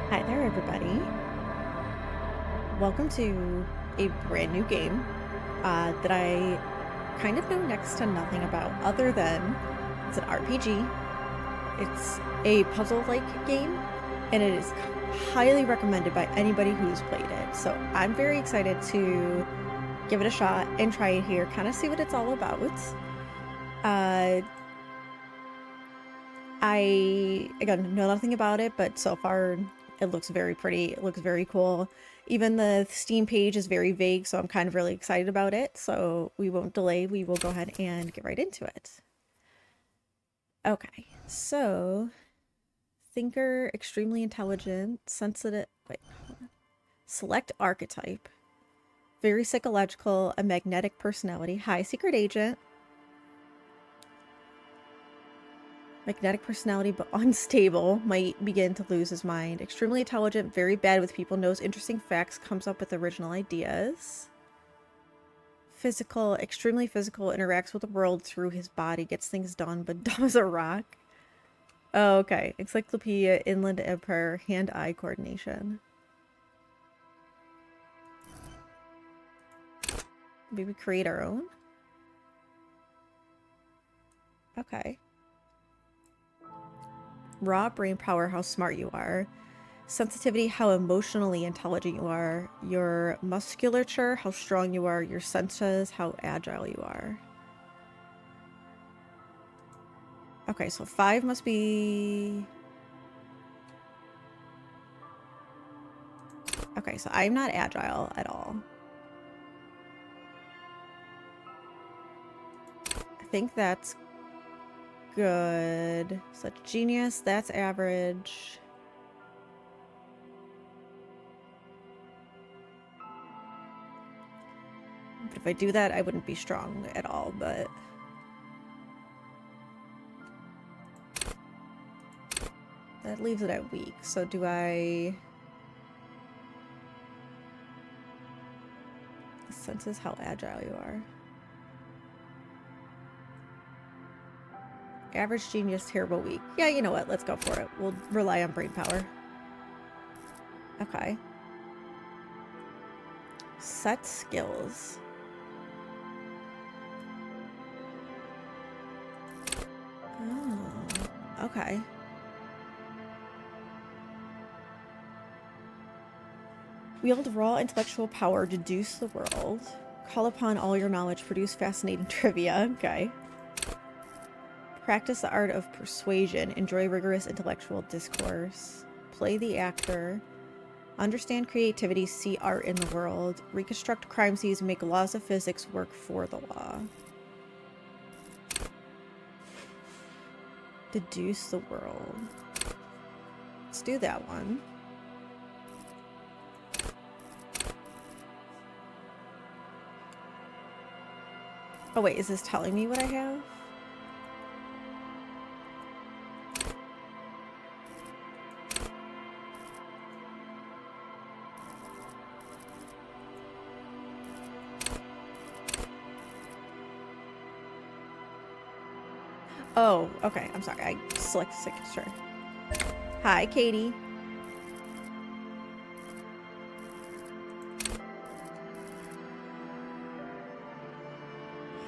Hi there, everybody. Welcome to a brand new game that I kind of know next to nothing about, other than it's an RPG. It's a puzzle-like game, and it is highly recommended by anybody who's played it. So I'm very excited to give it a shot and try it here, kind of see what it's all about. I, again, know nothing about it, but so far it looks very pretty. It looks very cool. Even the Steam page is very vague, so I'm kind of really excited about it. So we won't delay. We will go ahead and get right into it. Okay, so thinker, extremely intelligent, sensitive. Wait, hold on. Select archetype. Very psychological, a magnetic personality. High secret agent. Magnetic personality, but unstable, might begin to lose his mind. Extremely intelligent, very bad with people, knows interesting facts, comes up with original ideas. Physical, extremely physical, interacts with the world through his body, gets things done, but dumb as a rock. Oh, okay. Encyclopedia, Inland Empire, hand-eye coordination. Maybe create our own? Okay. Raw brain power, how smart you are. Sensitivity, how emotionally intelligent you are. Your musculature, how strong you are. Your senses, how agile you are. Okay, so 5 must be... Okay, so I'm not agile at all. I think that's good. So that's genius, that's average. But if I do that, I wouldn't be strong at all, but... That leaves it at weak. So do I... Senses how agile you are. Average, genius, terrible, weak. Yeah, you know what? Let's go for it. We'll rely on brain power. Okay. Set skills. Oh, okay. Wield raw intellectual power, deduce the world. Call upon all your knowledge, produce fascinating trivia. Okay. Practice the art of persuasion, enjoy rigorous intellectual discourse. Play the actor. Understand creativity, see art in the world. Reconstruct crime scenes, make laws of physics work for the law. Deduce the world. Let's do that one. Oh wait, is this telling me what I have? Oh, okay. I'm sorry. I selected signature. Hi, Katie.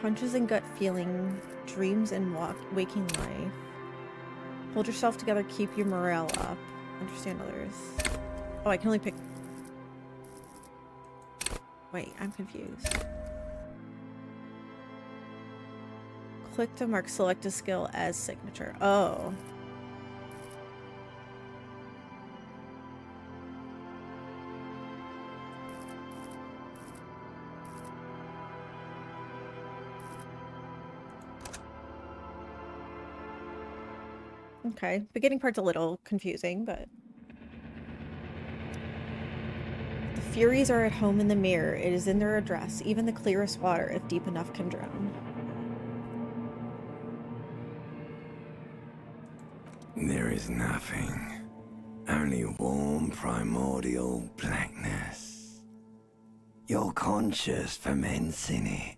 Hunches and gut feeling, dreams and waking life. Hold yourself together, keep your morale up. Understand others. Oh, I can only pick... Wait, I'm confused. Click to mark select a skill as signature. Oh. Okay, beginning part's a little confusing, but... The Furies are at home in the mirror. It is in their address. Even the clearest water, if deep enough, can drown. There is nothing. Only warm primordial blackness. You're conscious ferments in it.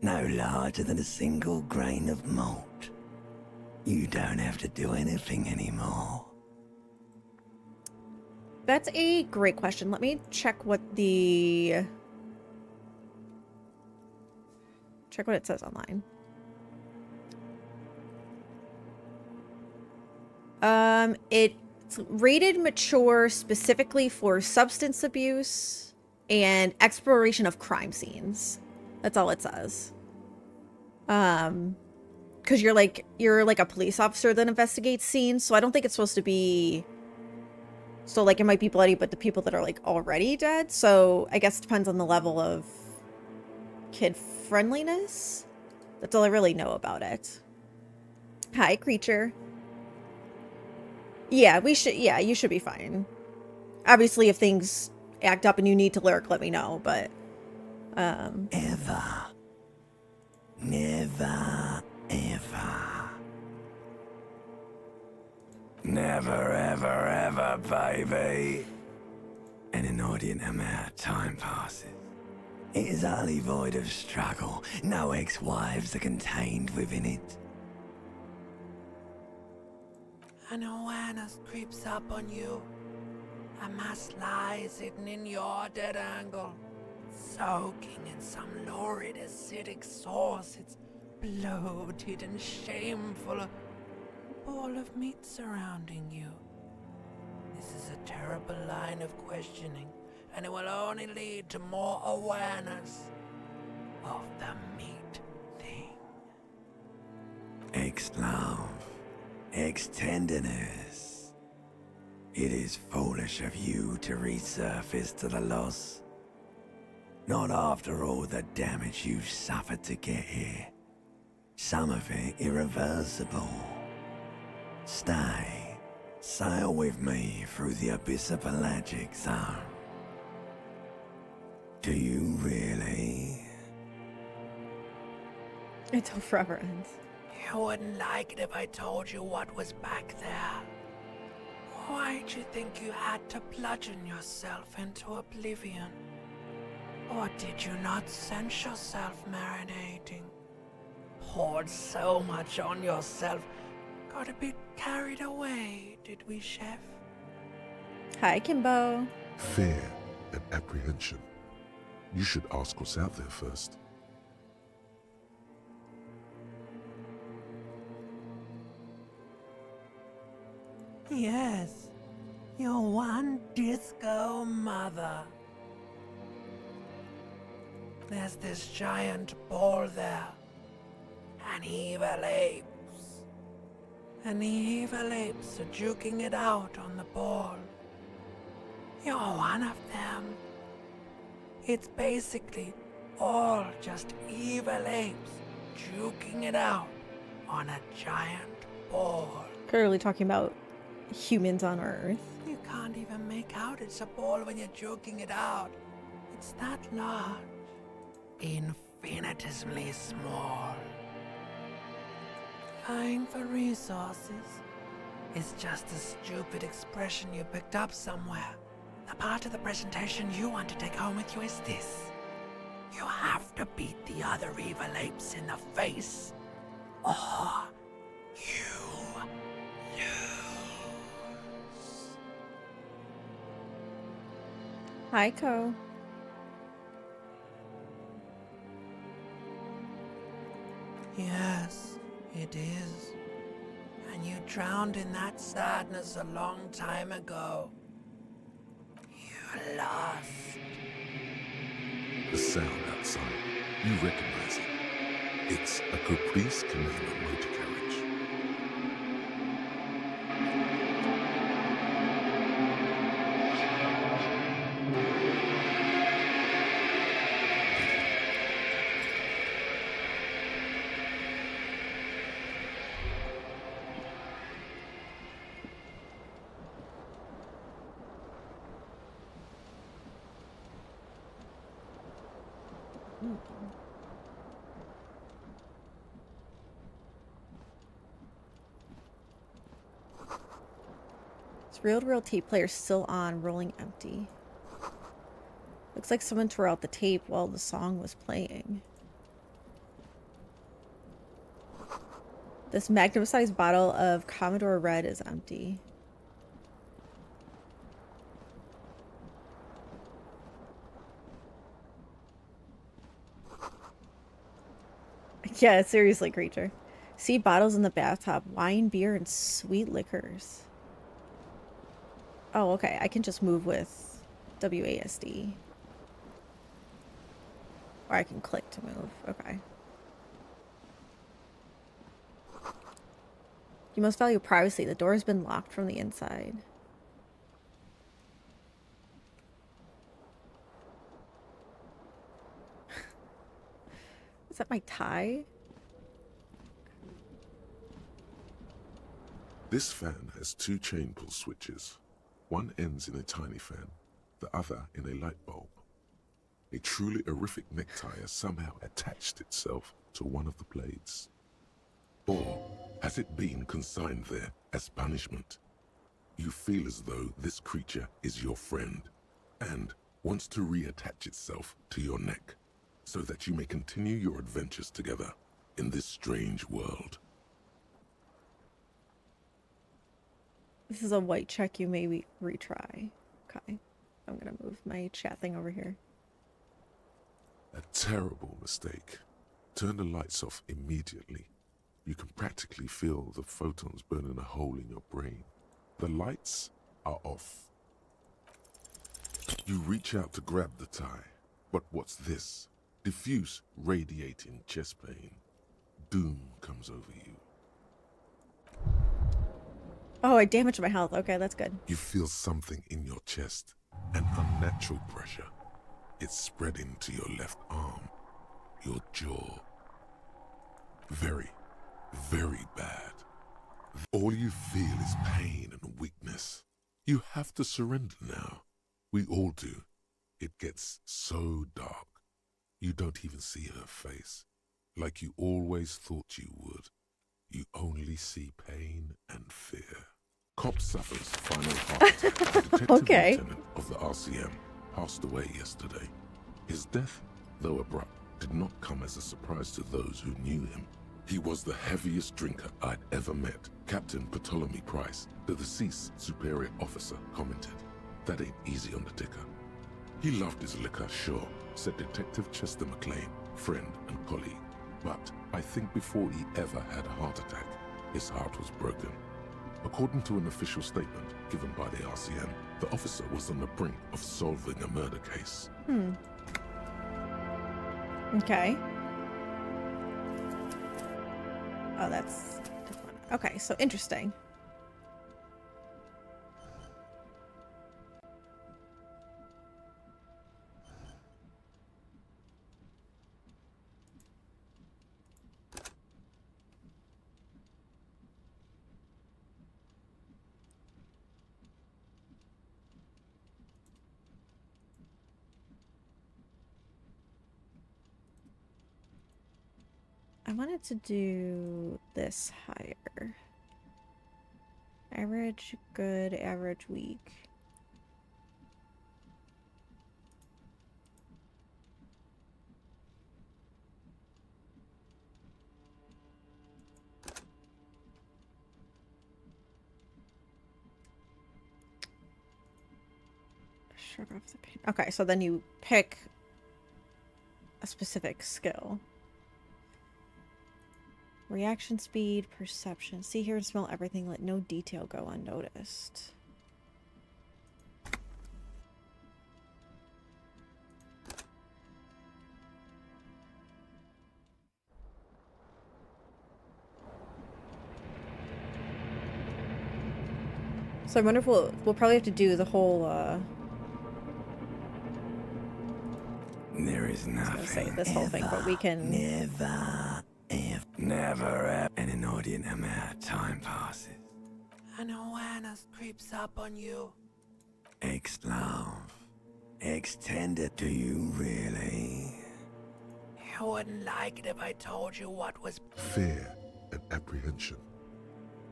No larger than a single grain of malt. You don't have to do anything anymore. That's a great question. Let me check what it says online. It's rated mature specifically for substance abuse and exploration of crime scenes. That's all it says. Because you're like a police officer that investigates scenes, so I don't think it's supposed to be. So like it might be bloody, but the people that are like already dead. So I guess it depends on the level of kid friendliness. That's all I really know about it. Hi, creature. Yeah, you should be fine. Obviously, if things act up and you need to lurk, let me know, but, Ever. Never, ever. Never, ever, ever, baby. An inordinate amount of time passes. It is utterly void of struggle. No ex-wives are contained within it. An awareness creeps up on you. A mass lies hidden in your dead angle, soaking in some lurid acidic sauce. It's bloated and shameful, a ball of meat surrounding you. This is a terrible line of questioning, and it will only lead to more awareness of the meat thing. Ex-love. Ex-tenderness. It is foolish of you to resurface to the loss. Not after all the damage you've suffered to get here. Some of it irreversible. Stay. Sail with me through the abyss of pelagic zone. Do you really? until forever ends. You wouldn't like it if I told you what was back there. Why'd you think you had to bludgeon yourself into oblivion? Or did you not sense yourself marinating? Poured so much on yourself, got a bit carried away, did we, Chef? Hi, Kimbo. Fear and apprehension. You should ask what's out there first. Yes, your one disco mother. There's this giant ball there. An evil apes. And the evil apes are juking it out on the ball. You're one of them. It's basically all just evil apes juking it out on a giant ball. Clearly talking about humans on Earth. You can't even make out it's a ball when you're joking it out. It's that large. Infinitesimally small. Vying for resources is just a stupid expression you picked up somewhere. The part of the presentation you want to take home with you is this. You have to beat the other evil apes in the face, or you lose. Hi, Ko. Yes, it is. And you drowned in that sadness a long time ago. You lost. The sound outside, you recognize it. It's a Caprice Commander motor carriage. Is reel-to-reel tape player still on, rolling empty? Looks like someone tore out the tape while the song was playing. This magnum-sized bottle of Commodore Red is empty. Yeah, seriously, creature. See bottles in the bathtub, wine, beer, and sweet liquors. Oh, okay. I can just move with WASD. Or I can click to move. Okay. You must value privacy. The door has been locked from the inside. Is that my tie? This fan has two chain pull switches. One ends in a tiny fan, the other in a light bulb. A truly horrific necktie has somehow attached itself to one of the blades. Or has it been consigned there as punishment? You feel as though this creature is your friend and wants to reattach itself to your neck so that you may continue your adventures together in this strange world. This is a white check. You may retry. Okay. I'm gonna move my chat thing over here. A terrible mistake. Turn the lights off immediately. You can practically feel the photons burning a hole in your brain. The lights are off. You reach out to grab the tie, but what's this? Diffuse, radiating chest pain. Doom comes over you. Oh, I damaged my health. Okay, that's good. You feel something in your chest, an unnatural pressure. It's spreading to your left arm, your jaw. Very, very bad. All you feel is pain and weakness. You have to surrender now. We all do. It gets so dark. You don't even see her face, like you always thought you would. You only see pain and fear. Cop suffers final heart attack. The detective lieutenant of the RCM passed away yesterday. His death, though abrupt, did not come as a surprise to those who knew him. He was the heaviest drinker I'd ever met. Captain Ptolemy Price, the deceased superior officer, commented. That ain't easy on the ticker. He loved his liquor, sure, said Detective Chester McLean, friend and colleague. But I think before he ever had a heart attack, his heart was broken. According to an official statement given by the RCM, the officer was on the brink of solving a murder case. Okay. Oh, that's different. Okay, so interesting. I wanted to do this higher. Average, good, average, weak. Shrug off the pain. Okay, so then you pick a specific skill. Reaction speed, perception. See, hear, and smell everything. Let no detail go unnoticed. So I wonder if we'll probably have to do the whole, There is I was gonna say nothing. this whole thing, but we can... Never, and an inordinate amount of time passes. An awareness creeps up on you. Ex-love. Extended to you, really? You wouldn't like it if I told you what was... Fear and apprehension.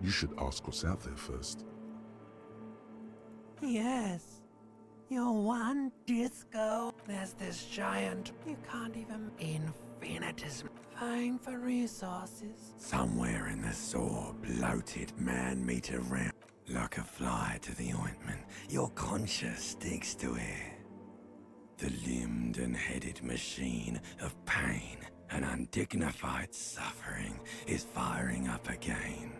You should ask what's out there first. Yes. You want disco? There's this giant... You can't even... Infinitism. Vying for resources. Somewhere in the sore, bloated man-meter ramp. Like a fly to the ointment, your conscience sticks to it. The limbed and headed machine of pain An undignified suffering is firing up again.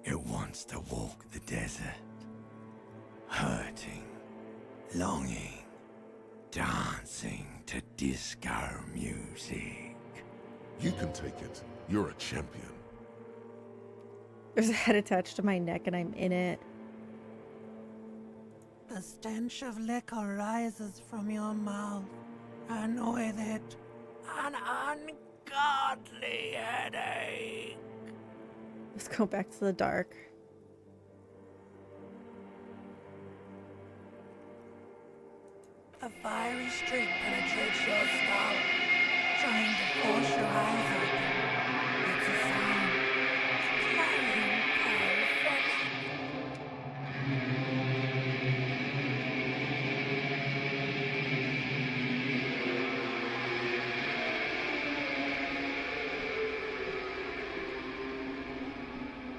It wants to walk the desert, hurting, longing, dancing to disco music. You can take it. You're a champion. There's a head attached to my neck and I'm in it. The stench of liquor rises from your mouth, and with it, an ungodly headache. Let's go back to the dark. A fiery streak penetrates your skull, trying to force your eyes open. It's a sound, a clarion call from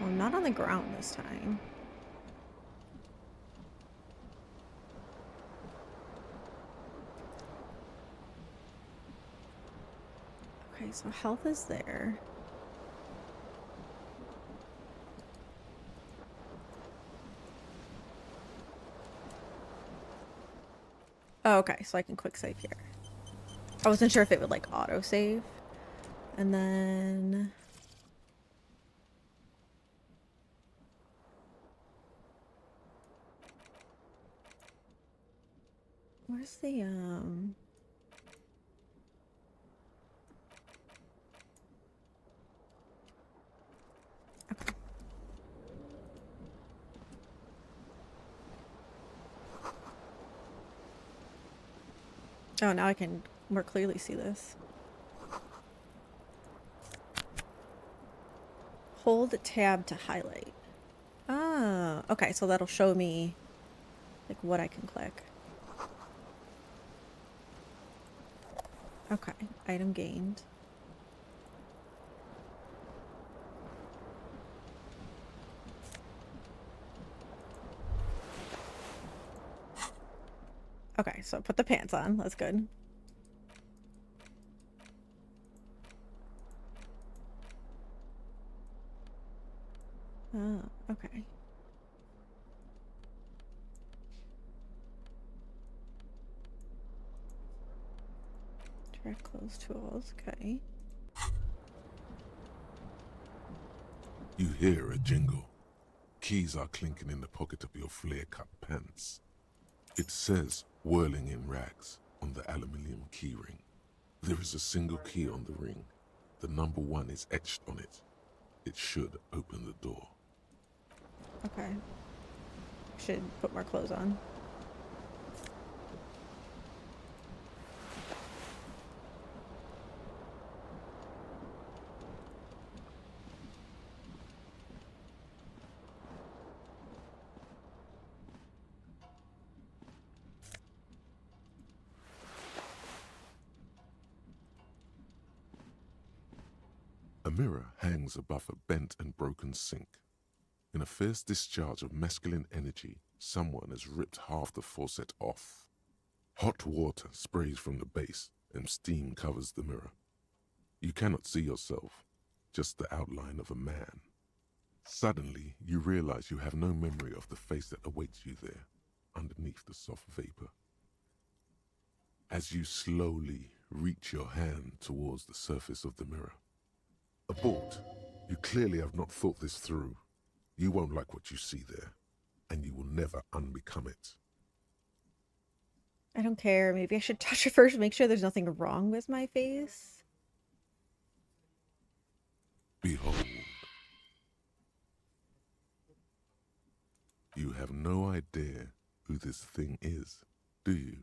Well, I'm not on the ground this time. Okay, so health is there. Oh, okay, so I can quick save here. I wasn't sure if it would like auto save. And then where's the okay. Oh, now I can more clearly see this. Hold tab to highlight. Ah, okay, so that'll show me like what I can click. Okay, item gained. Okay, so put the pants on. That's good. Oh, okay. Direct close tools, okay. You hear a jingle. Keys are clinking in the pocket of your flare-cut pants. It says, whirling in rags, on the aluminium keyring. There is a single key on the ring. The number 1 is etched on it. It should open the door. Okay. Should put more clothes on. A mirror hangs above a bent and broken sink. In a fierce discharge of masculine energy, someone has ripped half the faucet off. Hot water sprays from the base and steam covers the mirror. You cannot see yourself, just the outline of a man. Suddenly, you realize you have no memory of the face that awaits you there, underneath the soft vapor. As you slowly reach your hand towards the surface of the mirror. Abort. You clearly have not thought this through. You won't like what you see there, and you will never unbecome it. I don't care. Maybe I should touch it first, make sure there's nothing wrong with my face. Behold. You have no idea who this thing is, do you?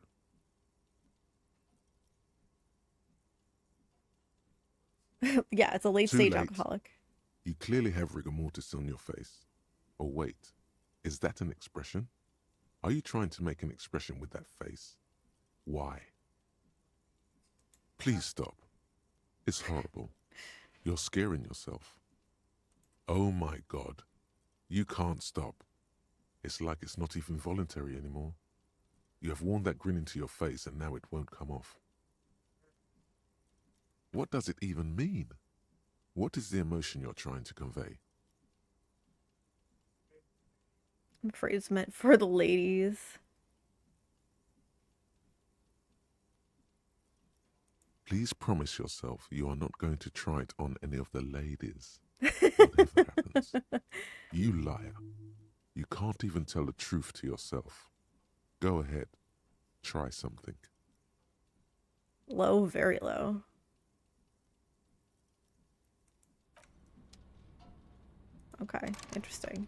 Yeah, it's a late Too stage late. alcoholic. You clearly have rigor mortis on your face. Oh wait, is that an expression? Are you trying to make an expression with that face? Why? Please stop. It's horrible. You're scaring yourself. Oh my God. You can't stop. It's like it's not even voluntary anymore. You have worn that grin into your face and now it won't come off. What does it even mean? What is the emotion you're trying to convey? I'm afraid it's meant for the ladies. Please promise yourself you are not going to try it on any of the ladies. Whatever happens. You liar. You can't even tell the truth to yourself. Go ahead. Try something. Low, very low. Okay, interesting.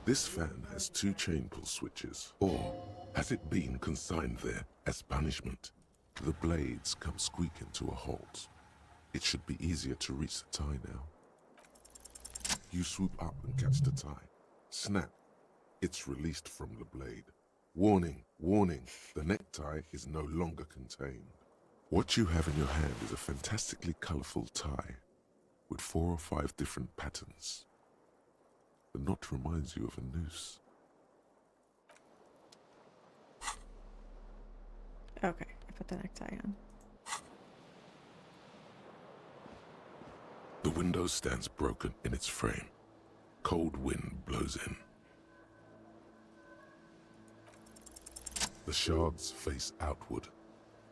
This fan has 2 chain pull switches, or has it been consigned there as punishment? The blades come squeaking to a halt. It should be easier to reach the tie now. You swoop up and catch the tie. Snap. It's released from the blade. Warning, warning, the necktie is no longer contained. What you have in your hand is a fantastically colorful tie with 4 or 5 different patterns. The knot reminds you of a noose. Okay, I put the necktie on. The window stands broken in its frame. Cold wind blows in. The shards face outward.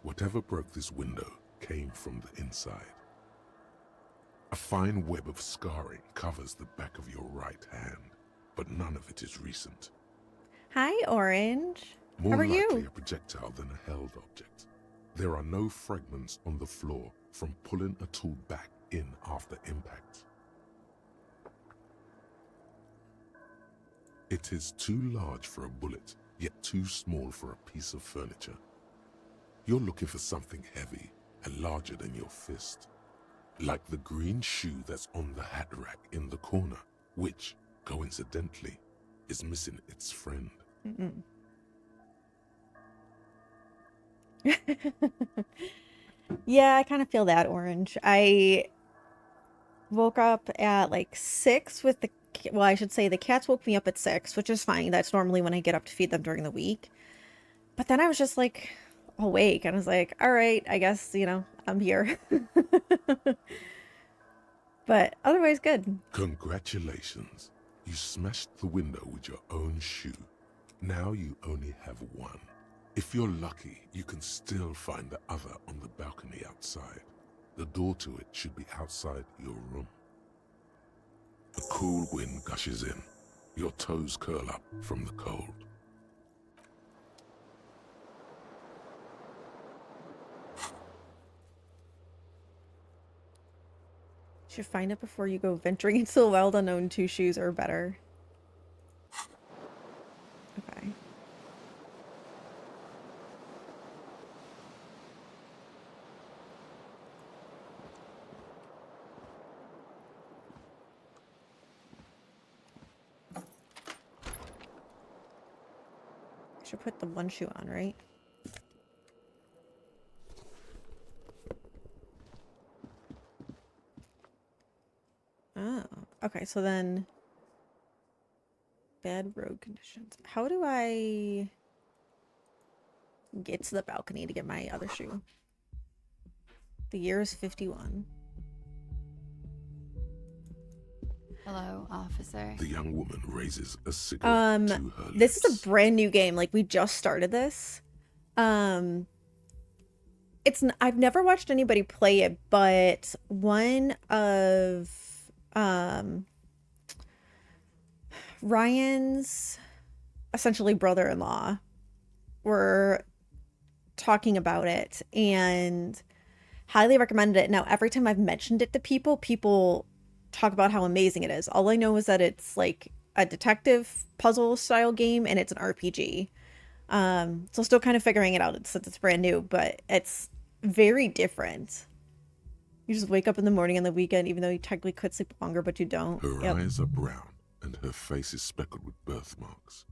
Whatever broke this window came from the inside. A fine web of scarring covers the back of your right hand, but none of it is recent. Hi, Orange. More How are likely you? a projectile than a held object. There are no fragments on the floor from pulling a tool back in after impact. It is too large for a bullet, yet too small for a piece of furniture. You're looking for something heavy and larger than your fist. Like the green shoe that's on the hat rack in the corner, which, coincidentally, is missing its friend. Yeah, I kind of feel that, Orange. I woke up at like 6 with the, well, I should say the cats woke me up at 6, which is fine. That's normally when I get up to feed them during the week. But then I was just like awake and I was like, all right, I guess, I'm here. But otherwise good. Congratulations. You smashed the window with your own shoe. Now you only have one. If you're lucky, you can still find the other on the balcony outside. The door to it should be outside your room. A cool wind gushes in. Your toes curl up from the cold. Should find it before you go venturing into the wild unknown. 2 shoes or better. Okay. I should put the one shoe on, right? Oh, okay, so then bad road conditions. How do I get to the balcony to get my other shoe? The year is 51. Hello, officer. The young woman raises a cigarette to her lips. This is a brand new game. Like, we just started this. I've never watched anybody play it, but one of Ryan's essentially brother-in-law were talking about it and highly recommended it. Now, every time I've mentioned it to people, people talk about how amazing it is. All I know is that it's like a detective puzzle style game and it's an RPG. So still kind of figuring it out since it's brand new, but it's very different. You just wake up in the morning on the weekend, even though you technically could sleep longer, but you don't. Her eyes are brown and her face is speckled with birthmarks.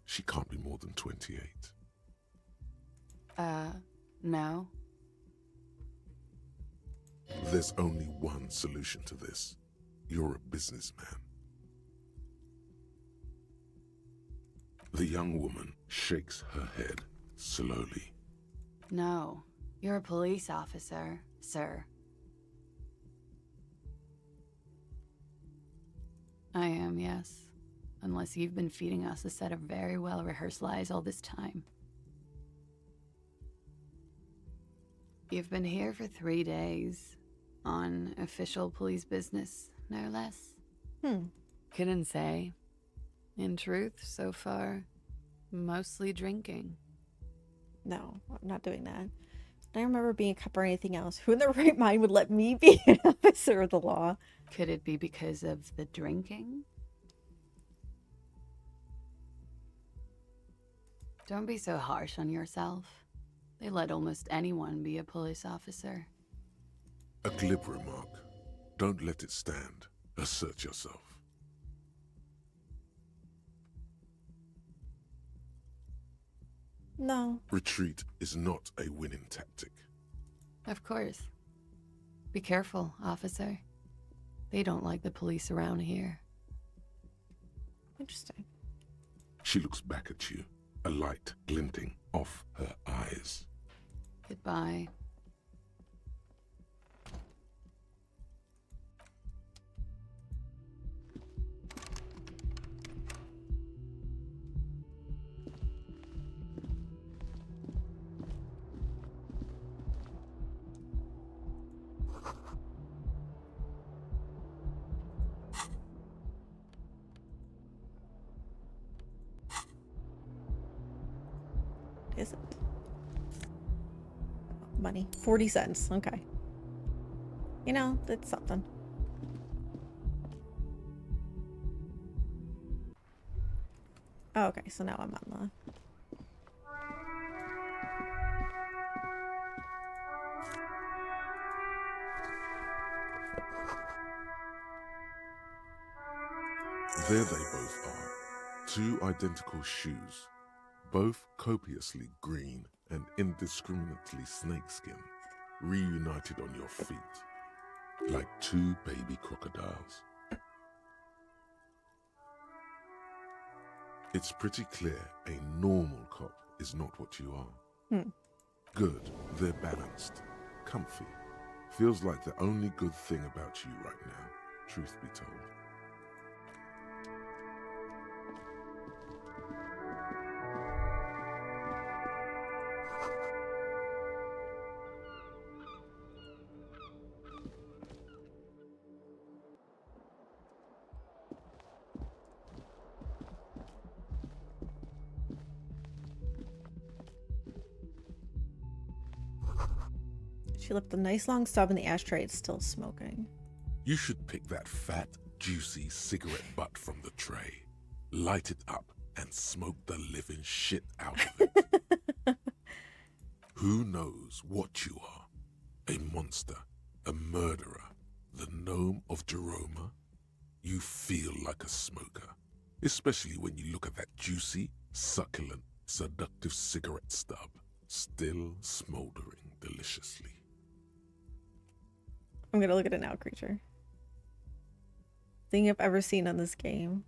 She can't be more than 28. No. There's only one solution to this. You're a businessman. The young woman shakes her head slowly. No, you're a police officer, sir. I am, yes. Unless you've been feeding us a set of very well-rehearsed lies all this time. You've been here for 3 days. On official police business, no less. Couldn't say. In truth, so far, mostly drinking. No, I'm not doing that. I don't remember being a cop or anything else. Who in their right mind would let me be an officer of the law? Could it be because of the drinking? Don't be so harsh on yourself. They let almost anyone be a police officer. A glib remark. Don't let it stand. Assert yourself. No. Retreat is not a winning tactic. Of course. Be careful, officer. They don't like the police around here. Interesting. She looks back at you, a light glinting off her eyes. Goodbye. Is it? Money. 40 cents. Okay. You know, that's something. Oh, okay, so now I'm on the... There they both are. Two identical shoes, both copiously green and indiscriminately snakeskin, reunited on your feet, like two baby crocodiles. It's pretty clear a normal cop is not what you are. Good, they're balanced, comfy. Feels like the only good thing about you right now, truth be told. She left a nice long stub in the ashtray. It's still smoking. You should pick that fat, juicy cigarette butt from the tray, light it up, and smoke the living shit out of it. Who knows what you are? A monster, a murderer, the gnome of Jeroma? You feel like a smoker, especially when you look at that juicy, succulent, seductive cigarette stub, still smoldering deliciously. I'm gonna look at it now, creature. Thing I've ever seen on this game.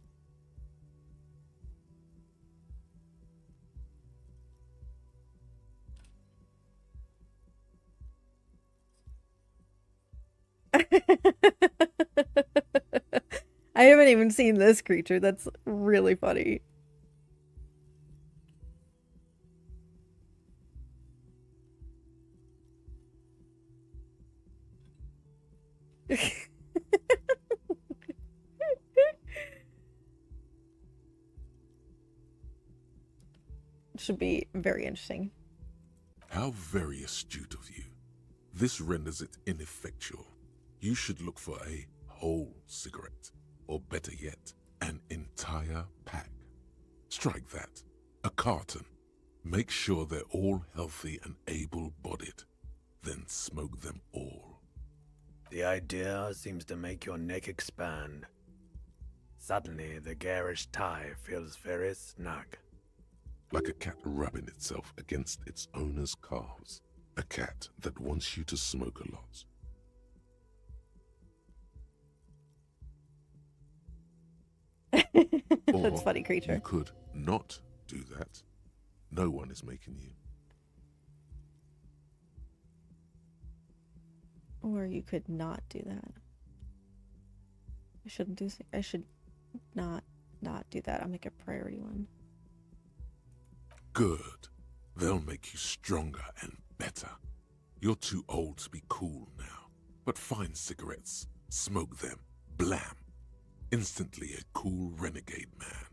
I haven't even seen this creature. That's really funny. Should be very interesting. How very astute of you. This renders it ineffectual. You should look for a whole cigarette, or better yet, an entire pack. Strike that. A carton. Make sure they're all healthy and able-bodied. Then smoke them all. The idea seems to make your neck expand. Suddenly, the garish tie feels very snug. Like a cat rubbing itself against its owner's calves. A cat that wants you to smoke a lot. That's Or funny, creature. you could not do that. No one is making you. Or you could not do that. I should not do that. I'll make a priority one. Good. They'll make you stronger and better. You're too old to be cool now. But find cigarettes, smoke them, blam. Instantly a cool renegade man.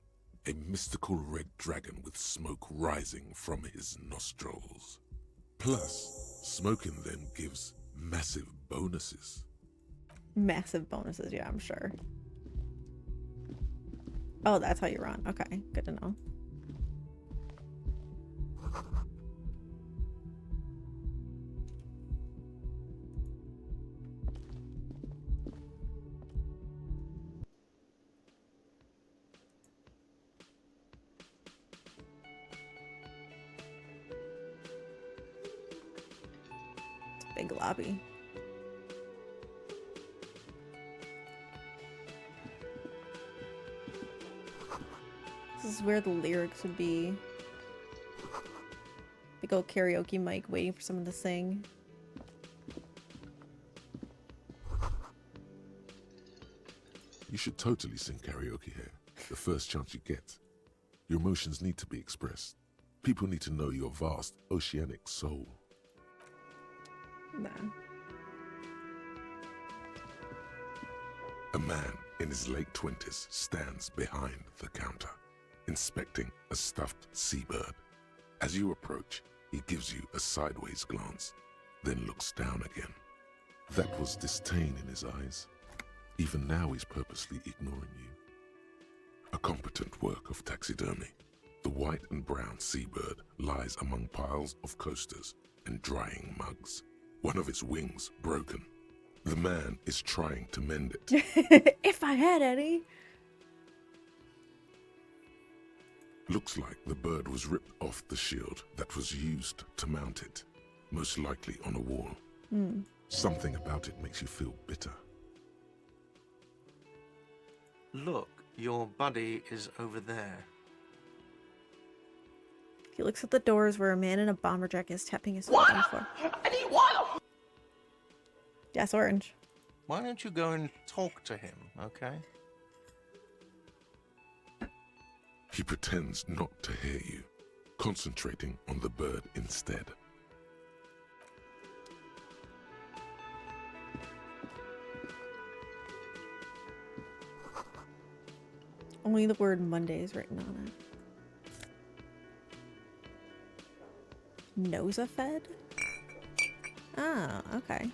A mystical red dragon with smoke rising from his nostrils. Plus, smoking them gives massive bonuses. Massive bonuses, yeah, I'm sure. Oh, that's how you run. Okay, good to know. It's a big lobby. This is where the lyrics would be. Big old karaoke mic waiting for someone to sing. You should totally sing karaoke here, the first chance you get. Your emotions need to be expressed. People need to know your vast, oceanic soul. Nah. A man in his late 20s stands behind the counter, inspecting a stuffed seabird. As you approach, he gives you a sideways glance, then looks down again. That was disdain in his eyes. Even now he's purposely ignoring you. A competent work of taxidermy. The white and brown seabird lies among piles of coasters and drying mugs. One of its wings broken. The man is trying to mend it. If I had any. Looks like the bird was ripped off the shield that was used to mount it, most likely on a wall. Something about it makes you feel bitter. Look, your buddy is over there. He looks at the doors where a man in a bomber jacket is tapping his foot on the floor. I need water! Yes, orange. Why don't you go and talk to him, okay? He pretends not to hear you, concentrating on the bird instead. Only the word Monday is written on it. Nosafed? Ah, okay.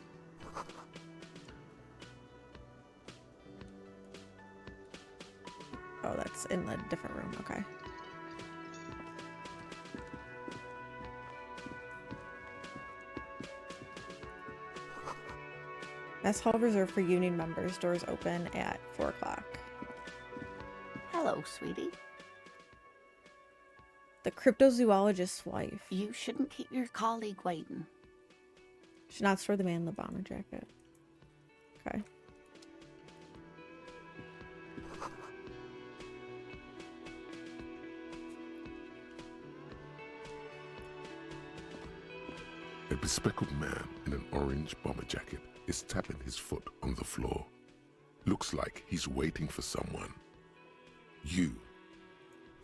Oh, that's in a different room. Okay. Mess hall reserved for union members. Doors open at 4 o'clock. Hello, sweetie. The cryptozoologist's wife. You shouldn't keep your colleague waiting. Should not store the man in the bomber jacket. Okay. A bespectacled man in an orange bomber jacket is tapping his foot on the floor. Looks like he's waiting for someone. You.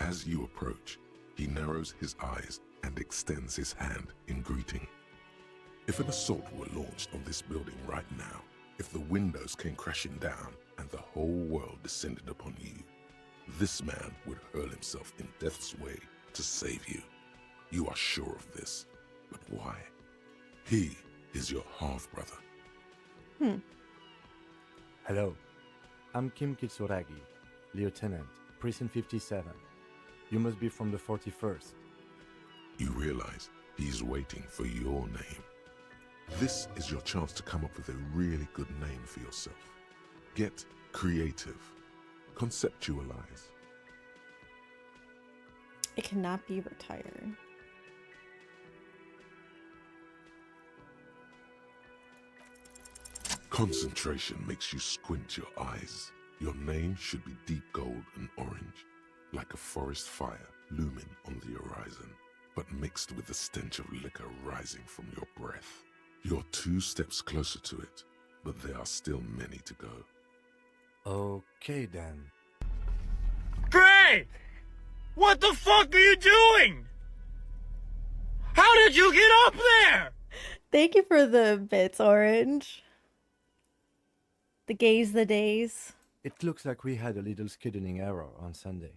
As you approach, he narrows his eyes and extends his hand in greeting. If an assault were launched on this building right now, if the windows came crashing down and the whole world descended upon you, this man would hurl himself in death's way to save you. You are sure of this, but why? He is your half-brother. Hello, I'm Kim Kitsuragi, Lieutenant, Prison 57. You must be from the 41st. You realize he's waiting for your name. This is your chance to come up with a really good name for yourself. Get creative. Conceptualize. It cannot be retired. Concentration makes you squint your eyes. Your name should be deep gold and orange, like a forest fire looming on the horizon, but mixed with the stench of liquor rising from your breath. You're 2 steps closer to it, but there are still many to go. Okay then. Gray! What the fuck are you doing? How did you get up there? Thank you for the bits, Orange. The gays, the days. It looks like we had a little scheduling error on Sunday.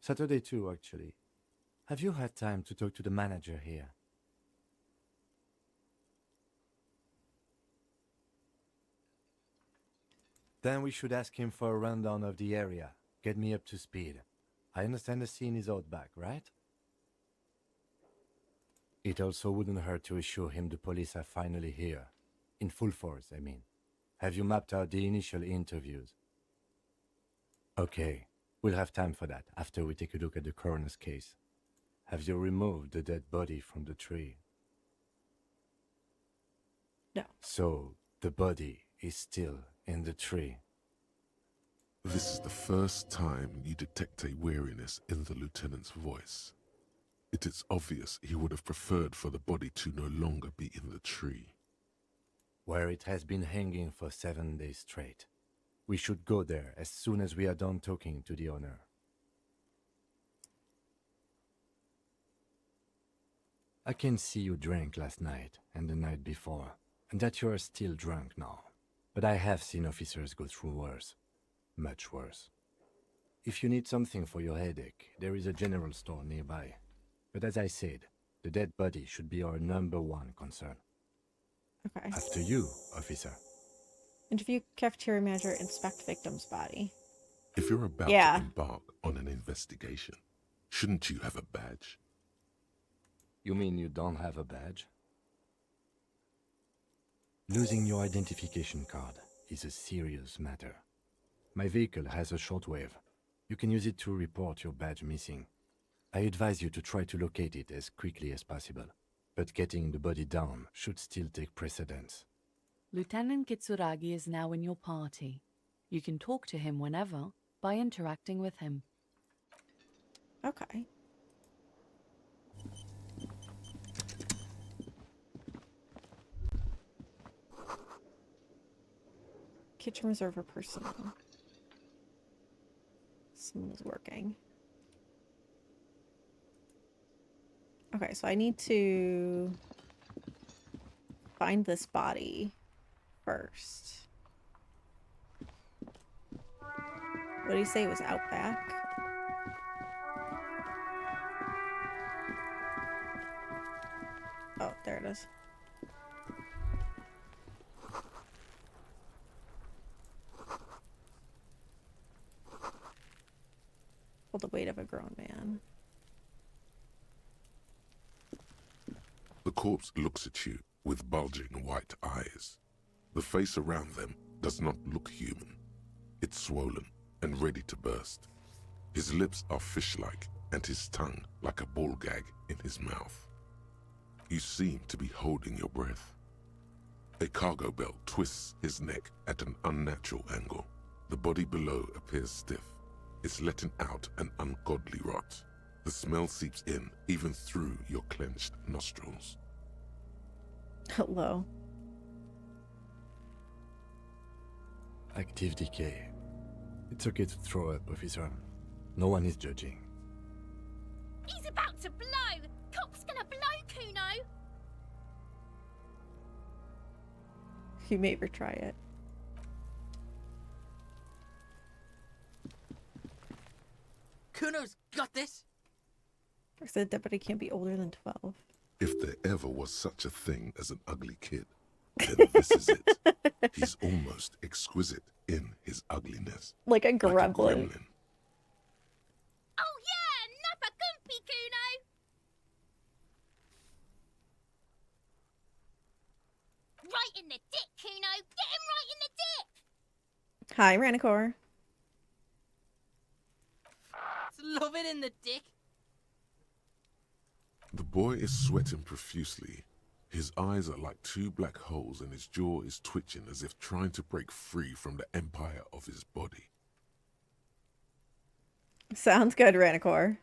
Saturday too, actually. Have you had time to talk to the manager here? Then we should ask him for a rundown of the area. Get me up to speed. I understand the scene is out back, right? It also wouldn't hurt to assure him the police are finally here. In full force, I mean. Have you mapped out the initial interviews? Okay, we'll have time for that after we take a look at the coroner's case. Have you removed the dead body from the tree? No. So, the body is still in the tree. This is the first time you detect a weariness in the lieutenant's voice. It is obvious he would have preferred for the body to no longer be in the tree. Where it has been hanging for 7 days straight. We should go there as soon as we are done talking to the owner. I can see you drank last night and the night before, and that you are still drunk now. But I have seen officers go through worse. Much worse. If you need something for your headache, there is a general store nearby. But as I said, the dead body should be our #1 concern. Okay. After you, officer. Interview cafeteria manager, inspect victim's body. If you're about Yeah. to embark on an investigation, shouldn't you have a badge? You mean you don't have a badge? Losing your identification card is a serious matter. My vehicle has a shortwave. You can use it to report your badge missing. I advise you to try to locate it as quickly as possible, but getting the body down should still take precedence. Lieutenant Kitsuragi is now in your party. You can talk to him whenever by interacting with him. Okay. Kitchen reserve for personnel. Someone is working. Okay, so I need to find this body first. What did he say it was out back? Oh, there it is. Hold the weight of a grown man. The corpse looks at you with bulging white eyes. The face around them does not look human. It's swollen and ready to burst. His lips are fish-like and his tongue like a ball gag in his mouth. You seem to be holding your breath. A cargo belt twists his neck at an unnatural angle. The body below appears stiff. It's letting out an ungodly rot. The smell seeps in even through your clenched nostrils. Hello. Active decay. It's okay to throw up, officer. No one is judging. He's about to blow! Cop's gonna blow, Kuno! You may ever try it. Kuno's got this. Or said deputy can't be older than 12. If there ever was such a thing as an ugly kid, then this is it. He's almost exquisite in his ugliness. Like a Like a gremlin. gremlin. Oh yeah! Nappa Gumpy, Kuno! Right in the dick, Kuno! Get him right in the dick! Hi, Ranicor. Love it in the dick. The boy is sweating profusely. His eyes are like 2 black holes and his jaw is twitching as if trying to break free from the empire of his body. Sounds good, Ranicor.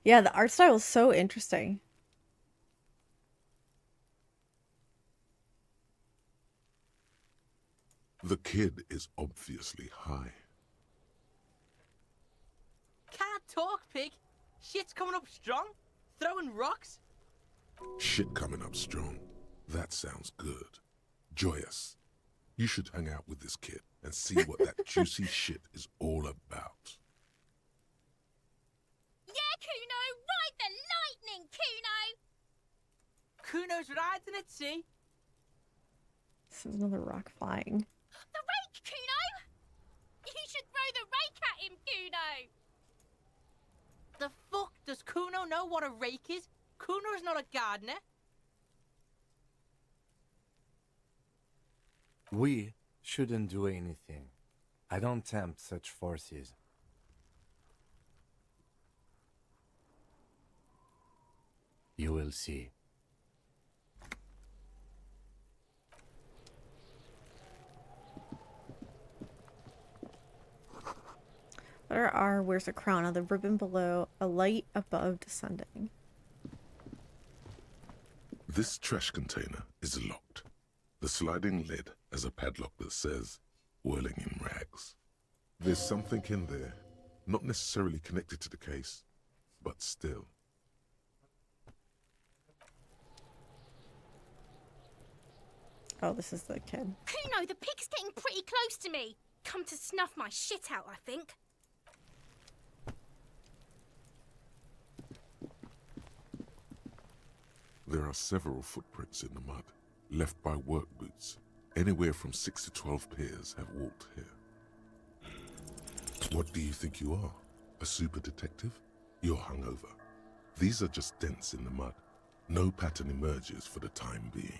Yeah, the art style is so interesting. The kid is obviously high. Can't talk, pig. Shit's coming up strong. Throwing rocks. Shit coming up strong. That sounds good. Joyous. You should hang out with this kid and see what that juicy shit is all about. Yeah, Kuno, ride the lightning, Kuno! Kuno's riding it, see? This is another rock flying. The rake, Kuno! You should throw the rake at him, Kuno! The fuck does Kuno know what a rake is? Kuno's not a gardener. We shouldn't do anything. I don't tempt such forces. You will see. Where's the crown of the ribbon below, a light above descending. This trash container is locked. The sliding lid has a padlock that says, whirling in rags. There's something in there, not necessarily connected to the case, but still. Oh, this is the kid. Kuno, the pig's getting pretty close to me. Come to snuff my shit out, I think. There are several footprints in the mud, left by work boots. Anywhere from 6 to 12 pairs have walked here. What do you think you are? A super detective? You're hungover. These are just dents in the mud. No pattern emerges for the time being.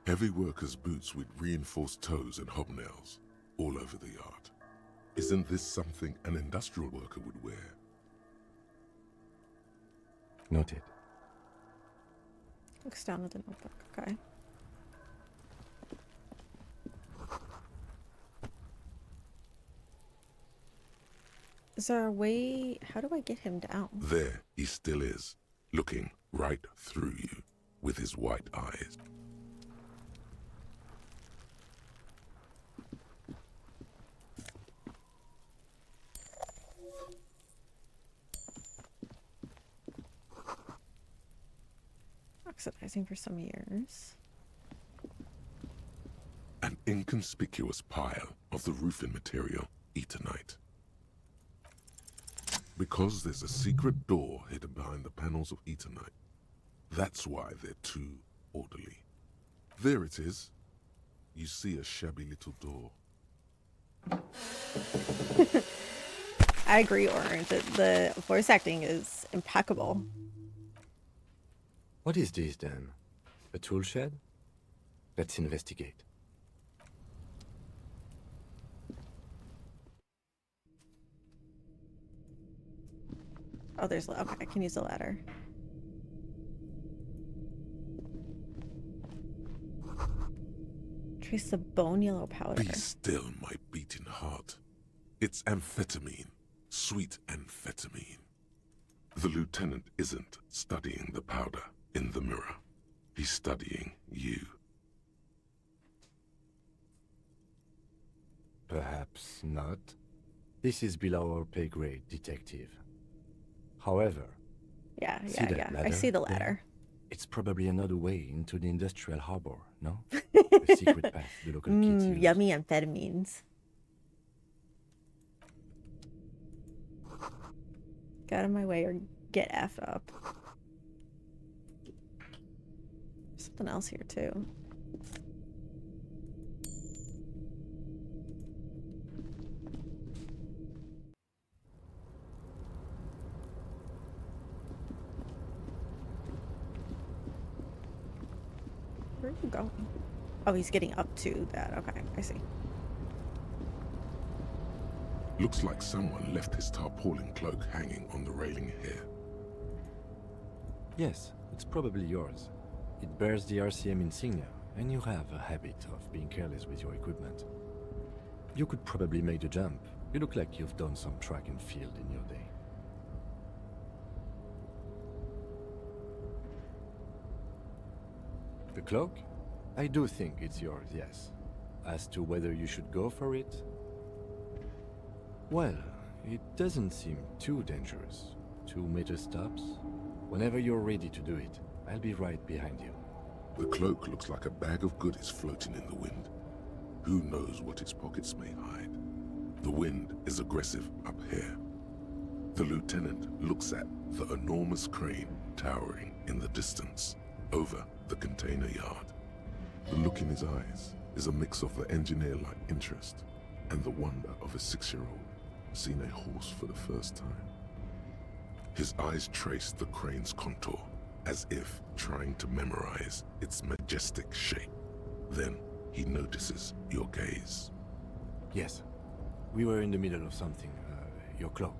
Heavy workers' boots with reinforced toes and hobnails all over the yard. Isn't this something an industrial worker would wear? Noted. Looks down at the notebook. Okay. Is there a way? How do I get him down? There he still is, looking right through you with his white eyes. Oxidizing for some years. An inconspicuous pile of the roofing material, Eternite. Because there's a secret door hidden behind the panels of Eternite. That's why they're too orderly. There it is. You see a shabby little door. I agree, Orange. The voice acting is impeccable. What is this then? A tool shed? Let's investigate. Oh, there's... Okay, I can use the ladder. Trace the bone yellow powder. Be still, my beating heart. It's amphetamine. Sweet amphetamine. The lieutenant isn't studying the powder in the mirror. He's studying you. Perhaps not. This is below our pay grade, detective. However, Yeah. ladder I see the there? ladder. It's probably another way into the industrial harbor, no? A secret path the local kids use. Yummy amphetamines. Get out of my way or get effed up. There's something else here too. Where are you going? Oh, he's getting up to that. Okay, I see. Looks like someone left his tarpaulin cloak hanging on the railing here. Yes, it's probably yours. It bears the RCM insignia, and you have a habit of being careless with your equipment. You could probably make the jump You look like you've done some track and field in your day. The cloak? I do think it's yours, yes. As to whether you should go for it? Well, it doesn't seem too dangerous. 2 meter stops. Whenever you're ready to do it, I'll be right behind you. The cloak looks like a bag of goodies floating in the wind. Who knows what its pockets may hide? The wind is aggressive up here. The lieutenant looks at the enormous crane towering in the distance over the container yard. The look in his eyes is a mix of the engineer-like interest and the wonder of a 6-year-old seeing a horse for the first time. His eyes trace the crane's contour as if trying to memorize its majestic shape. Then he notices your gaze. Yes. We were in the middle of something. Your cloak.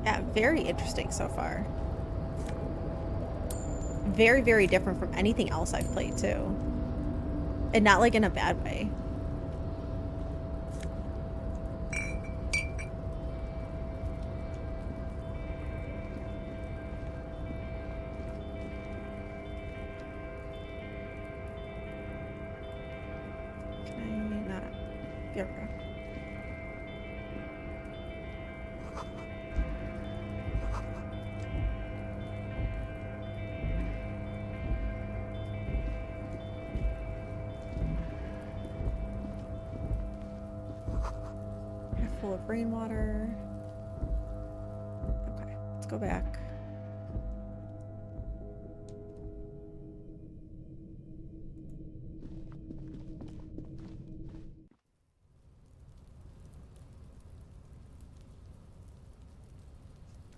Yeah, very interesting so far. Very, very different from anything else I've played too. And not like in a bad way. Can I not? There we go. Full of rainwater. Okay, let's go back.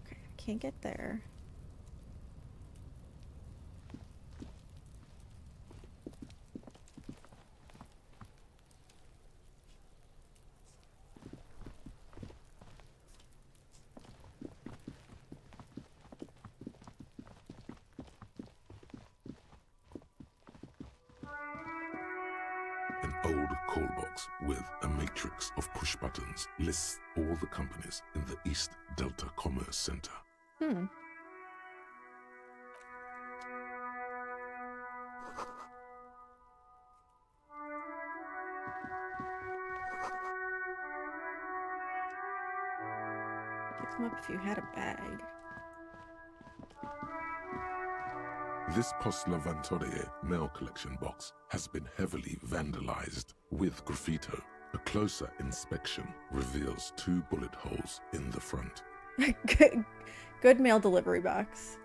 Okay, I can't get there. An old call box with a matrix of push buttons lists all the companies in the East Delta Commerce Center. Pick them up if you had a bag. This Post Lavantorie mail collection box has been heavily vandalized with graffito. A closer inspection reveals 2 bullet holes in the front. Good mail delivery box.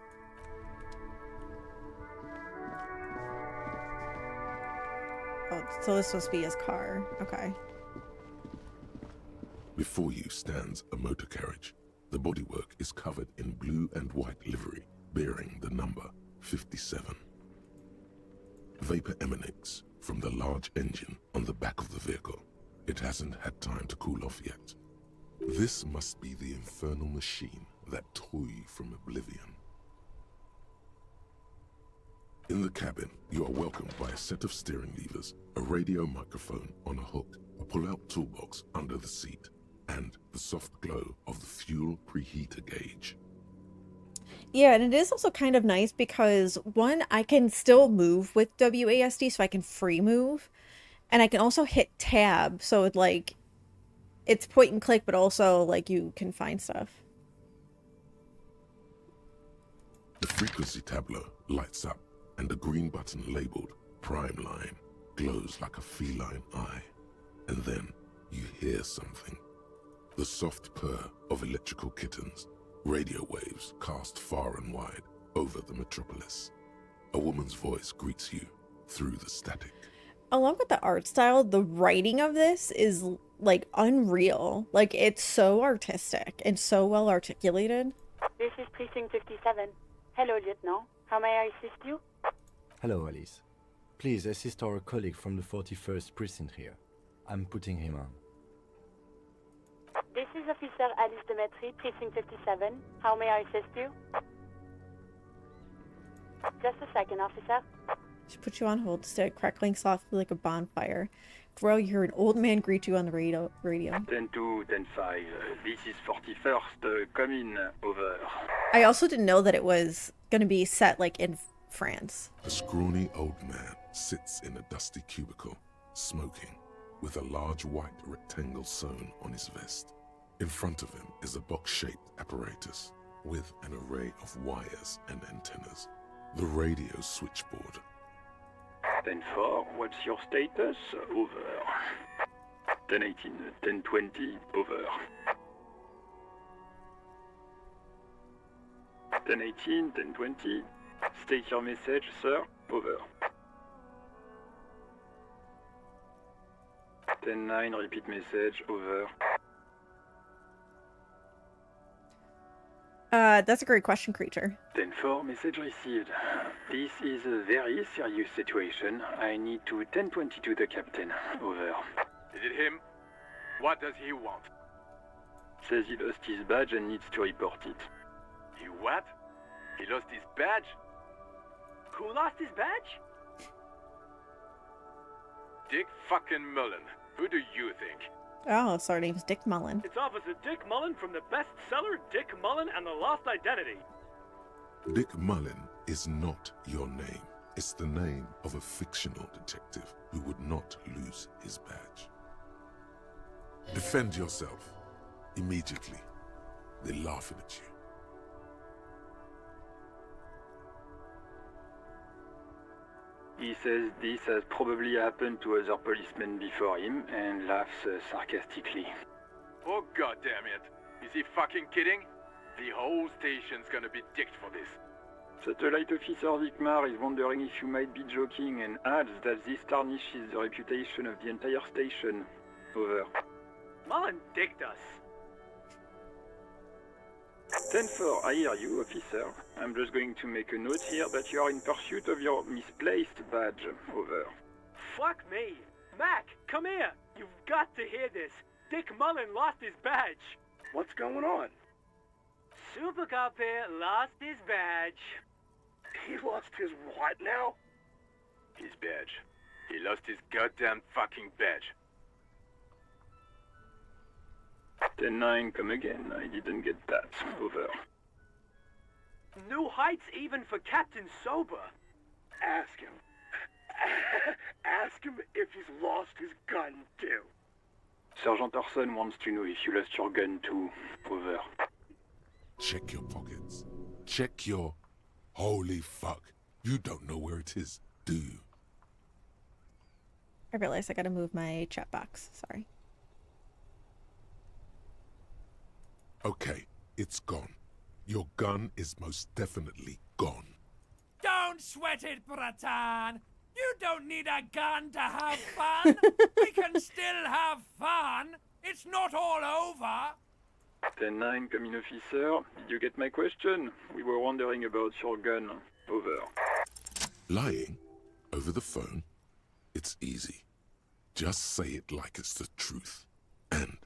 Oh, so this must be his car. Okay. Before you stands a motor carriage. The bodywork is covered in blue and white livery, bearing the number 57. Vapor emanates from the large engine on the back of the vehicle. It hasn't had time to cool off yet. This must be the infernal machine that tore you from oblivion. In the cabin, you are welcomed by a set of steering levers, a radio microphone on a hook, a pull-out toolbox under the seat, and the soft glow of the fuel preheater gauge. Yeah, and it is also kind of nice because, one, I can still move with WASD, so I can free move. And I can also hit tab, so it, like, it's point and click, but also, like, you can find stuff. The frequency tableau lights up, and a green button labeled Prime Line glows like a feline eye. And then you hear something. The soft purr of electrical kittens, radio waves cast far and wide over the metropolis. A woman's voice greets you through the static. Along with the art style, the writing of this is, like, unreal. Like, it's so artistic and so well articulated. This is Precinct 57. Hello, Lieutenant. How may I assist you? Hello, Alice. Please assist our colleague from the 41st Precinct here. I'm putting him on. This is Officer Alice Demetri, Precinct 57. How may I assist you? Just a second, officer. She put you on hold, stood crackling softly like a bonfire. Dwell, you heard an old man greet you on the radio. 10-2, 10-5. This is 41st. Come in. Over. I also didn't know that it was going to be set like in France. A scrawny old man sits in a dusty cubicle, smoking, with a large white rectangle sewn on his vest. In front of him is a box-shaped apparatus with an array of wires and antennas. The radio switchboard. 10-4, what's your status? Over. 10-18, 10-20, over. 10-18, 10-20. State your message, sir. Over. 10-9, repeat message. Over. That's a great question, creature. 10-4, message received. This is a very serious situation. I need to 10-22 the captain. Over. Is it him? What does he want? Says he lost his badge and needs to report it. He what? He lost his badge? Who lost his badge? Dick fucking Mullen. Who do you think? Oh, so her name's Dick Mullen. It's Officer Dick Mullen from the bestseller Dick Mullen and the Lost Identity. Dick Mullen is not your name. It's the name of a fictional detective who would not lose his badge. Defend yourself. Immediately. They're laughing at you. He says this has probably happened to other policemen before him and laughs sarcastically. Oh goddamn it! Is he fucking kidding? The whole station's gonna be dicked for this. Satellite Officer Vikmar is wondering if you might be joking and adds that this tarnishes the reputation of the entire station. Over. Mullen dicked us. 10-4, I hear you, officer. I'm just going to make a note here that you are in pursuit of your misplaced badge. Over. Fuck me. Mac, come here. You've got to hear this. Dick Mullen lost his badge. What's going on? Super Cop here lost his badge. He lost his what now? His badge. He lost his goddamn fucking badge. 10-9, come again. I didn't get that. Over. New heights even for Captain Sober. Ask him. Ask him if he's lost his gun too. Sergeant Orson wants to know if you lost your gun too. Over. Check your pockets. Check your... Holy fuck. You don't know where it is, do you? I realized I gotta move my chat box. Sorry. Okay, it's gone. Your gun is most definitely gone. Don't sweat it, Bratan. You don't need a gun to have fun. We can still have fun. It's not all over. 10-9, come in, officer. Did you get my question? We were wondering about your gun. Over. Lying? Over the phone? It's easy. Just say it like it's the truth. And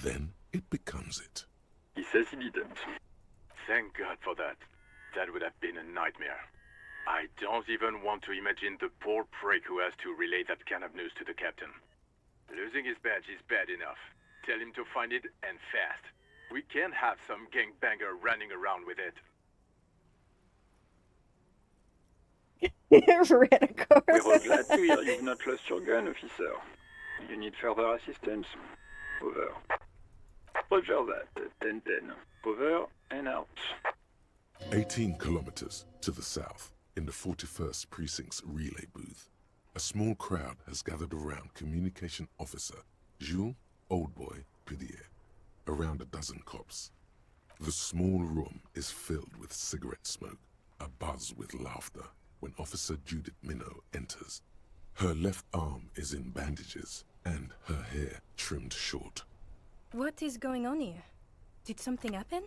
then it becomes it. He says he didn't. Thank God for that. That would have been a nightmare. I don't even want to imagine the poor prick who has to relay that kind of news to the captain. Losing his badge is bad enough. Tell him to find it, and fast. We can't have some gangbanger running around with it. Radical. We were glad to hear you've not lost your gun, officer. You need further assistance. Over. Roger that. 10-10. Over and out. 18 kilometers to the south, in the 41st Precinct's relay booth, a small crowd has gathered around Communication Officer Jules Oldboy Pidier, around a dozen cops. The small room is filled with cigarette smoke, abuzz with laughter, when Officer Judith Minot enters. Her left arm is in bandages, and her hair trimmed short. What is going on here? Did something happen?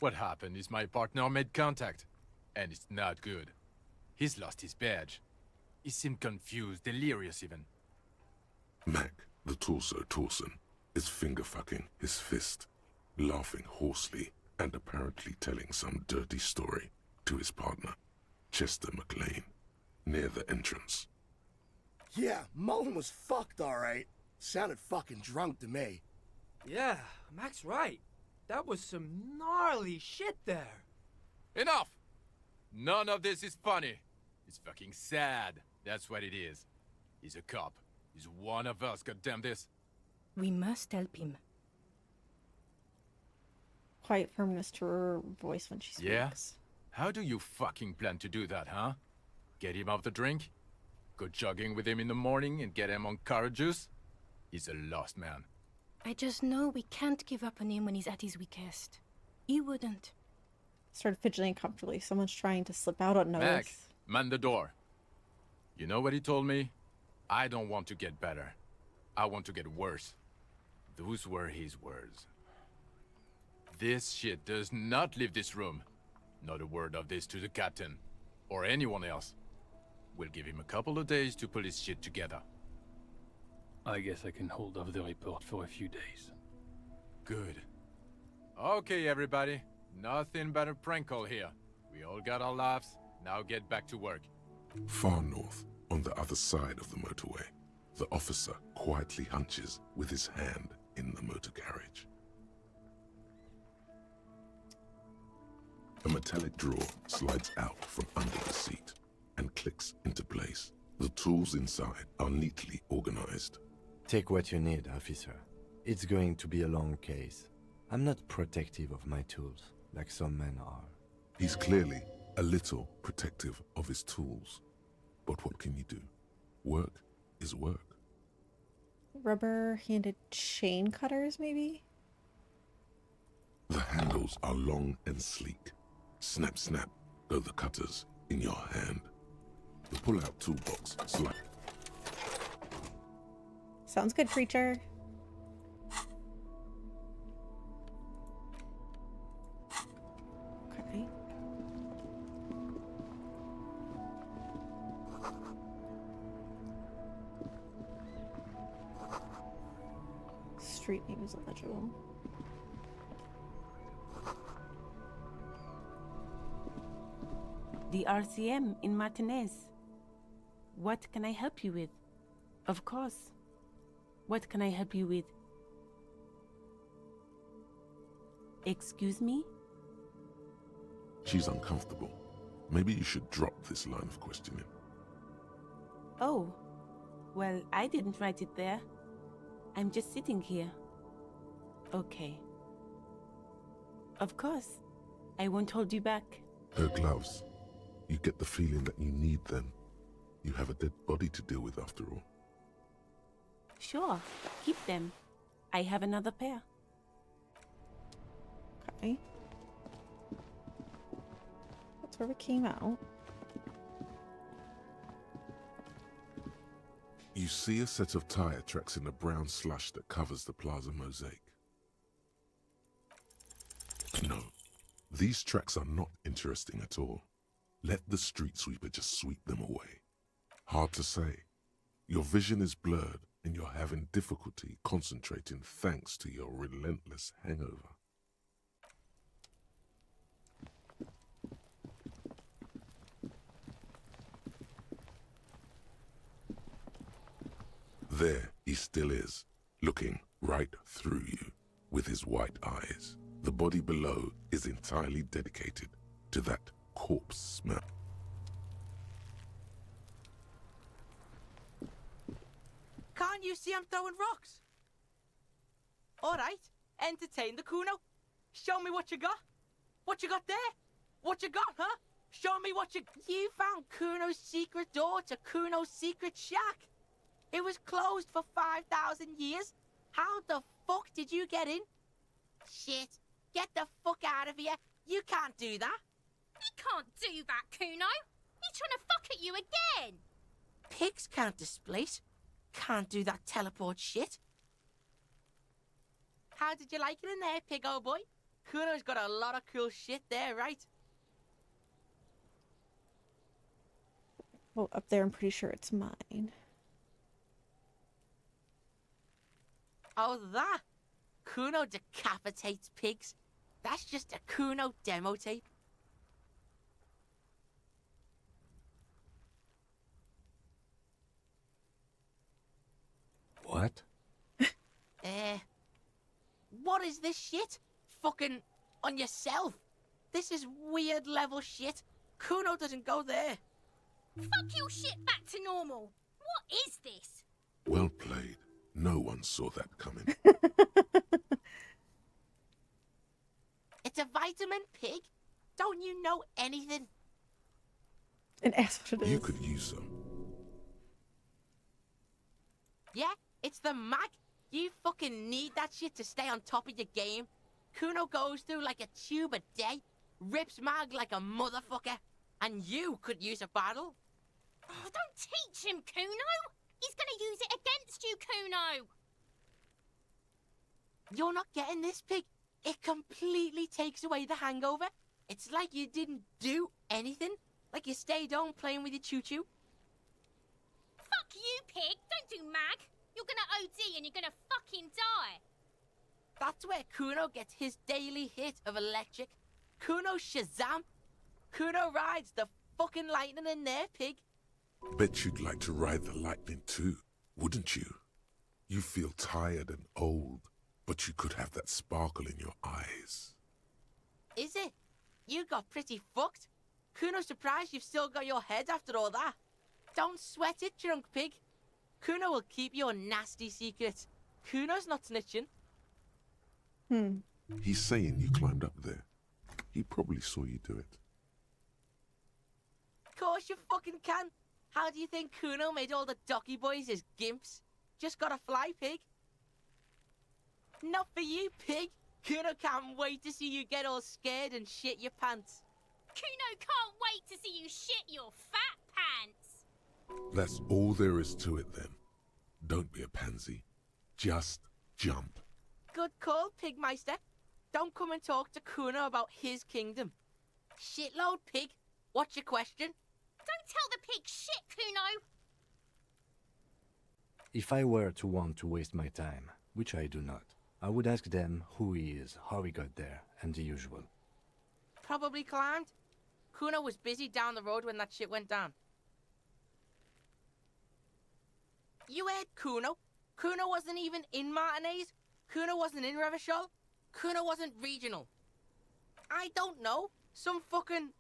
What happened is my partner made contact, and it's not good. He's lost his badge. He seemed confused, delirious even. Mac, the torso Torson, is finger-fucking his fist, laughing hoarsely and apparently telling some dirty story to his partner, Chester McLean, near the entrance. Yeah, Mullen was fucked, alright. Sounded fucking drunk to me. Yeah, Mac's right. That was some gnarly shit there. Enough! None of this is funny. It's fucking sad. That's what it is. He's a cop. He's one of us, goddamn this. We must help him. Quiet firmness to her voice when she speaks. Yeah? How do you fucking plan to do that, huh? Get him off the drink? Go jogging with him in the morning and get him on carrot juice? He's a lost man. I just know we can't give up on him when he's at his weakest. He wouldn't. Started fidgeting comfortably. Someone's trying to slip out unnoticed. Mac, man the door. You know what he told me? I don't want to get better. I want to get worse. Those were his words. This shit does not leave this room. Not a word of this to the captain. Or anyone else. We'll give him a couple of days to pull his shit together. I guess I can hold off the report for a few days. Good. Okay, everybody. Nothing but a prank call here. We all got our laughs. Now get back to work. Far north, on the other side of the motorway, the officer quietly hunches with his hand in the motor carriage. A metallic drawer slides out from under the seat and clicks into place. The tools inside are neatly organized. Take what you need, officer. It's going to be a long case. I'm not protective of my tools, like some men are. He's clearly a little protective of his tools. But what can you do? Work is work. Rubber-handed chain cutters, maybe? The handles are long and sleek. Snap, snap, go the cutters in your hand. The pull-out toolbox slides. Sounds good, creature. Okay. Street name is illegible. The RCM in Martinez. What can I help you with? Of course. What can I help you with? Excuse me? She's uncomfortable. Maybe you should drop this line of questioning. Oh. Well, I didn't write it there. I'm just sitting here. Okay. Of course. I won't hold you back. Her gloves. You get the feeling that you need them. You have a dead body to deal with after all. Sure. Keep them. I have another pair. Okay. That's where we came out. You see a set of tire tracks in the brown slush that covers the plaza mosaic. No, these tracks are not interesting at all. Let the street sweeper just sweep them away. Hard to say. Your vision is blurred and you're having difficulty concentrating thanks to your relentless hangover. There he still is, looking right through you with his white eyes. The body below is entirely dedicated to that corpse smell. Can't you see I'm throwing rocks? All right, entertain the Kuno. Show me what you got. What you got there? What you got, huh? Show me what you... You found Kuno's secret door to Kuno's secret shack. It was closed for 5,000 years. How the fuck did you get in? Shit. Get the fuck out of here. You can't do that. He can't do that, Kuno. He's trying to fuck at you again. Pigs can't displace. Can't do that teleport shit. How did you like it in there, pig old boy? Kuno's got a lot of cool shit there, right? Well, up there, I'm pretty sure it's mine. Oh, that? Kuno decapitates pigs. That's just a Kuno demo tape. What? What is this shit? Fucking on yourself. This is weird level shit. Kuno doesn't go there. Fuck your shit back to normal. What is this? Well played. No one saw that coming. It's a vitamin pig. Don't you know anything? And ask what it You is. could use some. Yeah, it's the mag. You fucking need that shit to stay on top of your game. Kuno goes through like a tube a day, rips mag like a motherfucker, and you could use a battle. Oh, don't teach him, Kuno. He's gonna use it against you, Kuno. You're not getting this, pig. It completely takes away the hangover. It's like you didn't do anything. Like you stayed home playing with your choo-choo. Fuck you, pig. Don't do mag. You're gonna OD and you're gonna fucking die. That's where Kuno gets his daily hit of electric. Kuno Shazam. Kuno rides the fucking lightning in there, pig. Bet you'd like to ride the lightning too, wouldn't you? You feel tired and old, but you could have that sparkle in your eyes. Is it? You got pretty fucked. Kuno's surprised you've still got your head after all that. Don't sweat it, drunk pig. Kuno will keep your nasty secrets. Kuno's not snitching. He's saying you climbed up there. He probably saw you do it. Of course you fucking can. How do you think Kuno made all the docky boys his gimps? Just gotta fly, pig. Not for you, pig. Kuno can't wait to see you get all scared and shit your pants. Kuno can't wait to see you shit your fat pants. That's all there is to it then. Don't be a pansy. Just jump. Good call, Pigmeister. Don't come and talk to Kuno about his kingdom. Shitload, pig. What's your question? Don't tell the pig shit, Kuno. If I were to want to waste my time, which I do not, I would ask them who he is, how he got there, and the usual. Probably climbed. Kuno was busy down the road when that shit went down. You heard Kuno. Kuno wasn't even in Martinez. Kuno wasn't in Revachol. Kuno wasn't regional. I don't know. Some fucking...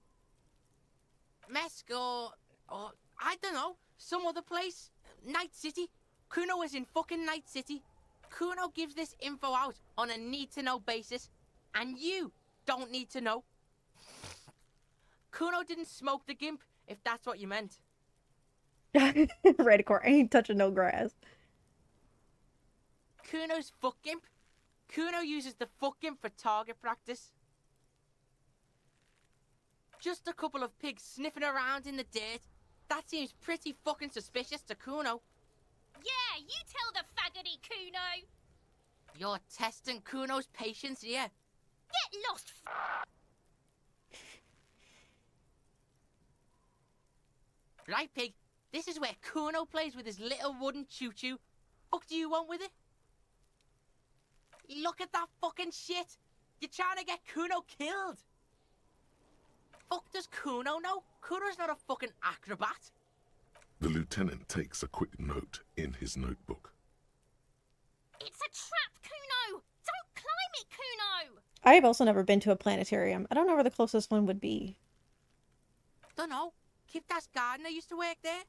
Mesk or I don't know. Some other place. Night City. Kuno was in fucking Night City. Kuno gives this info out on a need-to-know basis. And you don't need to know. Kuno didn't smoke the gimp, if that's what you meant. Redcore, I ain't touching no grass. Kuno's fuck gimp. Kuno uses the fuck gimp for target practice. Just a couple of pigs sniffing around in the dirt. That seems pretty fucking suspicious to Kuno. Yeah, you tell the faggoty, Kuno. You're testing Kuno's patience here. Get lost, Right, pig. This is where Kuno plays with his little wooden choo-choo. Fuck do you want with it? Look at that fucking shit. You're trying to get Kuno killed. Fuck does Kuno know? Kuno's not a fucking acrobat. The lieutenant takes a quick note in his notebook. It's a trap, Kuno. Don't climb it, Kuno. I've also never been to a planetarium. I don't know where the closest one would be. Dunno. Kiptas gardener used to work there.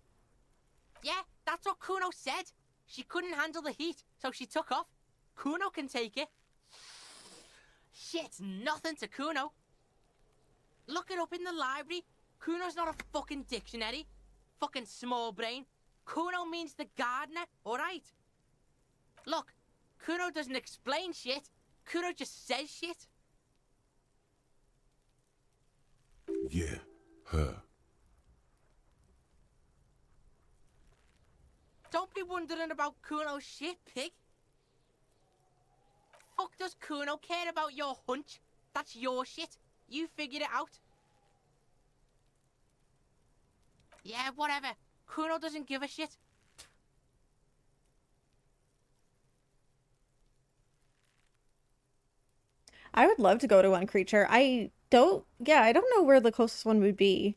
Yeah, that's what Kuno said. She couldn't handle the heat, so she took off. Kuno can take it. Shit's nothing to Kuno. Look it up in the library. Kuno's not a fucking dictionary. Fucking small brain. Kuno means the gardener, alright? Look, Kuno doesn't explain shit. Kuno just says shit. Yeah, her. Don't be wondering about Kuno's shit, pig. Fuck does Kuno care about your hunch? That's your shit. You figured it out. Yeah, whatever. Kuno doesn't give a shit. I would love to go to one, Creature. I don't know where the closest one would be.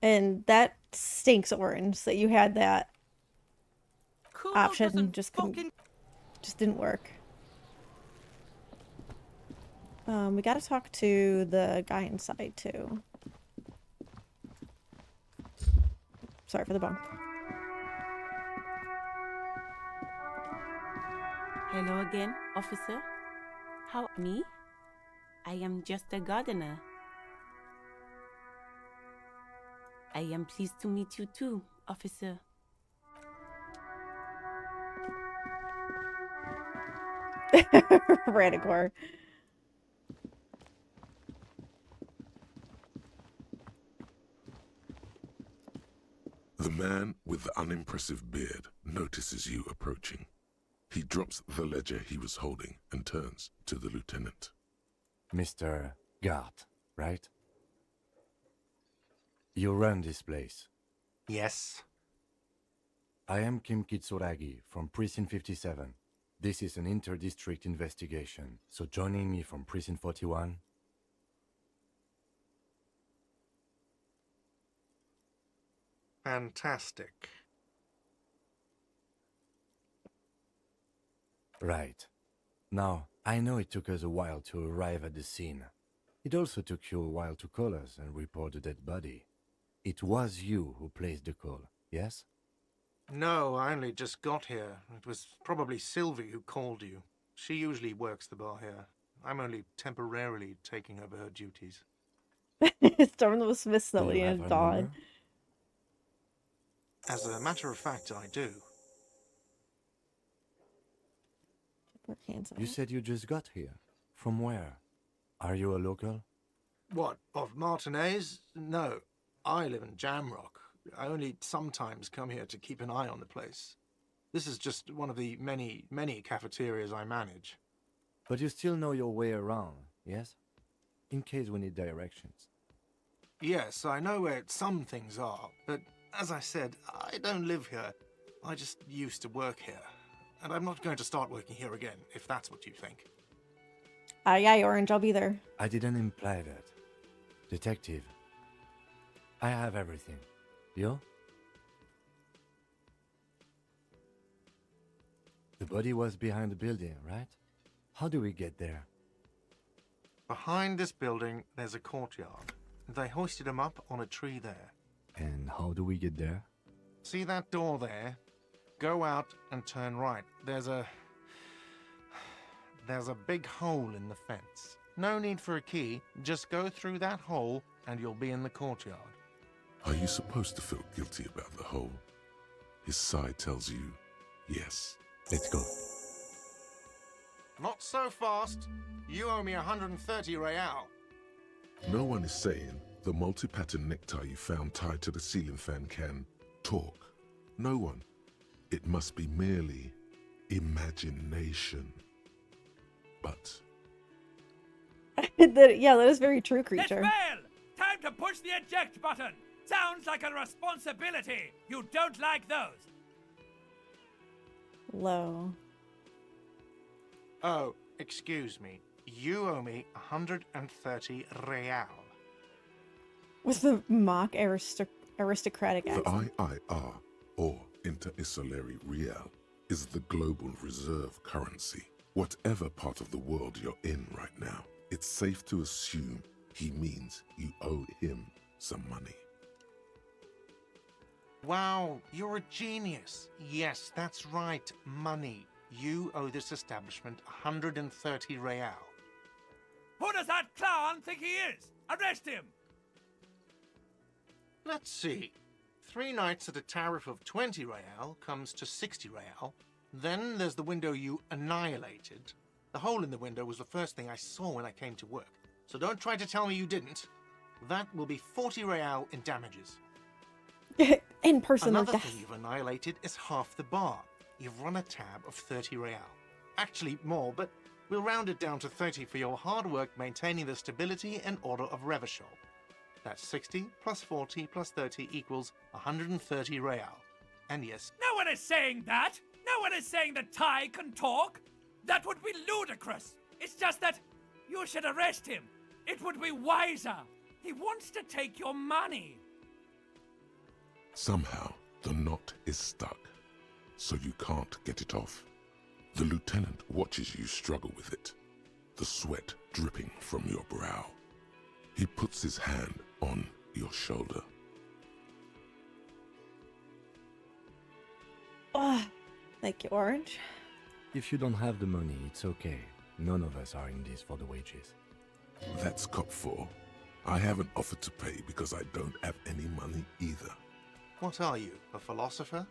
And that stinks, Orange, that you had that option and just didn't work. We gotta talk to the guy inside too. Sorry for the bump. Hello again, officer. How me? I am just a gardener. I am pleased to meet you too, officer. Radicor. The man with the unimpressive beard notices you approaching. He drops the ledger he was holding and turns to the lieutenant. Mr. Gart, right? You run this place. Yes. I am Kim Kitsuragi from Precinct 57. This is an inter-district investigation, so joining me from Precinct 41... Fantastic. Right. Now, I know it took us a while to arrive at the scene. It also took you a while to call us and report the dead body. It was you who placed the call, yes? No, I only just got here. It was probably Sylvie who called you. She usually works the bar here. I'm only temporarily taking over her duties. Storm the Smithsonian Dawn. As a matter of fact, I do. You said you just got here. From where? Are you a local? What, of Martinez? No, I live in Jamrock. I only sometimes come here to keep an eye on the place. This is just one of the many, many cafeterias I manage. But you still know your way around, yes? In case we need directions. Yes, I know where some things are, but as I said, I don't live here. I just used to work here. And I'm not going to start working here again, if that's what you think. Aye, aye, Orange, I'll be there. I didn't imply that. Detective, I have everything. You? The body was behind the building, right? How do we get there? Behind this building, there's a courtyard. They hoisted him up on a tree there. And how do we get there? See that door there? Go out and turn right. There's a big hole in the fence. No need for a key. Just go through that hole and you'll be in the courtyard. Are you supposed to feel guilty about the hole? His side tells you, yes. Let's go. Not so fast. You owe me 130 real. No one is saying the multi-pattern necktie you found tied to the ceiling fan can talk. No one. It must be merely imagination. But... Yeah, that is very true, Creature. Let's fail! Time to push the eject button! Sounds like a responsibility! You don't like those! Low. Oh, excuse me. You owe me 130 real. With the mock aristocratic accent. The IIR, or Inter-Isolary Real, is the global reserve currency. Whatever part of the world you're in right now, it's safe to assume he means you owe him some money. Wow, you're a genius. Yes, that's right, money. You owe this establishment 130 real. Who does that clown think he is? Arrest him! Let's see. 3 nights at a tariff of 20 real comes to 60 real. Then there's the window you annihilated. The hole in the window was the first thing I saw when I came to work. So don't try to tell me you didn't. That will be 40 real in damages. In person Another like thing that. you've annihilated is half the bar. You've run a tab of 30 real. Actually more, but we'll round it down to 30 for your hard work maintaining the stability and order of Revachol. That's 60 plus 40 plus 30 equals 130 real. And yes... No one is saying that! No one is saying that Ty can talk! That would be ludicrous! It's just that You should arrest him. It would be wiser. He wants to take your money. Somehow, the knot is stuck, so you can't get it off. The lieutenant watches you struggle with it, the sweat dripping from your brow. He puts his hand on your shoulder. Oh, thank you, Orange. If you don't have the money, it's okay. None of us are in this for the wages. That's Cop 4. I haven't offered to pay because I don't have any money either. What are you, a philosopher?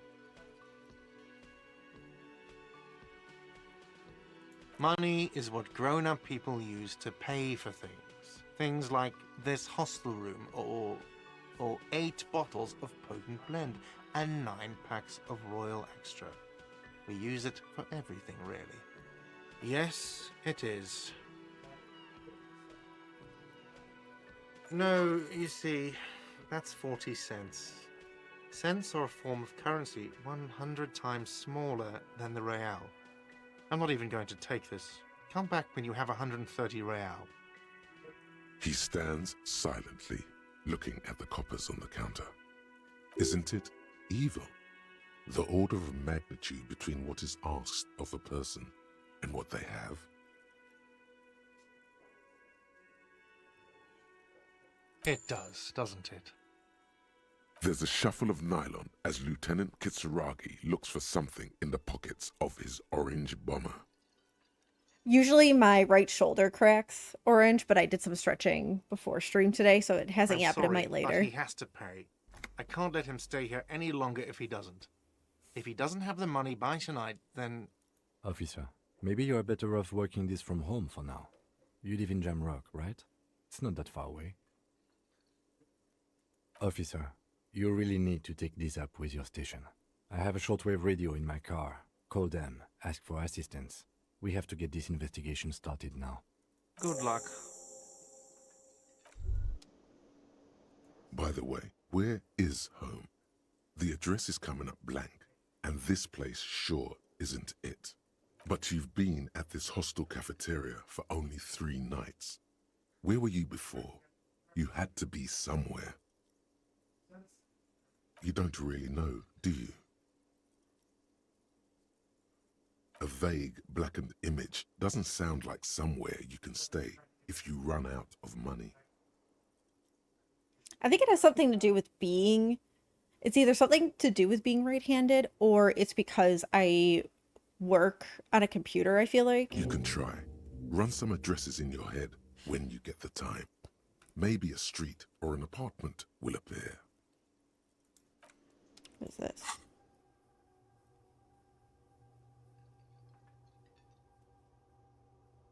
Money is what grown-up people use to pay for things. Things like this hostel room, or 8 bottles of potent blend, and 9 packs of Royal Extra. We use it for everything, really. Yes, it is. No, you see, that's 40 cents. Cents are a form of currency 100 times smaller than the real. I'm not even going to take this. Come back when you have 130 real. He stands silently, looking at the coppers on the counter. Isn't it evil? The order of magnitude between what is asked of a person and what they have. It does, doesn't it? There's a shuffle of nylon as Lieutenant Kitsuragi looks for something in the pockets of his orange bomber. Usually my right shoulder cracks, Orange, but I did some stretching before stream today, so it hasn't I'm happened. It sorry, might later. but he has to pay. I can't let him stay here any longer if he doesn't. If he doesn't have the money by tonight, then... Officer, maybe you're better off working this from home for now. You live in Jamrock, right? It's not that far away. Officer, you really need to take this up with your station. I have a shortwave radio in my car. Call them, ask for assistance. We have to get this investigation started now. Good luck. By the way, where is home? The address is coming up blank, and this place sure isn't it. But you've been at this hostel cafeteria for only 3 nights. Where were you before? You had to be somewhere. You don't really know, do you? A vague, blackened image doesn't sound like somewhere you can stay if you run out of money. I think it has something to do with being... It's either something to do with being right-handed, or it's because I work on a computer, I feel like. You can try. Run some addresses in your head when you get the time. Maybe a street or an apartment will appear. What is this?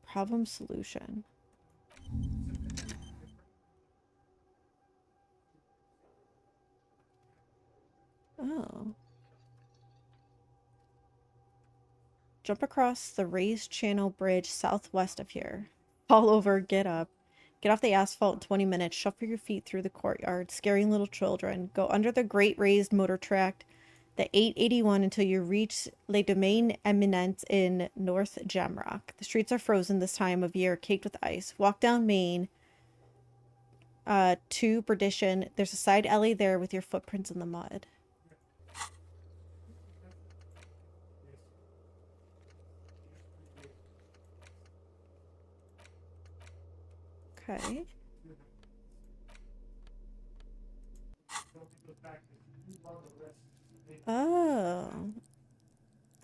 Problem solution. Oh. Jump across the raised channel bridge southwest of here. Fall over, get up. Get off the asphalt in 20 minutes. Shuffle your feet through the courtyard, scaring little children. Go under the great raised motor track, the 881, until you reach Le Domaine Eminent in North Jamrock. The streets are frozen this time of year, caked with ice. Walk down Main to Perdition. There's a side alley there with your footprints in the mud. Okay. Oh.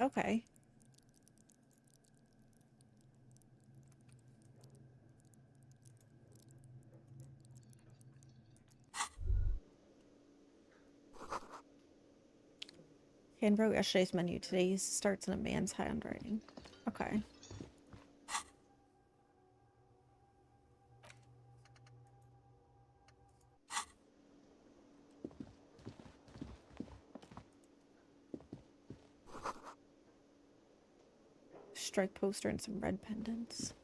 Okay. Hand wrote yesterday's menu. Today's starts in a man's handwriting. Okay. Strike poster and some red pendants.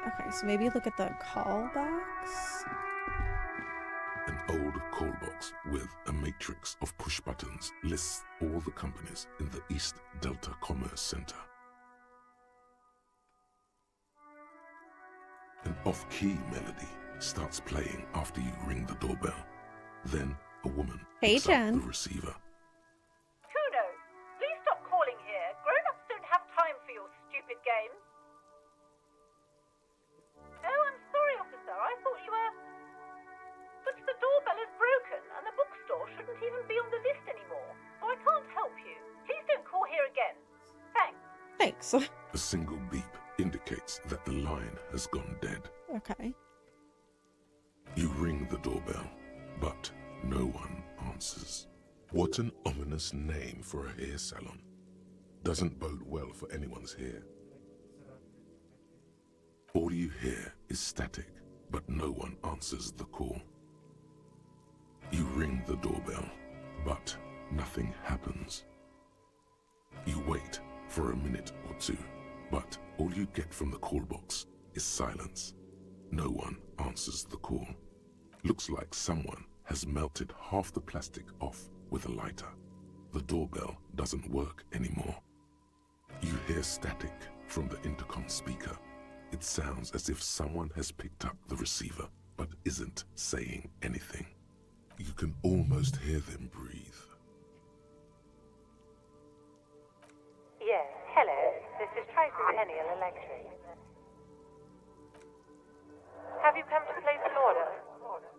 Okay, so maybe look at the call box. An old call box with a matrix of push buttons lists all the companies in the East Delta Commerce Center. An off-key melody starts playing after you ring the doorbell. Then a woman picks up the receiver. Kuno, please stop calling here. Grown-ups don't have time for your stupid games. Oh, I'm sorry, officer. I thought you were... But the doorbell is broken, and the bookstore shouldn't even be on the list anymore, so I can't help you. Please don't call here again. Thanks. Thanks. A single beep indicates that the line has gone dead. Okay. You ring the doorbell, but no one answers. What an ominous name for a hair salon. Doesn't bode well for anyone's hair. All you hear is static, but no one answers the call. You ring the doorbell, but nothing happens. You wait for a minute or two, but all you get from the call box is silence. No one answers the call. Looks like someone has melted half the plastic off with a lighter. The doorbell doesn't work anymore. You hear static from the intercom speaker. It sounds as if someone has picked up the receiver, but isn't saying anything. You can almost hear them breathe. Yes, hello. This is Tricentennial Electric. Have you come to place an order?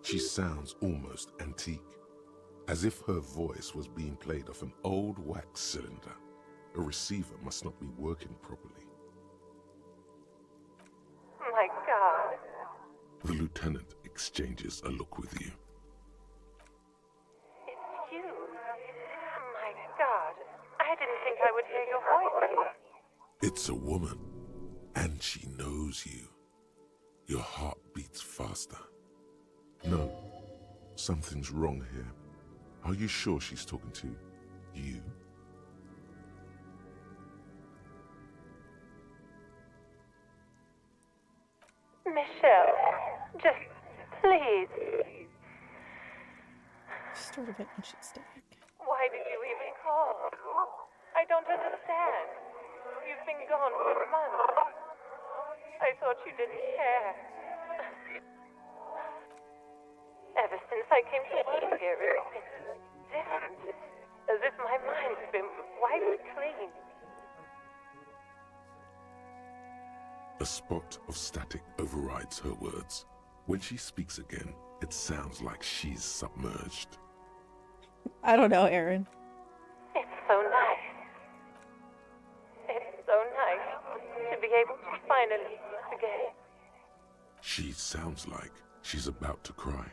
She sounds almost antique, as if her voice was being played off an old wax cylinder. A receiver must not be working properly. My God. The lieutenant exchanges a look with you. It's you. My God. I didn't think I would hear your voice here. It's a woman, and she knows you. Your heart beats faster. No, something's wrong here. Are you sure she's talking to you? Michelle, just please. Sort of interesting. Why did you even call? I don't understand. You've been gone for months. I thought you didn't care. Ever since I came to work here, it's been different. As if my mind's been wiped clean. A spot of static overrides her words. When she speaks again, it sounds like she's submerged. I don't know, Aaron. It's so nice. It's so nice to be able to finally speak again. She sounds like she's about to cry.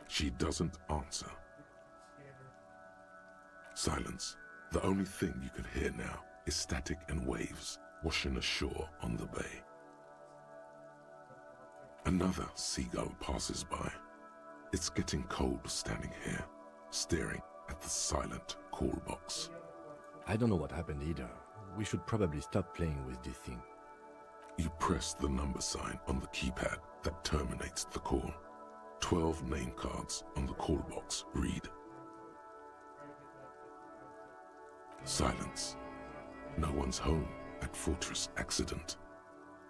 She doesn't answer. Silence. The only thing you can hear now is static and waves washing ashore on the bay. Another seagull passes by. It's getting cold standing here, staring at the silent call box. I don't know what happened either. We should probably stop playing with this thing. You press the number sign on the keypad that terminates the call. 12 name cards on the call box read. Silence. No one's home at Fortress Accident.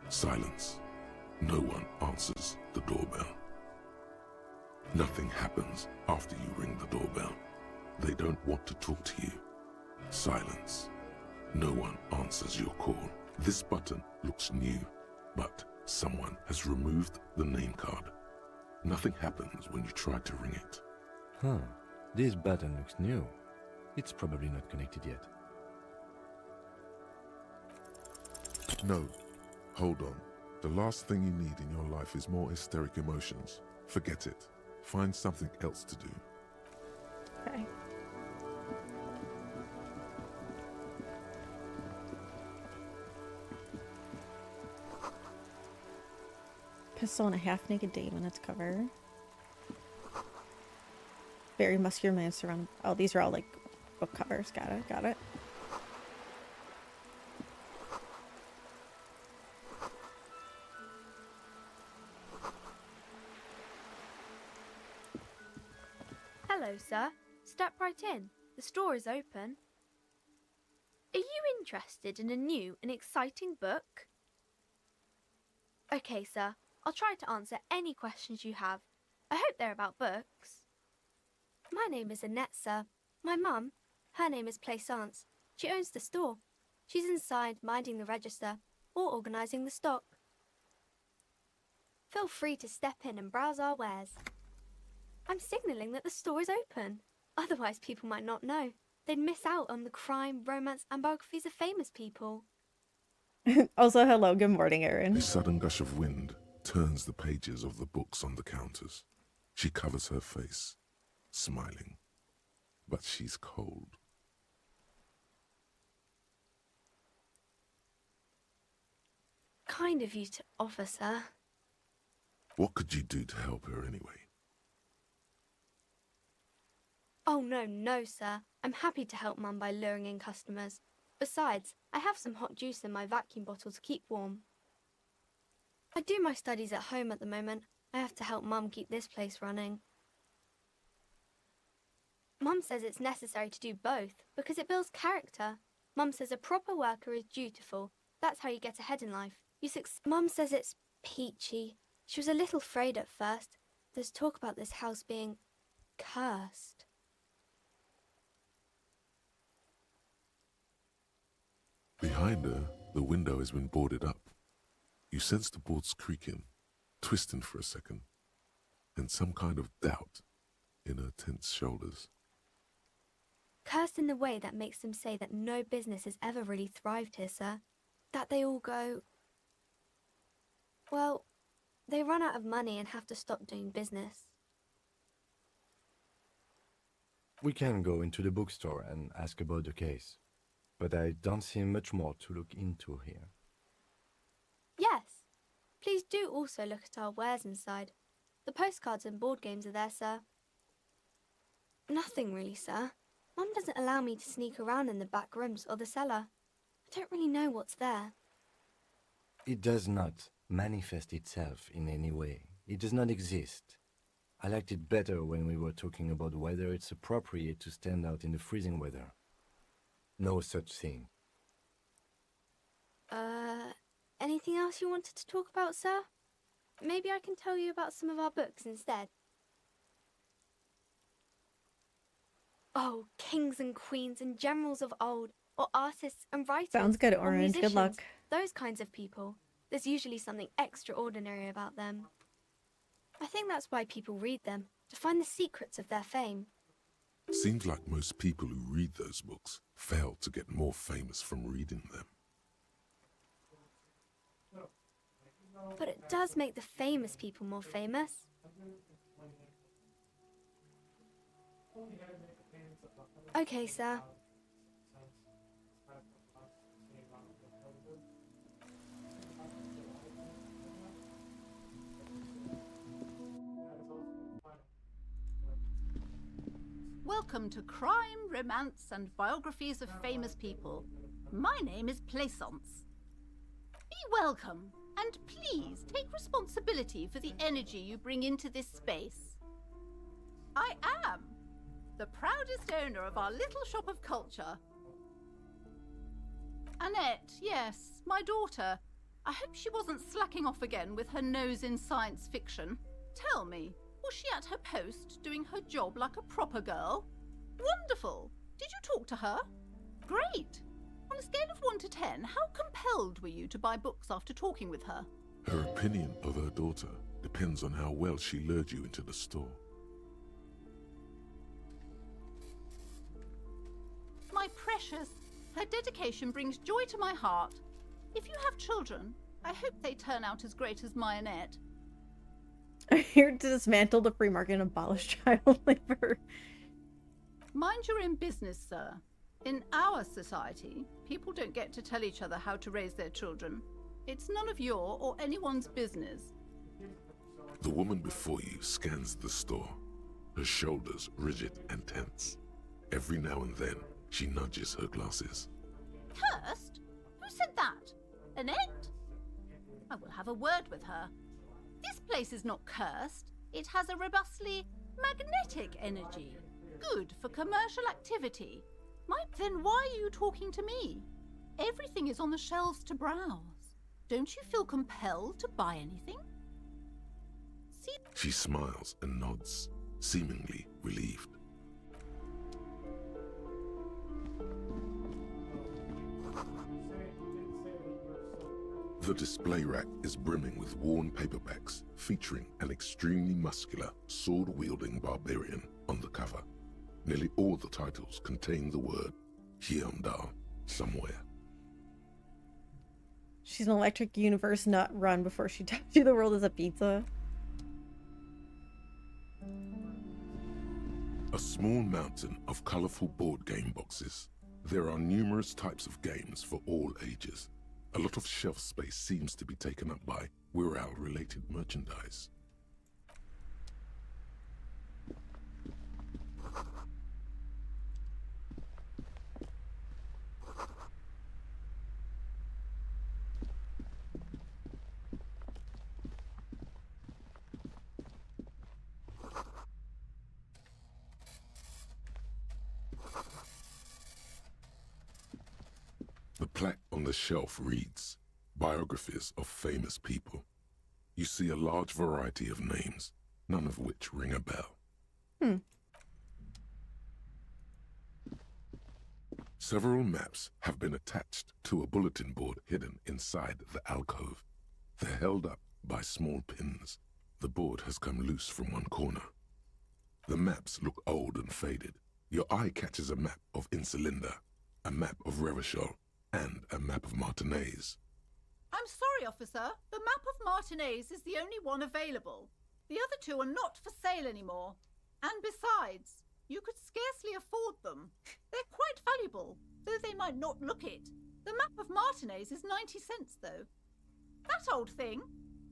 Silence. No one answers the doorbell. Nothing happens after you ring the doorbell. They don't want to talk to you. Silence. No one answers your call. This button looks new, but someone has removed the name card. Nothing happens when you try to ring it. Huh. This button looks new. It's probably not connected yet. No. Hold on. The last thing you need in your life is more hysteric emotions. Forget it. Find something else to do. Okay. Pistol and a half-naked dame on its cover. Very muscular man surrounded. Oh, these are all like book covers. Got it. Got it. Hello, sir. Step right in. The store is open. Are you interested in a new and exciting book? Okay, sir. I'll try to answer any questions you have. I hope they're about books. My name is Annette, sir. My mum, her name is Plaisance. She owns the store. She's inside minding the register or organising the stock. Feel free to step in and browse our wares. I'm signalling that the store is open. Otherwise, people might not know. They'd miss out on the crime, romance, and biographies of famous people. Also, hello, good morning, Erin. A sudden gush of wind turns the pages of the books on the counters. She covers her face, smiling, but she's cold. Kind of you to offer, sir. What could you do to help her anyway? Oh, no, sir. I'm happy to help Mum by luring in customers. Besides, I have some hot juice in my vacuum bottle to keep warm. I do my studies at home at the moment. I have to help Mum keep this place running. Mum says it's necessary to do both because it builds character. Mum says a proper worker is dutiful. That's how you get ahead in life. Mum says it's peachy. She was a little afraid at first. There's talk about this house being cursed. Behind her, the window has been boarded up. You sense the boards creaking, twisting for a second, and some kind of doubt in her tense shoulders. Cursed in the way that makes them say that no business has ever really thrived here, sir. That they all go... Well, they run out of money and have to stop doing business. We can go into the bookstore and ask about the case, but I don't see much more to look into here. Yes. Please do also look at our wares inside. The postcards and board games are there, sir. Nothing really, sir. Mum doesn't allow me to sneak around in the back rooms or the cellar. I don't really know what's there. It does not manifest itself in any way. It does not exist. I liked it better when we were talking about whether it's appropriate to stand out in the freezing weather. No such thing. Anything else you wanted to talk about, sir? Maybe I can tell you about some of our books instead. Oh, kings and queens and generals of old, or artists and writers. Sounds good, or Orange. Good musicians. luck. Those kinds of people. There's usually something extraordinary about them. I think that's why people read them, to find the secrets of their fame. Seems like most people who read those books fail to get more famous from reading them. But it does make the famous people more famous. Okay, sir. Welcome to Crime, Romance and Biographies of Famous People. My name is Plaisance. Be welcome, and please take responsibility for the energy you bring into this space. I am the proudest owner of our little shop of culture. Annette, yes, my daughter. I hope she wasn't slacking off again with her nose in science fiction. Tell me, was she at her post doing her job like a proper girl? Wonderful! Did you talk to her? Great! On a scale of 1 to 10, how compelled were you to buy books after talking with her? Her opinion of her daughter depends on how well she lured you into the store. My precious, her dedication brings joy to my heart. If you have children, I hope they turn out as great as my Annette. Here to dismantle the free market and abolish child labor. Mind your own business, sir. In our society, people don't get to tell each other how to raise their children. It's none of your or anyone's business. The woman before you scans the store, her shoulders rigid and tense. Every now and then, she nudges her glasses. Cursed? Who said that? Annette? I will have a word with her. This place is not cursed. It has a robustly magnetic energy. good for commercial activity. Then why are you talking to me? Everything is on the shelves to browse. Don't you feel compelled to buy anything? See? She smiles and nods, seemingly relieved. The display rack is brimming with worn paperbacks featuring an extremely muscular, sword-wielding barbarian on the cover. Nearly all the titles contain the word Hyundai somewhere. She's an electric universe nut. Run before she tells you the world is a pizza. A small mountain of colorful board game boxes. There are numerous types of games for all ages. A lot of shelf space seems to be taken up by Wirral-related merchandise. The plaque on the shelf reads, Biographies of Famous People. You see a large variety of names, none of which ring a bell. Several maps have been attached to a bulletin board hidden inside the alcove. They're held up by small pins. The board has come loose from one corner. The maps look old and faded. Your eye catches a map of Insulinda, a map of Revachol, and a map of Martinez. I'm sorry, officer. The map of Martinez is the only one available. The other two are not for sale anymore. And besides, you could scarcely afford them. They're quite valuable, though they might not look it. The map of Martinez is 90 cents, though. That old thing,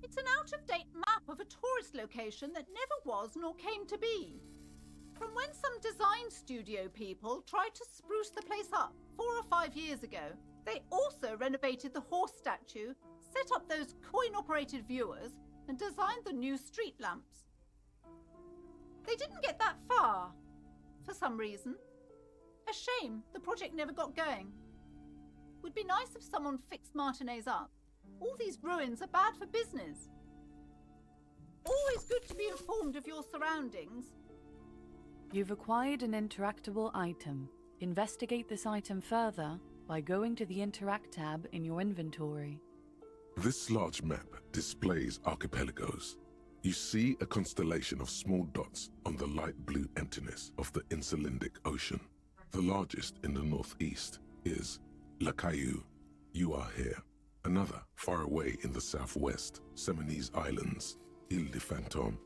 it's an out-of-date map of a tourist location that never was nor came to be. From when some design studio people tried to spruce the place up 4 or 5 years ago. They also renovated the horse statue, set up those coin-operated viewers, and designed the new street lamps. They didn't get that far, for some reason. A shame the project never got going. Would be nice if someone fixed Martinez up. All these ruins are bad for business. Always good to be informed of your surroundings. You've acquired an interactable item. Investigate this item further by going to the Interact tab in your inventory. This large map displays archipelagos. You see a constellation of small dots on the light blue emptiness of the Insulindic Ocean. The largest in the northeast is La Caillou. You are here. Another far away in the southwest, Seminese Islands, Ile de Fantôme,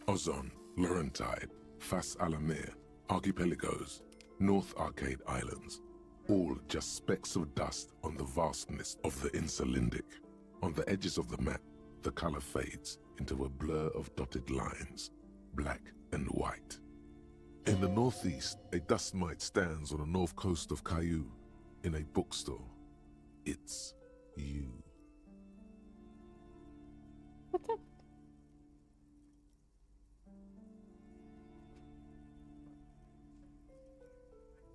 Ozon, Laurentide, Fas a la Mer, Archipelagos, North Arcade Islands. All just specks of dust on the vastness of the Insulindic. On the edges of the map, the color fades into a blur of dotted lines, black and white. In the northeast, a dust mite stands on the north coast of Caillou. In a bookstore, it's you. What's up?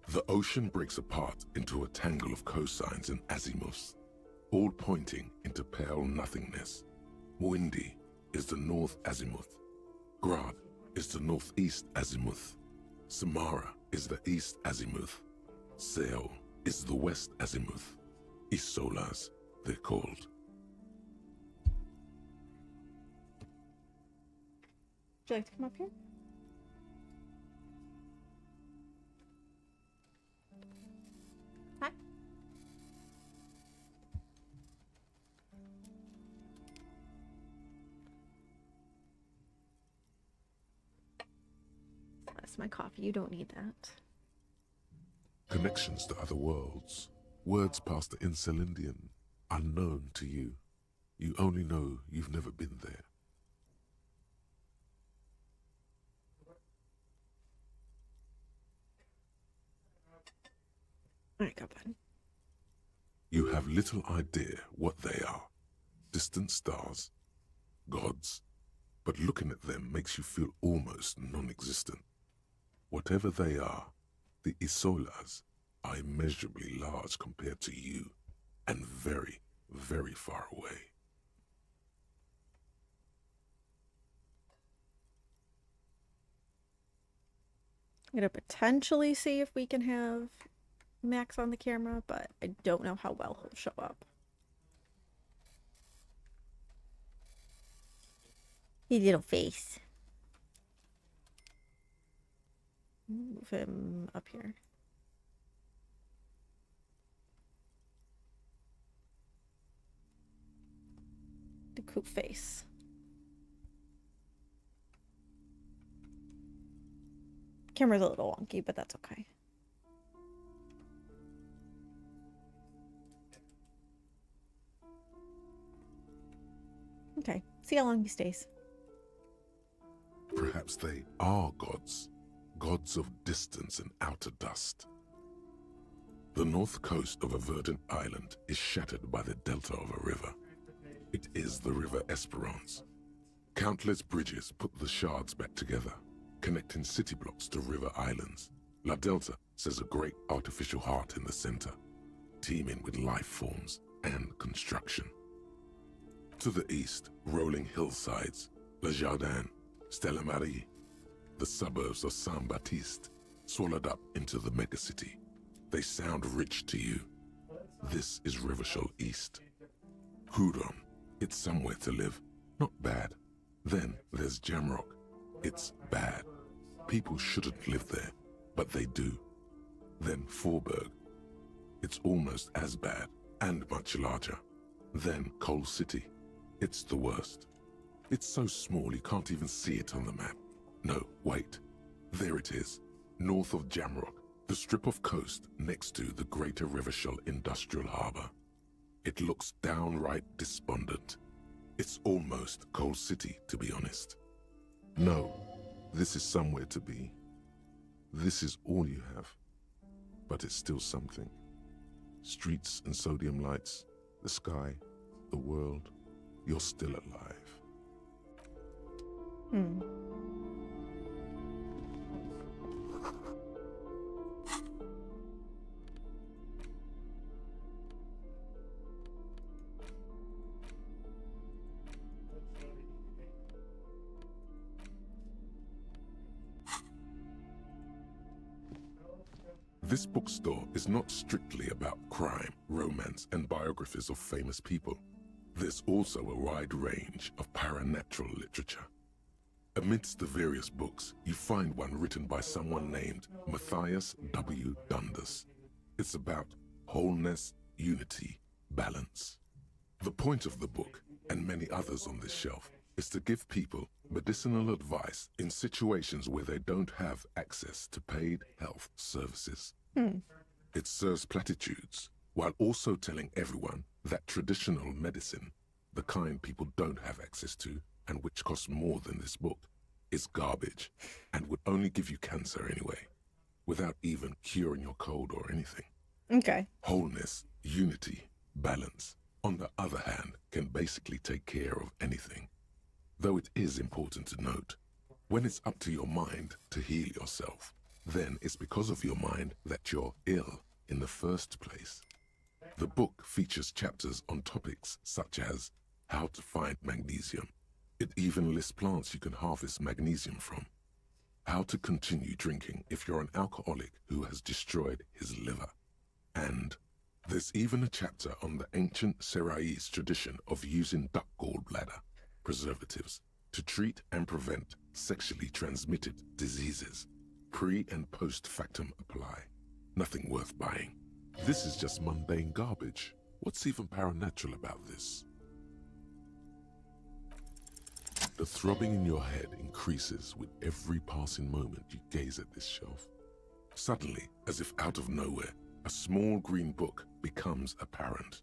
The ocean breaks apart into a tangle of cosigns and azimuths, all pointing into pale nothingness. Mwindi is the north azimuth. Grad is the northeast azimuth. Samara is the east azimuth. Seo is the west azimuth. Isolas, they're called. Would you like to come up here? Hi. That's my coffee. You don't need that. Connections to other worlds. Words past the Insulindian, unknown to you. You only know you've never been there. Alright, go bud. You have little idea what they are. Distant stars, gods, but looking at them makes you feel almost non-existent. Whatever they are, the Isolas are immeasurably large compared to you, and very, very far away. I'm gonna potentially see if we can have Max on the camera, but I don't know how well he'll show up. His little face. Move him up here. The cool face. Camera's a little wonky, but that's okay. Okay, see how long he stays. Perhaps they are gods, gods of distance and outer dust. The north coast of a verdant island is shattered by the delta of a river. It is the River Esperance. Countless bridges put the shards back together, connecting city blocks to river islands. La Delta says a great artificial heart in the center, teeming with life forms and construction. To the east, rolling hillsides, Le Jardin, Stella Marie, the suburbs of Saint-Baptiste, swallowed up into the megacity. They sound rich to you. This is Revachol East. Hudon, it's somewhere to live, not bad. Then there's Jamrock. It's bad. People shouldn't live there, but they do. Then Forberg. It's almost as bad, and much larger. Then Coal City. It's the worst. It's so small you can't even see it on the map. No, wait. There it is, north of Jamrock, the strip of coast next to the Greater Revachol Industrial Harbor. It looks downright despondent. It's almost Coal City, to be honest. No, this is somewhere to be. This is all you have. But it's still something. Streets and sodium lights, the sky, the world. You're still alive. This bookstore is not strictly about crime, romance, and biographies of famous people. There's also a wide range of paranatural literature. Amidst the various books, you find one written by someone named Matthias W. Dundas. It's about wholeness, unity, balance. The point of the book, and many others on this shelf, is to give people medicinal advice in situations where they don't have access to paid health services. It serves platitudes, while also telling everyone that traditional medicine, the kind people don't have access to, and which costs more than this book, is garbage, and would only give you cancer anyway, without even curing your cold or anything. Okay. Wholeness, unity, balance, on the other hand, can basically take care of anything. Though it is important to note, when it's up to your mind to heal yourself, then it's because of your mind that you're ill in the first place. The book features chapters on topics such as how to find magnesium. It even lists plants you can harvest magnesium from. How to continue drinking if you're an alcoholic who has destroyed his liver. And there's even a chapter on the ancient Seraïs tradition of using duck gallbladder preservatives to treat and prevent sexually transmitted diseases. Pre and post factum apply. Nothing worth buying. This is just mundane garbage. What's even paranatural about this? The throbbing in your head increases with every passing moment you gaze at this shelf. Suddenly, as if out of nowhere, a small green book becomes apparent.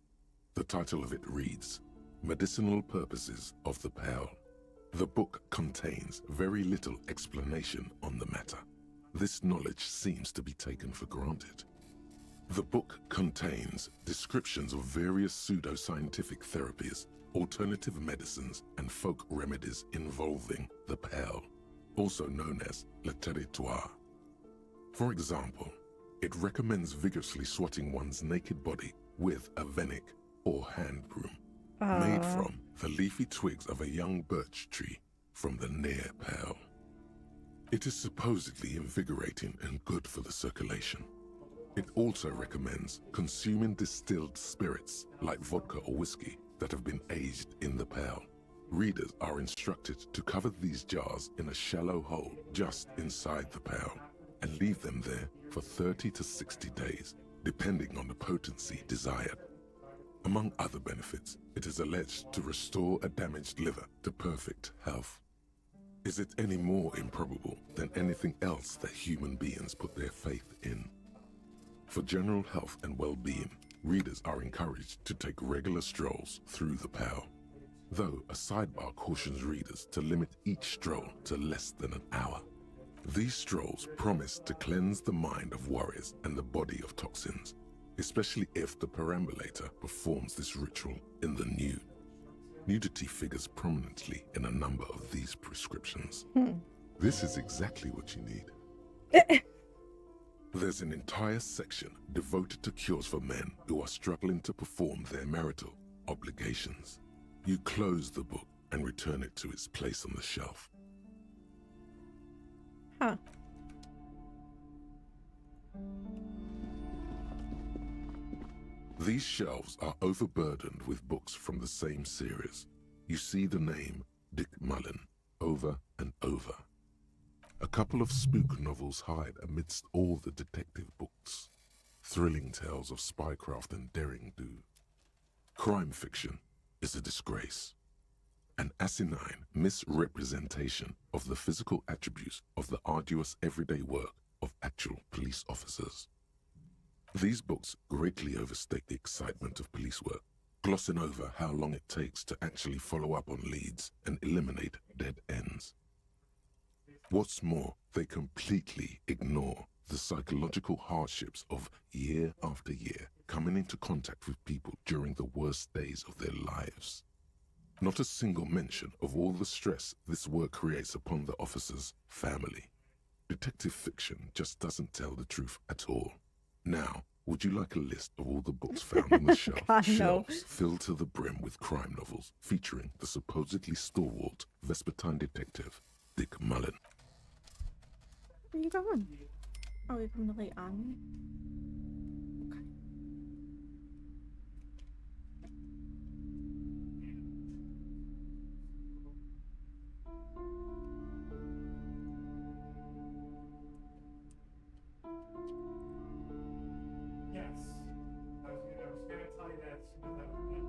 The title of it reads, Medicinal Purposes of the Pearl. The book contains very little explanation on the matter. This knowledge seems to be taken for granted. The book contains descriptions of various pseudoscientific therapies, alternative medicines, and folk remedies involving the Pearl, also known as le territoire. For example, it recommends vigorously swatting one's naked body with a venik or hand broom, made from the leafy twigs of a young birch tree from the near Pale. It is supposedly invigorating and good for the circulation. It also recommends consuming distilled spirits like vodka or whiskey that have been aged in the Pale. Readers are instructed to cover these jars in a shallow hole just inside the Pale and leave them there for 30 to 60 days, depending on the potency desired. Among other benefits, it is alleged to restore a damaged liver to perfect health. Is it any more improbable than anything else that human beings put their faith in? For general health and well-being, readers are encouraged to take regular strolls through the Pale, though a sidebar cautions readers to limit each stroll to less than an hour. These strolls promise to cleanse the mind of worries and the body of toxins, especially if the perambulator performs this ritual in the nude. Nudity figures prominently in a number of these prescriptions. This is exactly what you need. There's an entire section devoted to cures for men who are struggling to perform their marital obligations. You close the book and return it to its place on the shelf. Huh. These shelves are overburdened with books from the same series. You see the name Dick Mullen over and over. A couple of spook novels hide amidst all the detective books. Thrilling tales of spycraft and daring-do. Crime fiction is a disgrace. An asinine misrepresentation of the physical attributes of the arduous everyday work of actual police officers. These books greatly overstate the excitement of police work, glossing over how long it takes to actually follow up on leads and eliminate dead ends. What's more, they completely ignore the psychological hardships of year after year coming into contact with people during the worst days of their lives. Not a single mention of all the stress this work creates upon the officer's family. Detective fiction just doesn't tell the truth at all. Now, would you like a list of all the books found on the shelf? God, no. Shelves filled to the brim with crime novels featuring the supposedly stalwart Vespertine detective, Dick Mullen. Where are you going? Oh, you're coming to lay on me? Okay. Yes. I was gonna tell you that without being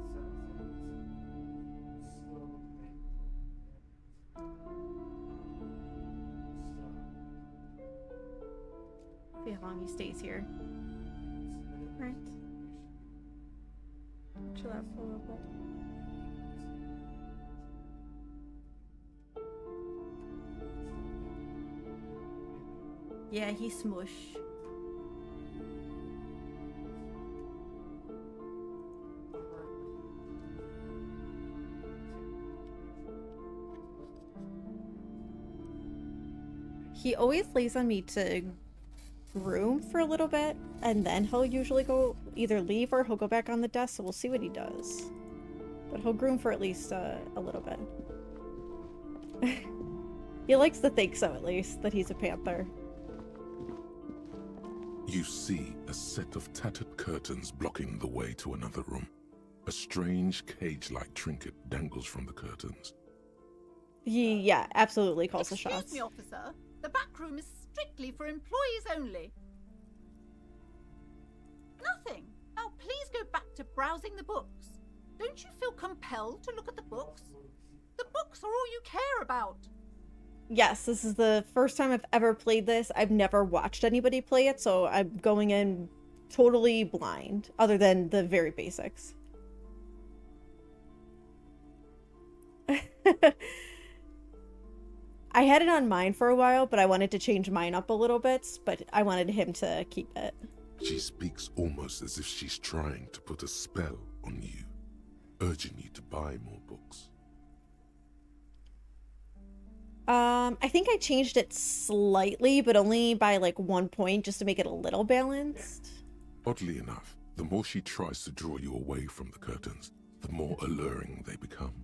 See how long he stays here. Right. Chill out for a little bit. Yeah, he's smush. He always lays on me to groom for a little bit, and then he'll usually go either leave or he'll go back on the desk, so we'll see what he does. But he'll groom for at least a little bit. He likes to think so, at least, that he's a panther. You see a set of tattered curtains blocking the way to another room. A strange cage-like trinket dangles from the curtains. He, yeah, absolutely calls the shots. Excuse me, officer. The back room is strictly for employees only. Nothing. Now please go back to browsing the books. Don't you feel compelled to look at the books? The books are all you care about. Yes, this is the first time I've ever played this. I've never watched anybody play it, so I'm going in totally blind, other than the very basics. I had it on mine for a while, but I wanted to change mine up a little bit, but I wanted him to keep it. She speaks almost as if she's trying to put a spell on you, urging you to buy more books. I think I changed it slightly, but only by like 1 point just to make it a little balanced. Oddly enough, the more she tries to draw you away from the curtains, the more alluring they become.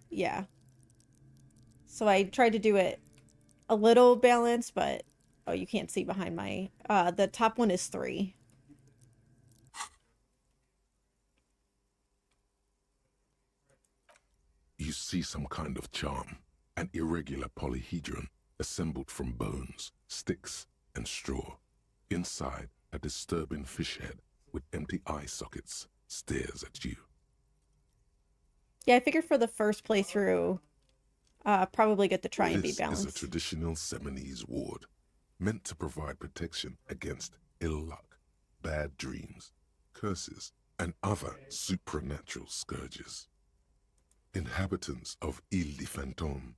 Yeah. So I tried to do it a little balanced, but oh, you can't see behind my the top one is 3. You see some kind of charm, an irregular polyhedron assembled from bones, sticks, and straw. Inside, a disturbing fish head with empty eye sockets stares at you. Yeah, I figured for the first playthrough, probably good to try and be balanced. This is a traditional Seminese ward, meant to provide protection against ill luck, bad dreams, curses, and other supernatural scourges. Inhabitants of Ile de Fantôme,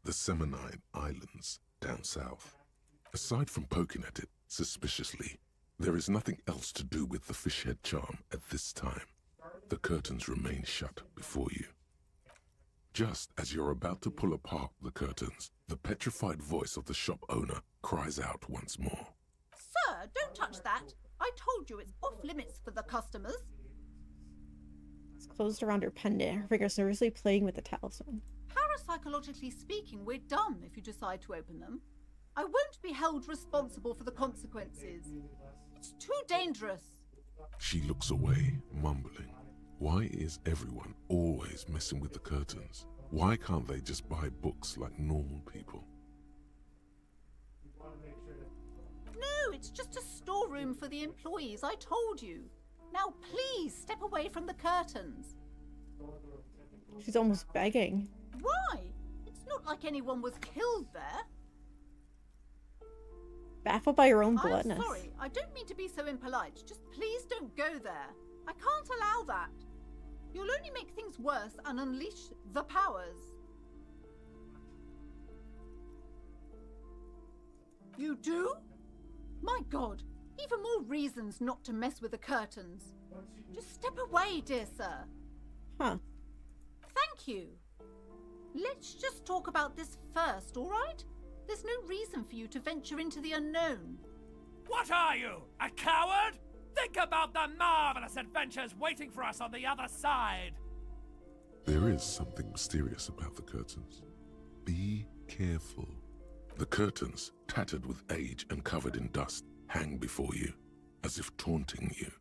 the Seminine Islands down south. Aside from poking at it suspiciously, there is nothing else to do with the fish head charm at this time. The curtains remain shut before you. Just as you're about to pull apart the curtains, the petrified voice of the shop owner cries out once more. Sir, don't touch that. I told you it's off limits for the customers. It's closed around her pendant, her fingers nervously playing with the talisman. Parapsychologically speaking, we're done if you decide to open them. I won't be held responsible for the consequences. It's too dangerous. She looks away, mumbling. Why is everyone always messing with the curtains? Why can't they just buy books like normal people? No, it's just a storeroom for the employees, I told you. Now please step away from the curtains. She's almost begging. Why? It's not like anyone was killed there. Baffled by her own bluntness. I'm sorry, I don't mean to be so impolite. Just please don't go there. I can't allow that. You'll only make things worse and unleash the powers. You do? My God, even more reasons not to mess with the curtains. Just step away, dear sir. Huh. Thank you. Let's just talk about this first, all right? There's no reason for you to venture into the unknown. What are you, a coward? Think about the marvelous adventures waiting for us on the other side. There is something mysterious about the curtains. Be careful. The curtains, tattered with age and covered in dust, hang before you, as if taunting you.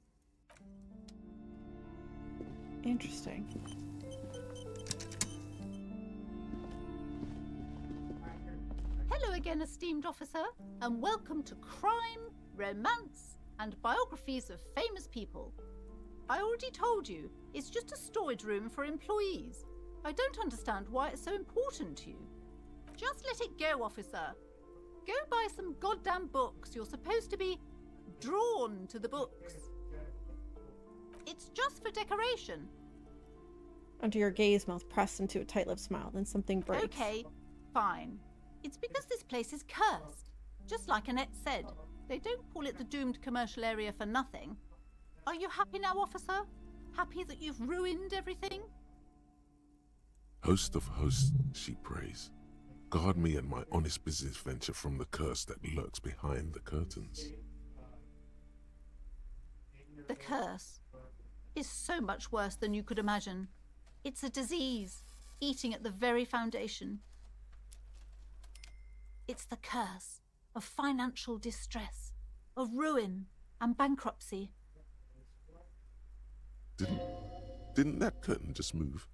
Interesting. Hello again, esteemed officer, and welcome to Crime, Romance, and Biographies of Famous People. I already told you, it's just a storage room for employees. I don't understand why it's so important to you. Just let it go, officer. Go buy some goddamn books. You're supposed to be drawn to the books. It's just for decoration. Under your gaze, mouth pressed into a tight-lipped smile, then something breaks. Okay, fine. It's because this place is cursed. Just like Annette said, they don't call it the doomed commercial area for nothing. Are you happy now, officer? Happy that you've ruined everything? Host of hosts, she prays. Guard me and my honest business venture from the curse that lurks behind the curtains. The curse is so much worse than you could imagine. It's a disease, eating at the very foundation. It's the curse of financial distress, of ruin and bankruptcy. Didn't that curtain just move?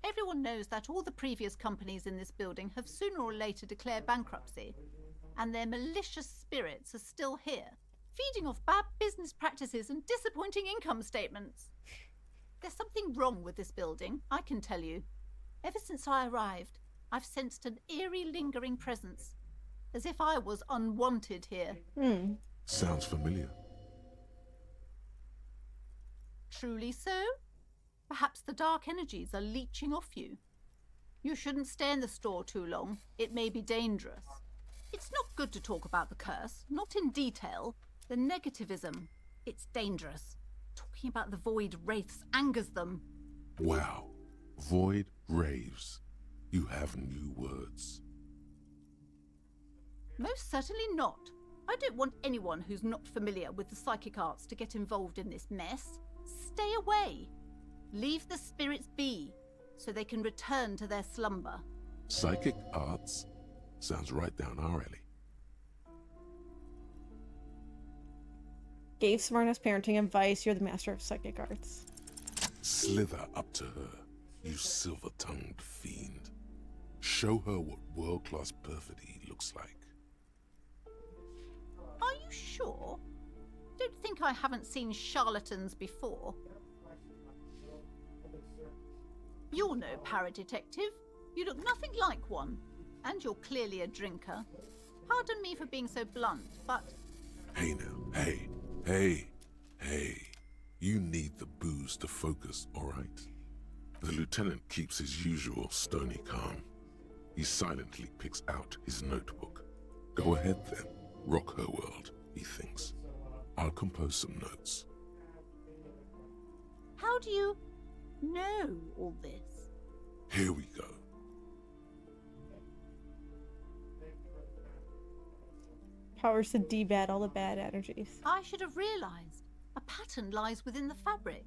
Everyone knows that all the previous companies in this building have sooner or later declared bankruptcy, and their malicious spirits are still here, feeding off bad business practices and disappointing income statements. There's something wrong with this building, I can tell you. Ever since I arrived, I've sensed an eerie lingering presence, as if I was unwanted here. Sounds familiar. Truly so? Perhaps the dark energies are leeching off you. You shouldn't stay in the store too long. It may be dangerous. It's not good to talk about the curse, not in detail. The negativism, it's dangerous. Talking about the void wraiths angers them. Wow. Void raves. You have new words. Most certainly not. I don't want anyone who's not familiar with the psychic arts to get involved in this mess. Stay away. Leave the spirits be, so they can return to their slumber. Psychic arts? Sounds right down our alley. Gave smartness, parenting, advice. You're the master of psychic arts. Slither up to her, you silver-tongued fiend. Show her what world-class perfidy looks like. Are you sure? Don't think I haven't seen charlatans before. You're no paradetective. You look nothing like one. And you're clearly a drinker. Pardon me for being so blunt, but... Hey now, hey. You need the booze to focus, all right? The lieutenant keeps his usual stony calm. He silently picks out his notebook. Go ahead then, rock her world, he thinks. I'll compose some notes. How do you know all this? Here we go. Powers to debat all the bad energies. I should have realized. A pattern lies within the fabric.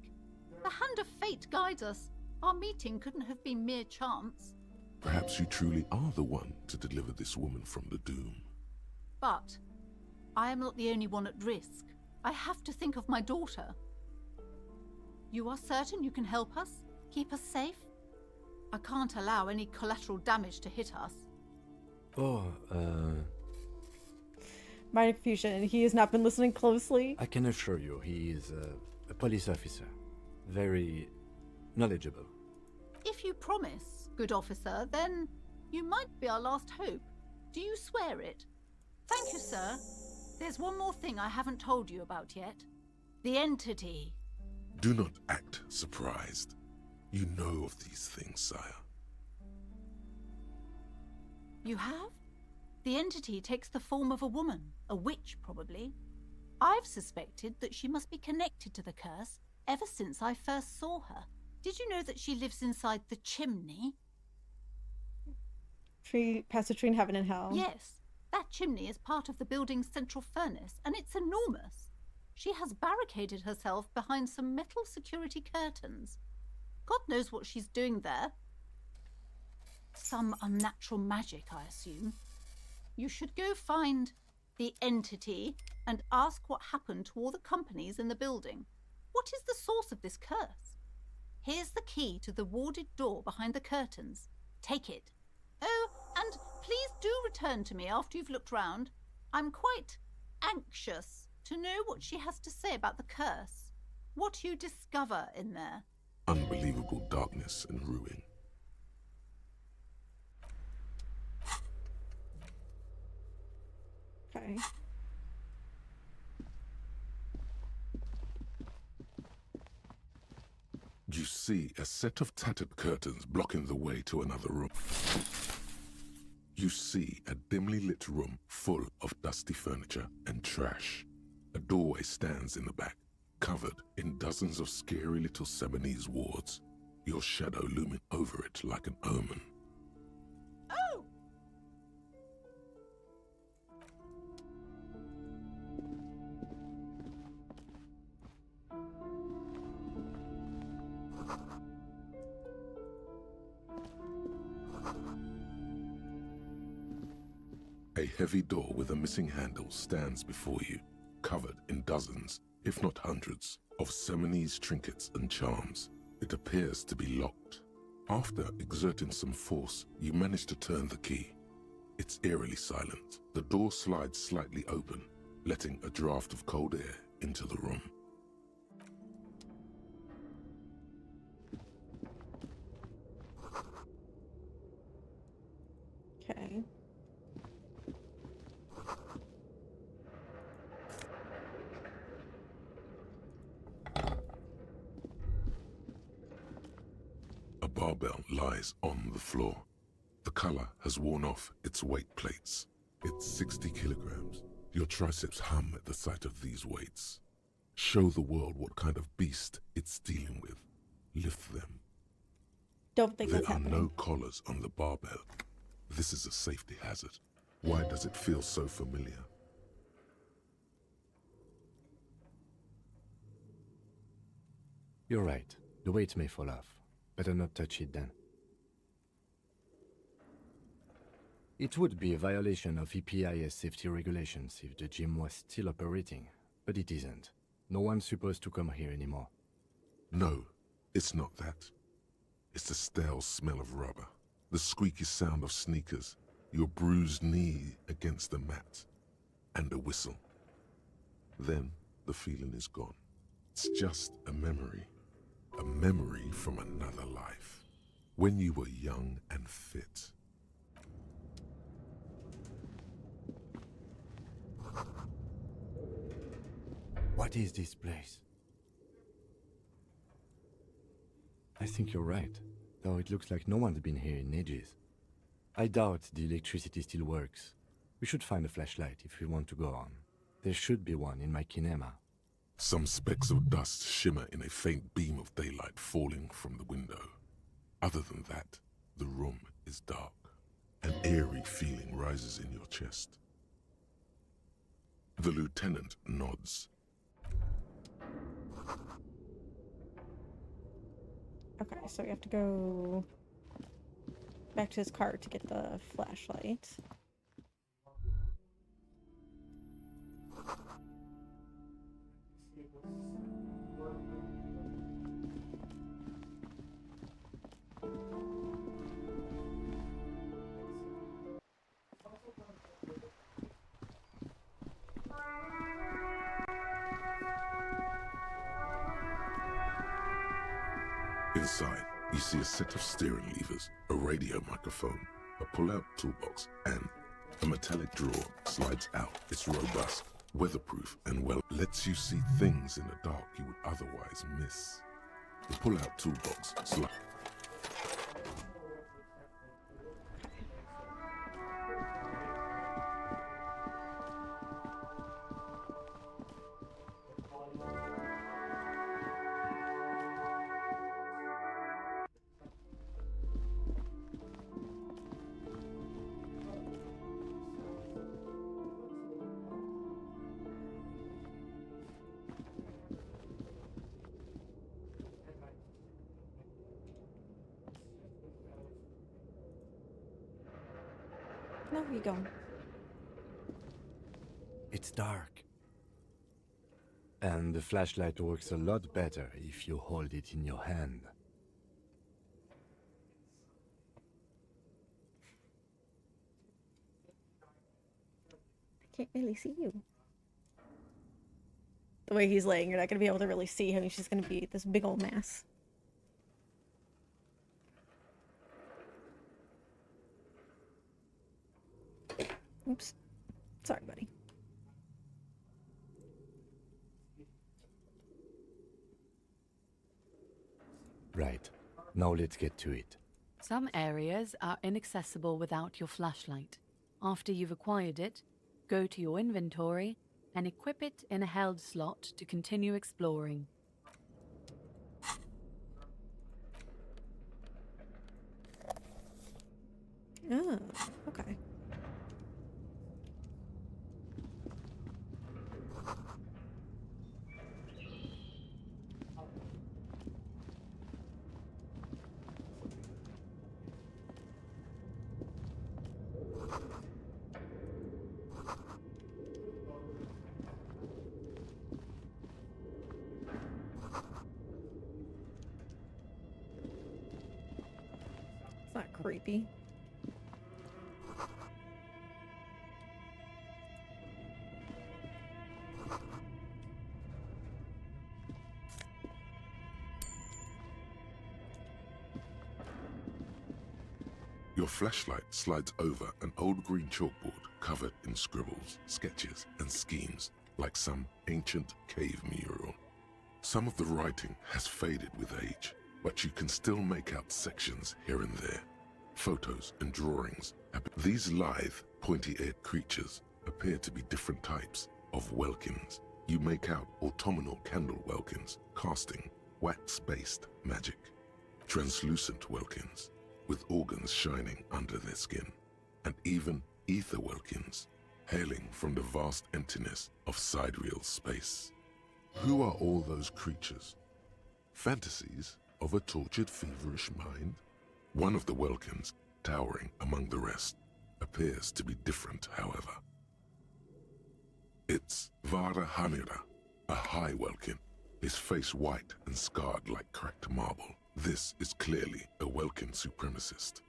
The hand of fate guides us. Our meeting couldn't have been mere chance. Perhaps you truly are the one to deliver this woman from the doom. But I am not the only one at risk. I have to think of my daughter. You are certain you can help us? Keep us safe? I can't allow any collateral damage to hit us. Minor confusion. He has not been listening closely. I can assure you he is a police officer. Very knowledgeable. If you promise, good officer, then you might be our last hope. Do you swear it? Thank you, sir. There's one more thing I haven't told you about yet. The entity. Do not act surprised. You know of these things, sire. You have? The entity takes the form of a woman, a witch probably. I've suspected that she must be connected to the curse ever since I first saw her. Did you know that she lives inside the chimney? Passage between heaven and hell. Yes, that chimney is part of the building's central furnace, and it's enormous. She has barricaded herself behind some metal security curtains. God knows what she's doing there. Some unnatural magic, I assume. You should go find the entity and ask what happened to all the companies in the building. What is the source of this curse? Here's the key to the warded door behind the curtains. Take it. Oh, and please do return to me after you've looked round. I'm quite anxious to know what she has to say about the curse. What you discover in there. Unbelievable darkness and ruin. Okay. You see a set of tattered curtains blocking the way to another room. You see a dimly lit room full of dusty furniture and trash. A doorway stands in the back, covered in dozens of scary little Seminese wards, your shadow looming over it like an omen. Oh! A heavy door with a missing handle stands before you, covered in dozens, if not hundreds, of Seminese trinkets and charms. It appears to be locked. After exerting some force, you manage to turn the key. It's eerily silent. The door slides slightly open, letting a draft of cold air into the room. Okay. A barbell lies on the floor. The color has worn off its weight plates. It's 60 kilograms. Your triceps hum at the sight of these weights. Show the world what kind of beast it's dealing with. Lift them. Don't think There that's are happening. no collars on the barbell. This is a safety hazard. Why does it feel so familiar? You're right. The weight may fall off. Better not touch it then. It would be a violation of EPIS safety regulations if the gym was still operating, but it isn't. No one's supposed to come here anymore. No, it's not that. It's the stale smell of rubber, the squeaky sound of sneakers, your bruised knee against the mat, and a whistle. Then the feeling is gone. It's just a memory from another life, when you were young and fit. What is this place? I think you're right, though it looks like no one's been here in ages. I doubt the electricity still works. We should find a flashlight if we want to go on. There should be one in my kinema. Some specks of dust shimmer in a faint beam of daylight falling from the window. Other than that, the room is dark. An eerie feeling rises in your chest. The lieutenant nods. Okay, so we have to go back to his car to get the flashlight. Inside, you see a set of steering levers, a radio microphone, a pull-out toolbox, and a metallic drawer slides out. It's robust, weatherproof, and lets you see things in the dark you would otherwise miss. The pull-out toolbox slides. Now where you going? It's dark. And the flashlight works a lot better if you hold it in your hand. I can't really see you. The way he's laying, you're not going to be able to really see him. He's just going to be this big old mass. Oops. Sorry, buddy. Right. Now let's get to it. Some areas are inaccessible without your flashlight. After you've acquired it, go to your inventory and equip it in a held slot to continue exploring. Oh, okay. It's not creepy. Your flashlight slides over an old green chalkboard covered in scribbles, sketches, and schemes like some ancient cave mural. Some of the writing has faded with age, but you can still make out sections here and there. Photos and drawings. These lithe, pointy-eared creatures appear to be different types of welkins. You make out autumnal candle welkins casting wax-based magic. Translucent welkins with organs shining under their skin. And even ether welkins hailing from the vast emptiness of sidereal space. Who are all those creatures? Fantasies of a tortured, feverish mind? One of the welkins, towering among the rest, appears to be different, however. It's Vara Hamira, a high welkin, his face white and scarred like cracked marble. This is clearly a welkin supremacist.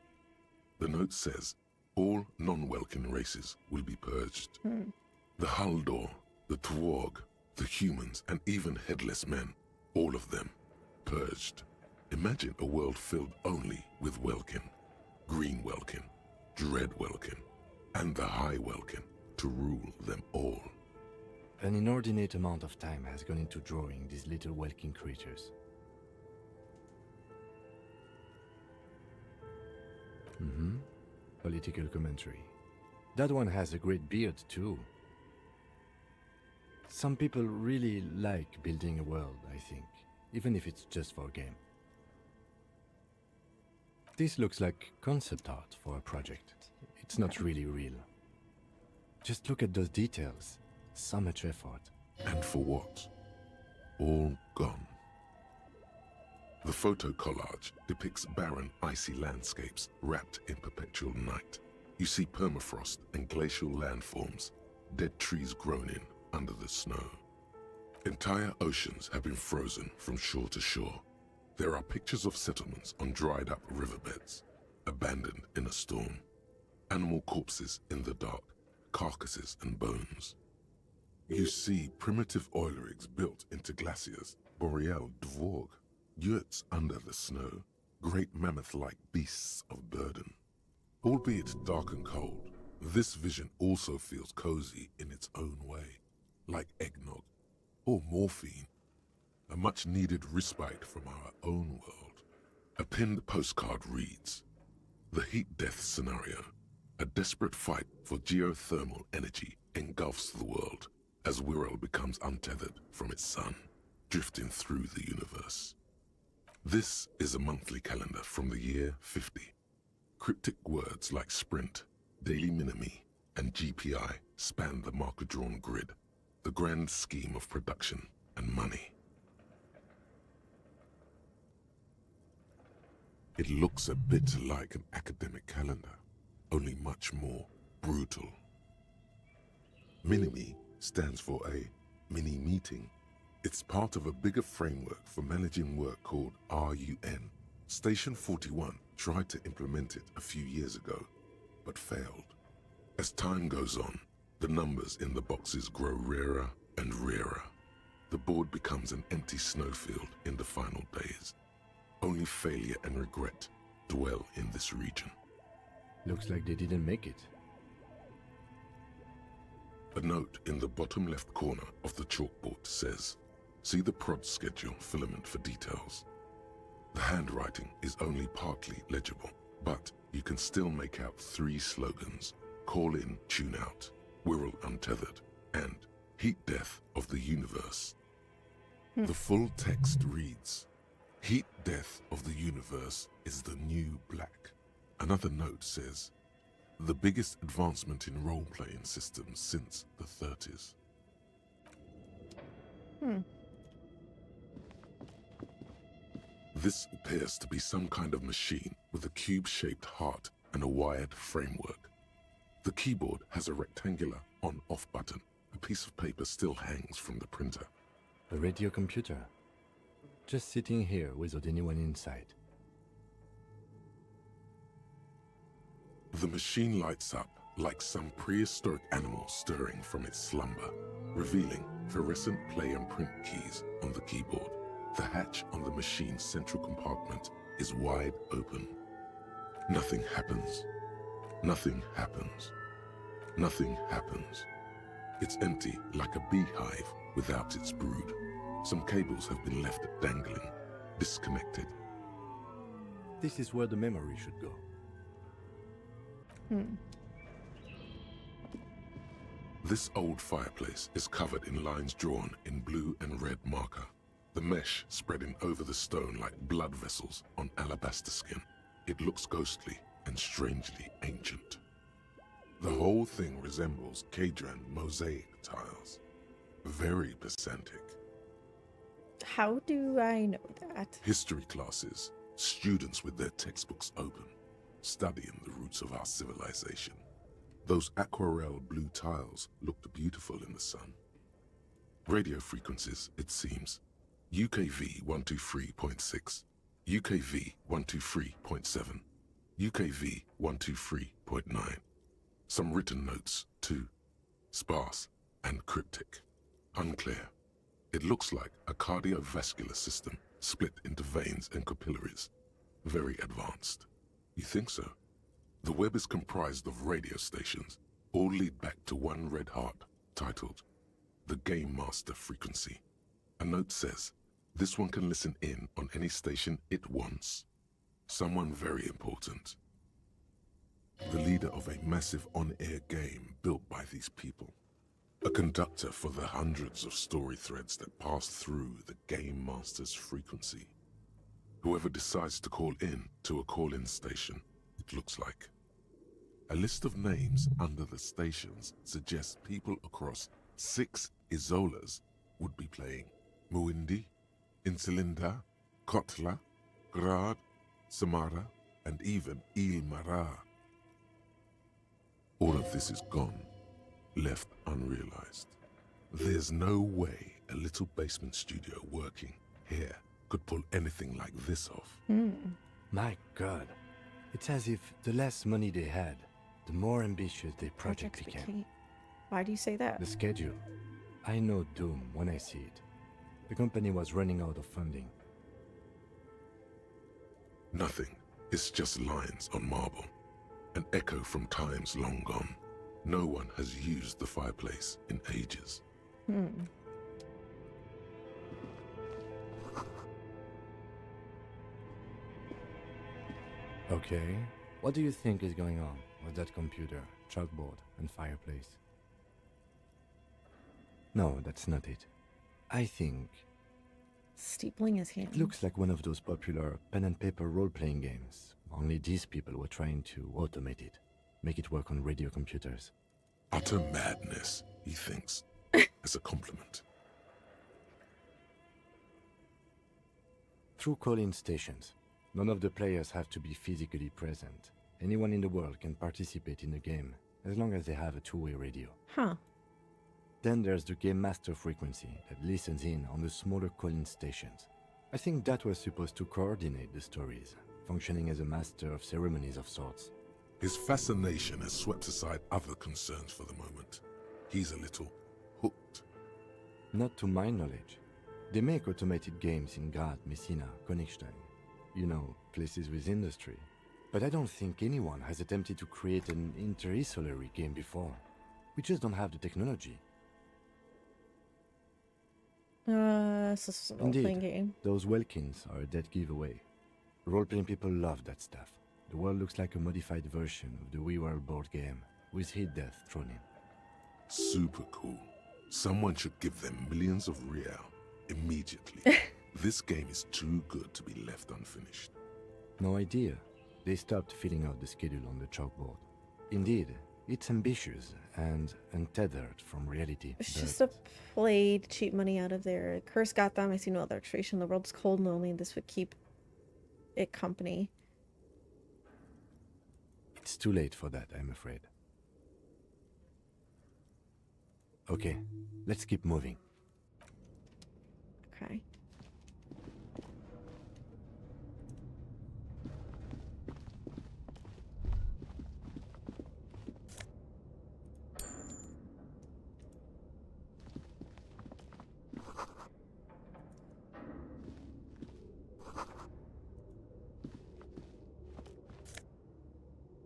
The note says, all non-welkin races will be purged. The Haldor, the Twarg, the humans, and even headless men, all of them, purged. Imagine a world filled only with welkin, green welkin, dread welkin, and the high welkin to rule them all. An inordinate amount of time has gone into drawing these little welkin creatures. Political commentary. That one has a great beard too. Some people really like building a world, I think, even if it's just for a game. This looks like concept art for a project. It's not really real. Just look at those details. So much effort. And for what? All gone. The photo collage depicts barren, icy landscapes wrapped in perpetual night. You see permafrost and glacial landforms, dead trees grown in under the snow. Entire oceans have been frozen from shore to shore. There are pictures of settlements on dried up riverbeds, abandoned in a storm. Animal corpses in the dark, carcasses and bones. You see primitive oil rigs built into glaciers, boreal dvorg, yurts under the snow, great mammoth-like beasts of burden. Albeit dark and cold, this vision also feels cozy in its own way, like eggnog or morphine, a much-needed respite from our own world. A pinned postcard reads, "The heat death scenario, a desperate fight for geothermal energy engulfs the world as Wirral becomes untethered from its sun, drifting through the universe." This is a monthly calendar from the year 50. Cryptic words like sprint, daily minimi, and GPI span the marker-drawn grid, the grand scheme of production and money. It looks a bit like an academic calendar, only much more brutal. Minimi stands for a mini-meeting. It's part of a bigger framework for managing work called RUN. Station 41 tried to implement it a few years ago, but failed. As time goes on, the numbers in the boxes grow rarer and rarer. The board becomes an empty snowfield in the final days. Only failure and regret dwell in this region. Looks like they didn't make it. A note in the bottom left corner of the chalkboard says, "See the prod schedule filament for details." The handwriting is only partly legible, but you can still make out 3 slogans: Call in, Tune out, Wirral Untethered, and Heat Death of the Universe. The full text reads, "Heat Death of the Universe is the new black." Another note says, "The biggest advancement in role-playing systems since the 30s. This appears to be some kind of machine with a cube-shaped heart and a wired framework. The keyboard has a rectangular on-off button. A piece of paper still hangs from the printer. A radio computer. Just sitting here without anyone inside. The machine lights up like some prehistoric animal stirring from its slumber, revealing fluorescent play and print keys on the keyboard. The hatch on the machine's central compartment is wide open. Nothing happens. Nothing happens. Nothing happens. It's empty like a beehive without its brood. Some cables have been left dangling, disconnected. This is where the memory should go. This old fireplace is covered in lines drawn in blue and red marker, the mesh spreading over the stone like blood vessels on alabaster skin. It looks ghostly and strangely ancient. The whole thing resembles Kadran mosaic tiles. Very pedantic. How do I know that? History classes, students with their textbooks open, studying the roots of our civilization. Those aquarelle blue tiles looked beautiful in the sun. Radio frequencies, it seems. UKV 123.6, UKV 123.7, UKV 123.9. Some written notes, too. Sparse and cryptic. Unclear. It looks like a cardiovascular system split into veins and capillaries. Very advanced. You think so? The web is comprised of radio stations, all lead back to one red heart, titled the Game Master Frequency. A note says, this one can listen in on any station it wants. Someone very important. The leader of a massive on-air game built by these people. A conductor for the hundreds of story threads that pass through the Game Master's frequency. Whoever decides to call in to a call-in station, it looks like. A list of names under the stations suggests people across 6 Isolas would be playing. Muindi, Insulinda, Kotla, Grad, Samara, and even Ilmara. All of this is gone, left unrealized. There's no way a little basement studio working here could pull anything like this off. My God. It's as if the less money they had, the more ambitious their project became. Why do you say that? The schedule. I know doom when I see it. The company was running out of funding. Nothing. It's just lines on marble. An echo from times long gone. No one has used the fireplace in ages. Okay. What do you think is going on with that computer, chalkboard, and fireplace? No, that's not it. I think Steepling his hand. it looks like one of those popular pen and paper role-playing games. Only these people were trying to automate it, make it work on radio computers. Utter madness, he thinks, as a compliment. Through call-in stations, none of the players have to be physically present. Anyone in the world can participate in the game, as long as they have a two-way radio. Huh. Then there's the Game Master frequency that listens in on the smaller call-in stations. I think that was supposed to coordinate the stories, functioning as a master of ceremonies of sorts. His fascination has swept aside other concerns for the moment. He's a little hooked. Not to my knowledge. They make automated games in Grad, Messina, Königstein. You know, places with industry. But I don't think anyone has attempted to create an inter-isolary game before. We just don't have the technology. So it's a role-playing game. Those Welkins are a dead giveaway. Role-playing people love that stuff. The world looks like a modified version of the WeWorld board game, with hit death thrown in. Super cool. Someone should give them millions of real immediately. This game is too good to be left unfinished. No idea. They stopped filling out the schedule on the chalkboard. Indeed, it's ambitious and untethered from reality. It's just a play to cheat money out of there. Curse got them. I see no other explanation. The world's cold and lonely, and this would keep it company. It's too late for that, I'm afraid. Okay, let's keep moving. Okay.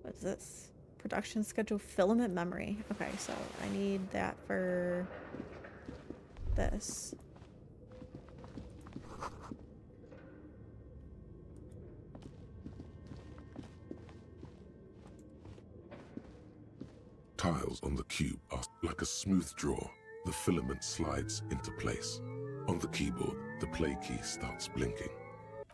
What's this? Production schedule, filament memory. Okay, so I need that for this. tiles on the cube are like a smooth draw. The filament slides into place. On the keyboard, the play key starts blinking.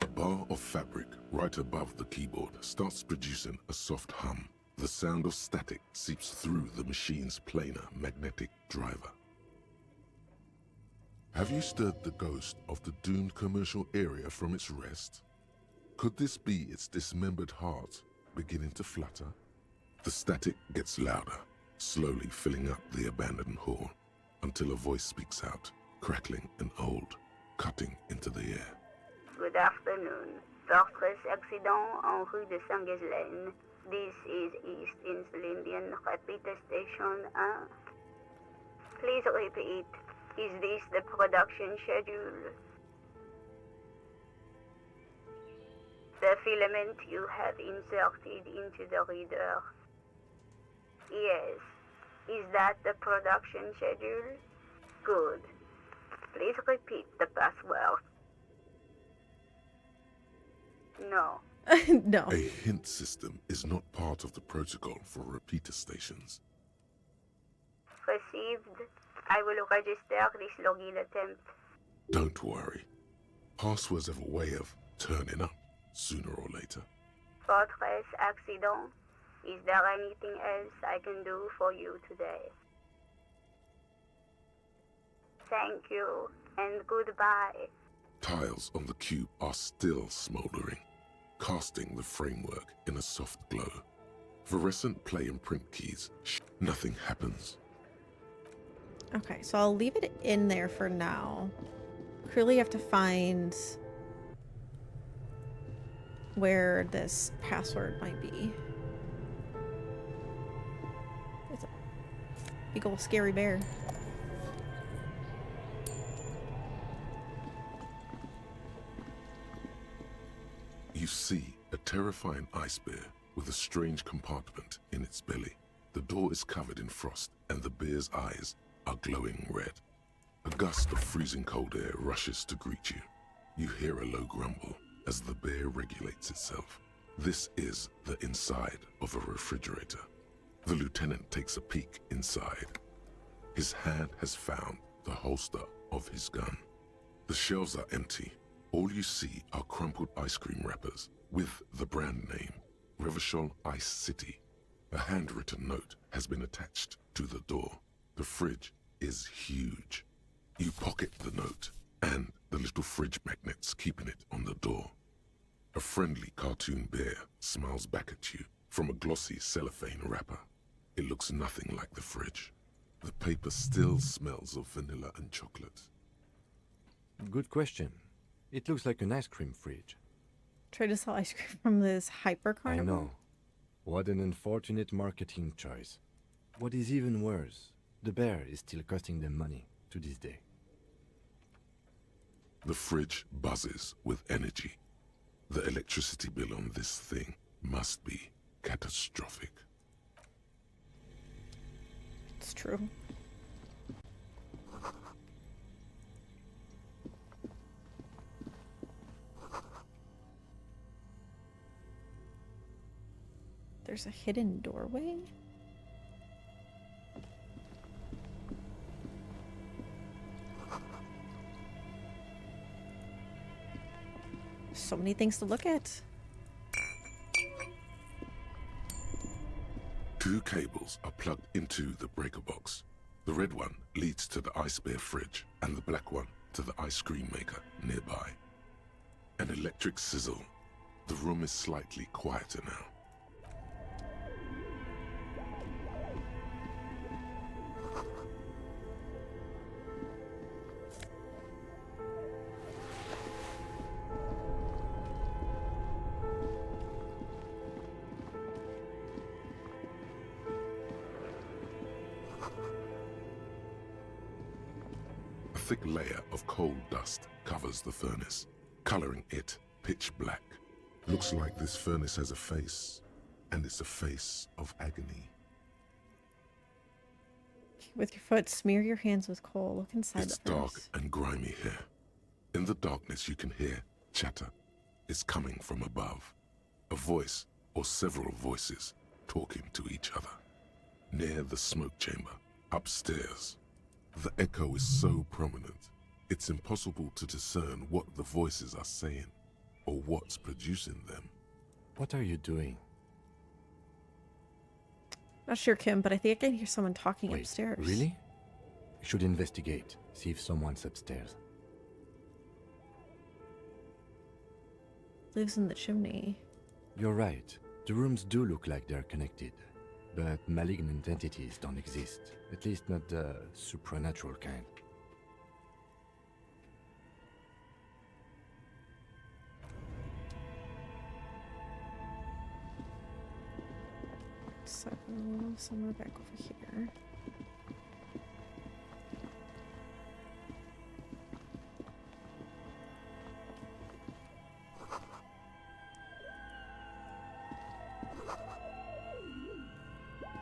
A bar of fabric right above the keyboard starts producing a soft hum. The sound of static seeps through the machine's planar magnetic driver. Have you stirred the ghost of the doomed commercial area from its rest? Could this be its dismembered heart beginning to flutter? The static gets louder, slowly filling up the abandoned hall, until a voice speaks out, crackling and old, cutting into the air. Good afternoon. Fortress accident en rue de Saint-Ghislaine. This is East Insulindian Repeater Station 1. Please repeat. Is this the production schedule? The filament you have inserted into the reader. Yes. Is that the production schedule? Good. Please repeat the password. No. No. A hint system is not part of the protocol for repeater stations. Received. I will register this login attempt. Don't worry. Passwords have a way of turning up sooner or later. Fortress accident. Is there anything else I can do for you today? Thank you, and goodbye. Tiles on the cube are still smoldering, casting the framework in a soft glow. Fluorescent play and print keys. Nothing happens. Okay, so I'll leave it in there for now. Clearly have to find where this password might be. It's a big old scary bear. You see a terrifying ice bear with a strange compartment in its belly. The door is covered in frost, and the bear's eyes are glowing red. A gust of freezing cold air rushes to greet you. You hear a low grumble as the bear regulates itself. This is the inside of a refrigerator. The lieutenant takes a peek inside. His hand has found the holster of his gun. The shelves are empty. All you see are crumpled ice cream wrappers with the brand name, Revachol Ice City. A handwritten note has been attached to the door. The fridge is huge. You pocket the note and the little fridge magnets keeping it on the door. A friendly cartoon bear smiles back at you from a glossy cellophane wrapper. It looks nothing like the fridge. The paper still smells of vanilla and chocolate. Good question. It looks like an ice cream fridge. Try to sell ice cream from this hyper carnival. I know. What an unfortunate marketing choice. What is even worse, the bear is still costing them money to this day. The fridge buzzes with energy. The electricity bill on this thing must be catastrophic. It's true. There's a hidden doorway? So many things to look at. Two cables are plugged into the breaker box. The red one leads to the ice bear fridge, and the black one to the ice cream maker nearby. An electric sizzle. The room is slightly quieter now. A thick layer of coal dust covers the furnace, coloring it pitch black. Looks like this furnace has a face, and it's a face of agony. With your foot, smear your hands with coal. Look inside It's the dark furnace. and grimy here. In the darkness you can hear chatter. It's coming from above. A voice or several voices talking to each other. near the smoke chamber, upstairs. The echo is so prominent, it's impossible to discern what the voices are saying, or what's producing them. What are you doing? Not sure, Kim, but I think I can hear someone talking Wait, upstairs. really? You should investigate, see if someone's upstairs. Lives in the chimney. You're right. The rooms do look like they're connected. But malignant entities don't exist. At least not the supernatural kind. So, somewhere back over here.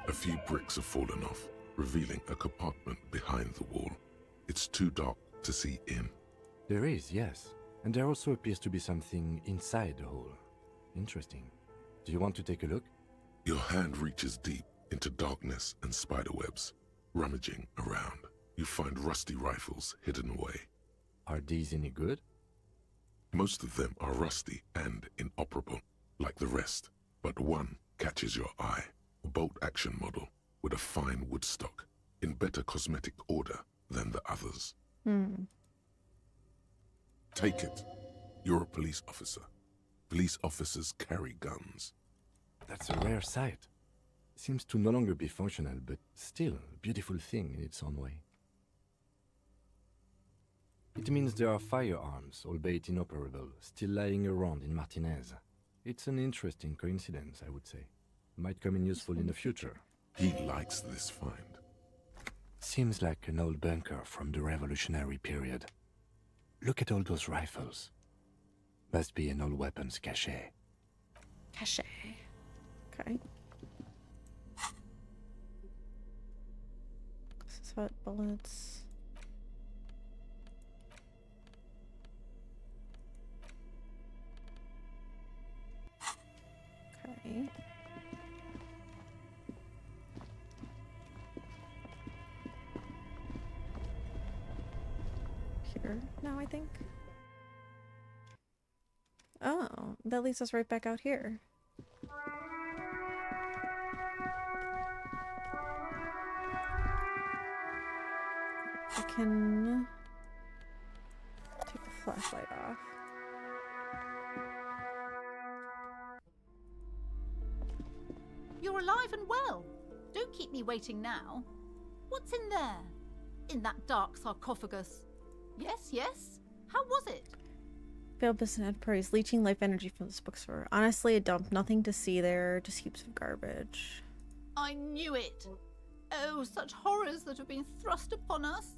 A few bricks have fallen off, revealing a compartment behind the wall. It's too dark to see in. There is, yes. And there also appears to be something inside the hole. Interesting. Do you want to take a look? Your hand reaches deep into darkness and spiderwebs. Rummaging around, you find rusty rifles hidden away. Are these any good? Most of them are rusty and inoperable, like the rest, but one catches your eye. A bolt-action model with a fine wood stock, in better cosmetic order than the others. Take it. You're a police officer. Police officers carry guns. That's a rare sight. Seems to no longer be functional, but still a beautiful thing in its own way. It means there are firearms, albeit inoperable, still lying around in Martinez. It's an interesting coincidence, I would say. Might come in useful in the future. He likes this find. Seems like an old bunker from the revolutionary period. Look at all those rifles. Must be an old weapons cache. Cache. Okay. This is what bullets. Okay. Here now, I think. Oh, that leads us right back out here. I can take the flashlight off. You're alive and well. Don't keep me waiting now. What's in there? In that dark sarcophagus? Yes, yes. How was it? Failed business enterprise, leeching life energy from this bookstore. Honestly, a dump. Nothing to see there. Just heaps of garbage. I knew it. Oh, such horrors that have been thrust upon us.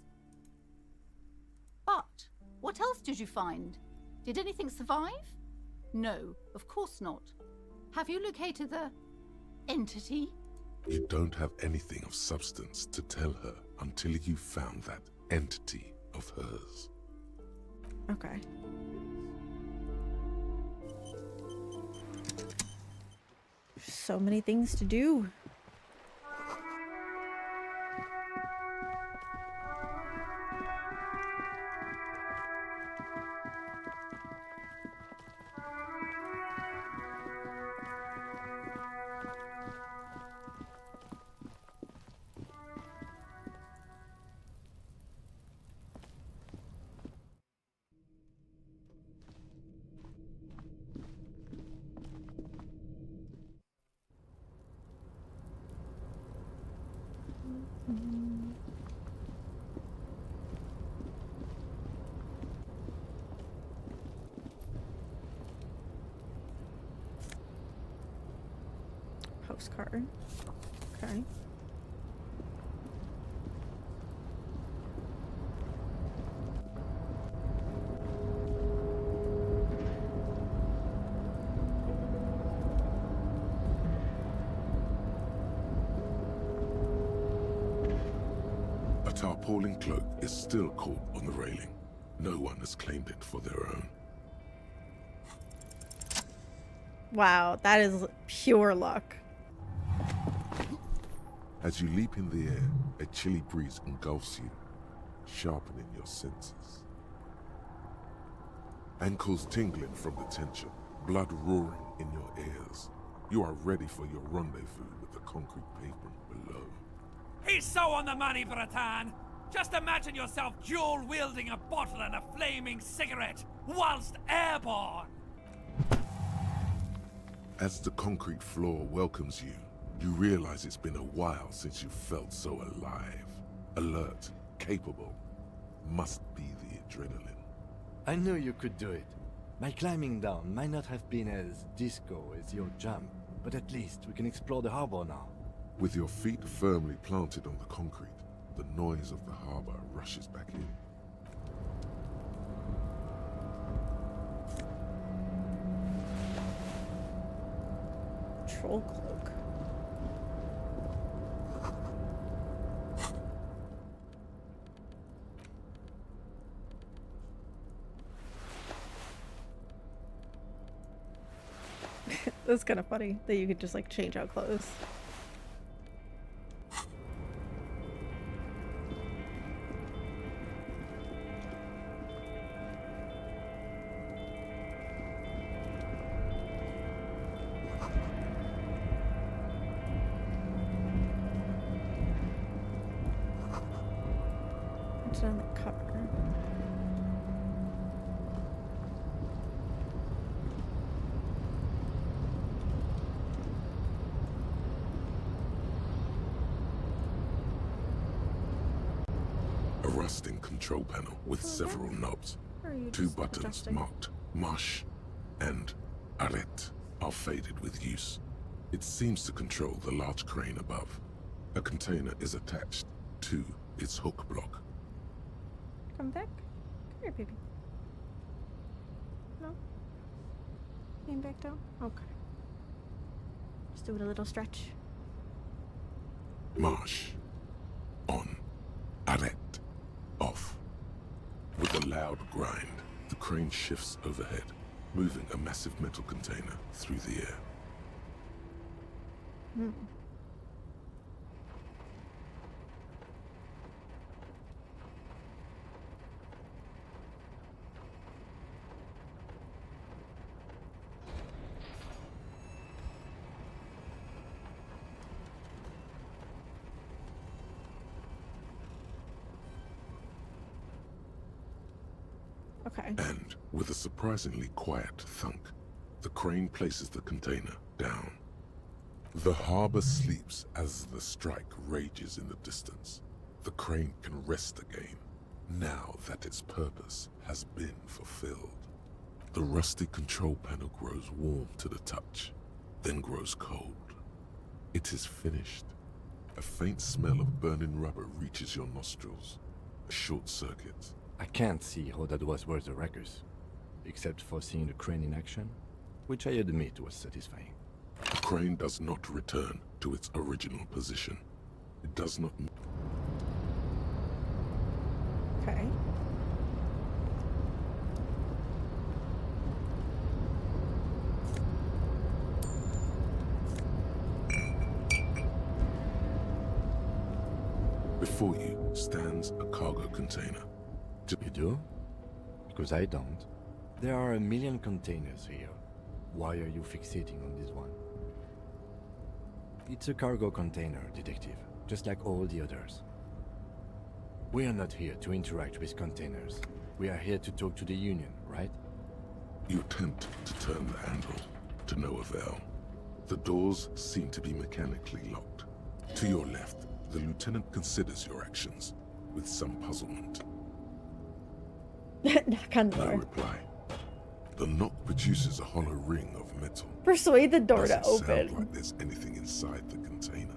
But what else did you find? Did anything survive? No, of course not. Have you located the entity? You don't have anything of substance to tell her until you found that entity of hers. Okay. So many things to do. Postcard. Okay. A tarpaulin cloak is still caught on the railing. No one has claimed it for their own. Wow, that is pure luck. As you leap in the air, a chilly breeze engulfs you, sharpening your senses. Ankles tingling from the tension, blood roaring in your ears. You are ready for your rendezvous with the concrete pavement below. He's so on the money, Bratan! Just imagine yourself dual-wielding a bottle and a flaming cigarette whilst airborne! As the concrete floor welcomes you, you realize it's been a while since you felt so alive, alert, capable. Must be the adrenaline. I knew you could do it. My climbing down might not have been as disco as your jump, but at least we can explore the harbor now. With your feet firmly planted on the concrete, the noise of the harbor rushes back in. Troll cloak. That's kind of funny that you could just like change out clothes. It's on the cover. A rusting control panel with several knobs. Two buttons marked Marsh and Arrête are faded with use. It seems to control the large crane above. A container is attached to its hook block. Come back. Come here, baby. No? Came back down? Okay. Just doing a little stretch. Marsh. On. Arrête. Off. With a loud grind, the crane shifts overhead, moving a massive metal container through the air. Hmm. Okay. And with a surprisingly quiet thunk, the crane places the container down. The harbor sleeps as the strike rages in the distance. The crane can rest again, now that its purpose has been fulfilled. The rusty control panel grows warm to the touch, then grows cold. It is finished. A faint smell of burning rubber reaches your nostrils. A short circuit. I can't see how that was worth the wreckers, except for seeing the crane in action, which I admit was satisfying. The crane does not return to its original position. It does not... Okay. Before you stands a cargo container. You do? Because I don't. There are a million containers here. Why are you fixating on this one? It's a cargo container, Detective, just like all the others. We are not here to interact with containers. We are here to talk to the Union, right? You attempt to turn the handle, to no avail. The doors seem to be mechanically locked. To your left, the lieutenant considers your actions with some puzzlement. Knock on the No door. reply. The knock produces a hollow ring of metal. Persuade the door Doesn't to open. sound like there's anything inside the container.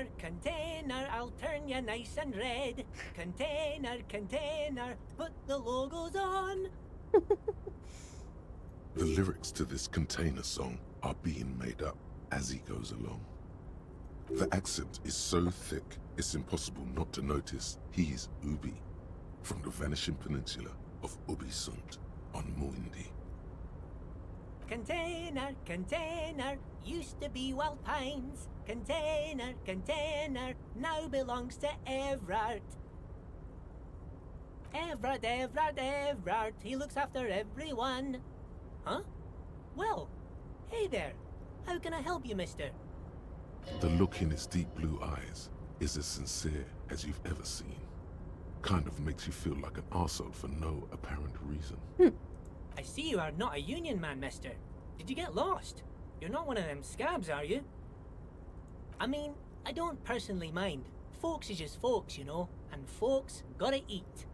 Container, container, I'll turn you nice and red. Container, container, put the logos on. The lyrics to this container song are being made up as he goes along. The accent is so thick, it's impossible not to notice he's Ubi, from the vanishing peninsula of Ubisund on Muindi. Container, container, used to be Wild Pines. Container, container, now belongs to Everard. Everard, Everard, Everard, he looks after everyone. Huh? Well, hey there. How can I help you, mister? The look in his deep blue eyes is as sincere as you've ever seen. Kind of makes you feel like an arsehole for no apparent reason. I see you are not a union man, mister. Did you get lost? You're not one of them scabs, are you? I mean, I don't personally mind. Folks is just folks, you know, and folks gotta eat.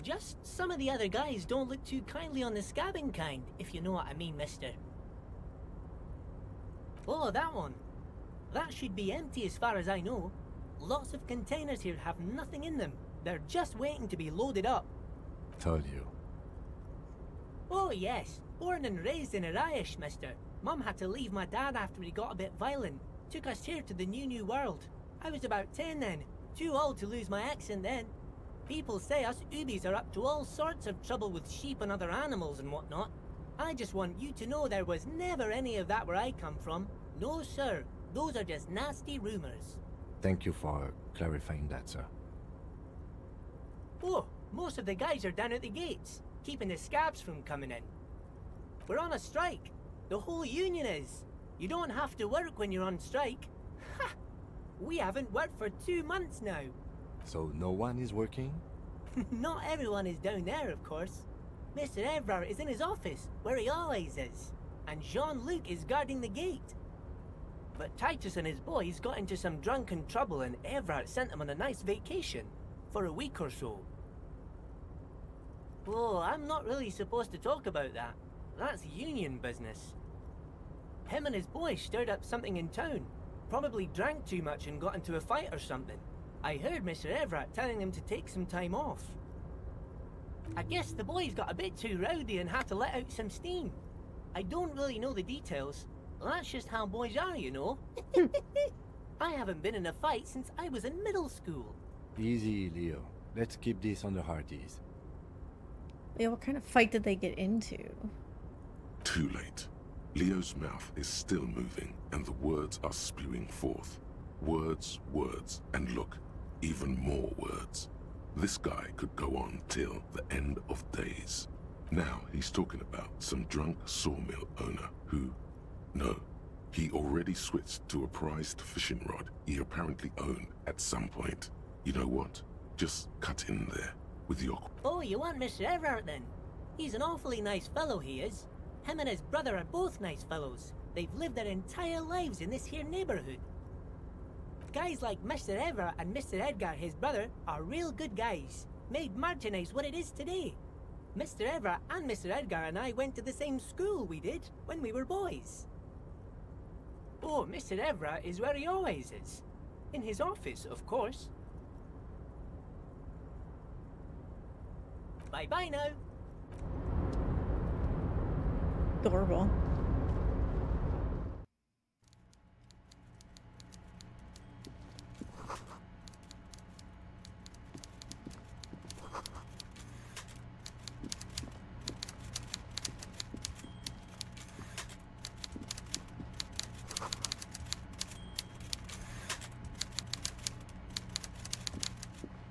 Just some of the other guys don't look too kindly on the scabbing kind, if you know what I mean, mister. Oh, that one. That should be empty as far as I know. Lots of containers here have nothing in them. They're just waiting to be loaded up. Told you. Oh yes, born and raised in Irish, mister. Mum had to leave my dad after he got a bit violent. Took us here to the new world. I was about 10 then, too old to lose my accent then. People say us Ubis are up to all sorts of trouble with sheep and other animals and whatnot. I just want you to know there was never any of that where I come from. No sir, those are just nasty rumors. Thank you for clarifying that, sir. Oh, most of the guys are down at the gates, keeping the scabs from coming in. We're on a strike. The whole union is. You don't have to work when you're on strike. Ha! We haven't worked for 2 months now. So no one is working? Not everyone is down there, of course. Mr. Everard is in his office, where he always is. And Jean-Luc is guarding the gate. But Titus and his boys got into some drunken trouble and Everard sent them on a nice vacation. For a week or so. Oh, I'm not really supposed to talk about that. That's union business. Him and his boys stirred up something in town. Probably drank too much and got into a fight or something. I heard Mr. Everett telling them to take some time off. I guess the boys got a bit too rowdy and had to let out some steam. I don't really know the details. That's just how boys are, you know. I haven't been in a fight since I was in middle school. Easy, Leo. Let's keep this on the hearties. Yeah, what kind of fight did they get into? Too late. Leo's mouth is still moving, and the words are spewing forth. Words, words, and look, even more words. This guy could go on till the end of days. Now he's talking about some drunk sawmill owner who... No, he already switched to a prized fishing rod he apparently owned at some point. You know what? Just cut in there with your... Oh, you want Mr. Everett then? He's an awfully nice fellow, he is. Him and his brother are both nice fellows. They've lived their entire lives in this here neighborhood. Guys like Mr. Everett and Mr. Edgar, his brother, are real good guys. Made Martinez what it is today. Mr. Everett and Mr. Edgar and I went to the same school we did when we were boys. Oh, Mr. Everett is where he always is. In his office, of course. Bye-bye now. Adorable.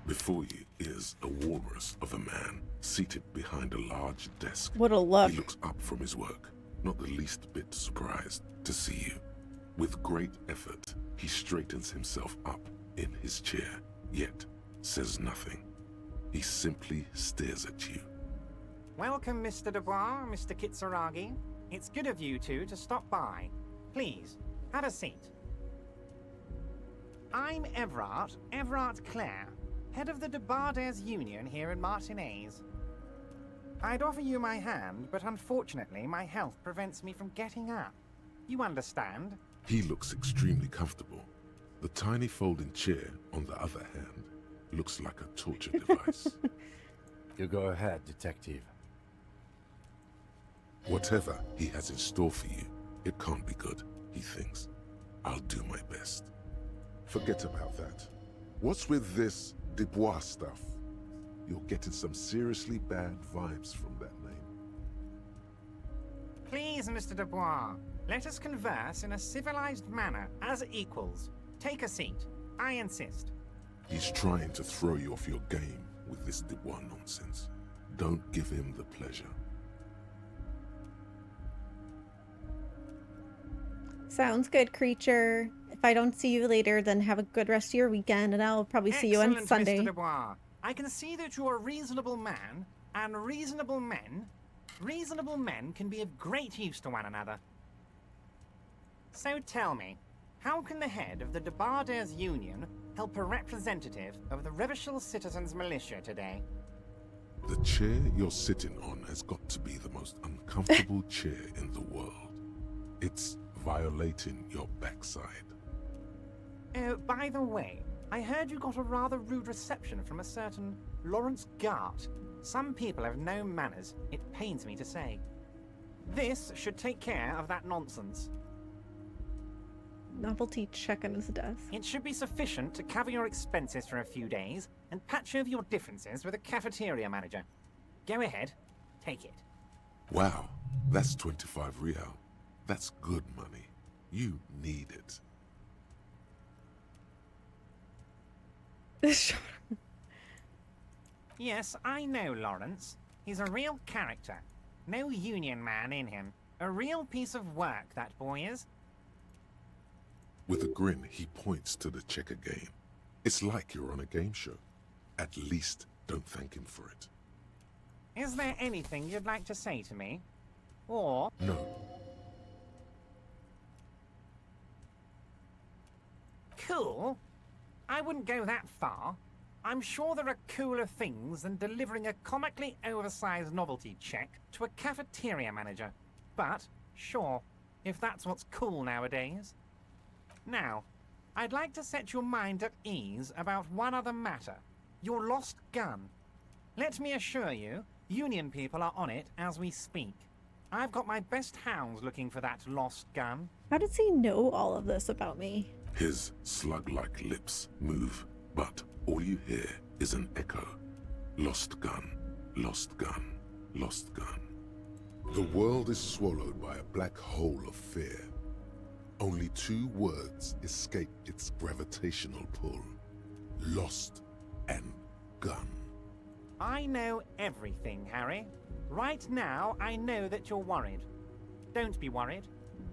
Before you is a walrus of a man seated behind a large desk. What a look. He looks up from his work, not the least bit surprised to see you. With great effort, he straightens himself up in his chair, yet says nothing. He simply stares at you. Welcome, Mr. Dubois, Mr. Kitsuragi. It's good of you two to stop by. Please, have a seat. I'm Everard Clare, head of the Debardes Union here in Martinez. I'd offer you my hand, but unfortunately my health prevents me from getting up. You understand? He looks extremely comfortable. The tiny folding chair, on the other hand, looks like a torture device. You go ahead, detective. Whatever he has in store for you, it can't be good, he thinks. I'll do my best. Forget about that. What's with this Dubois stuff? You're getting some seriously bad vibes from that name. Please, Mr. Dubois, let us converse in a civilized manner, as equals. Take a seat. I insist. He's trying to throw you off your game with this Dubois nonsense. Don't give him the pleasure. Sounds good, creature. If I don't see you later, then have a good rest of your weekend, and I'll probably see you on Excellent, Sunday. Mr. Dubois. I can see that you're a reasonable man, and reasonable men can be of great use to one another. So tell me, how can the head of the Debarders Union help a representative of the Revachol Citizens Militia today? The chair you're sitting on has got to be the most uncomfortable chair in the world. It's violating your backside. Oh, by the way, I heard you got a rather rude reception from a certain Lawrence Gart. Some people have no manners, it pains me to say. This should take care of that nonsense. Novelty check on his desk. It should be sufficient to cover your expenses for a few days and patch over your differences with a cafeteria manager. Go ahead, take it. Wow, that's 25 real. That's good money. You need it. Yes, I know Lawrence. He's a real character. No union man in him. A real piece of work, that boy is. With a grin, he points to the checker game. It's like you're on a game show. At least don't thank him for it. Is there anything you'd like to say to me? Or... No. Cool? I wouldn't go that far. I'm sure there are cooler things than delivering a comically oversized novelty check to a cafeteria manager. But, sure, if that's what's cool nowadays. Now, I'd like to set your mind at ease about one other matter. Your lost gun. Let me assure you, Union people are on it as we speak. I've got my best hounds looking for that lost gun. How does he know all of this about me? His slug-like lips move, but all you hear is an echo. Lost gun, lost gun, lost gun. The world is swallowed by a black hole of fear. Only 2 words escape its gravitational pull. Lost and gun. I know everything, Harry. Right now, I know that you're worried. Don't be worried.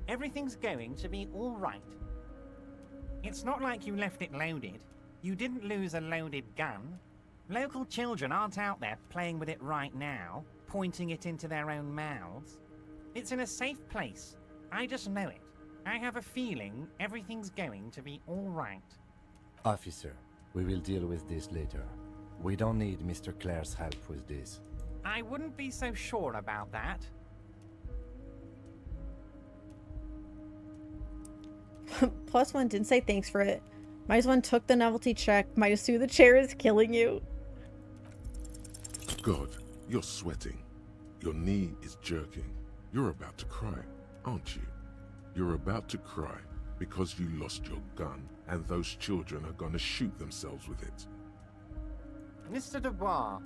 Everything's going to be all right. It's not like you left it loaded. You didn't lose a loaded gun. Local children aren't out there playing with it right now, pointing it into their own mouths. It's in a safe place. I just know it. I have a feeling everything's going to be all right. Officer, we will deal with this later. We don't need Mr. Clare's help with this. I wouldn't be so sure about that. +1 didn't say thanks for it. -1 took the novelty check. -2, the chair is killing you. God, you're sweating. Your knee is jerking. You're about to cry, aren't you? You're about to cry because you lost your gun and those children are gonna shoot themselves with it. Mr. Dubois,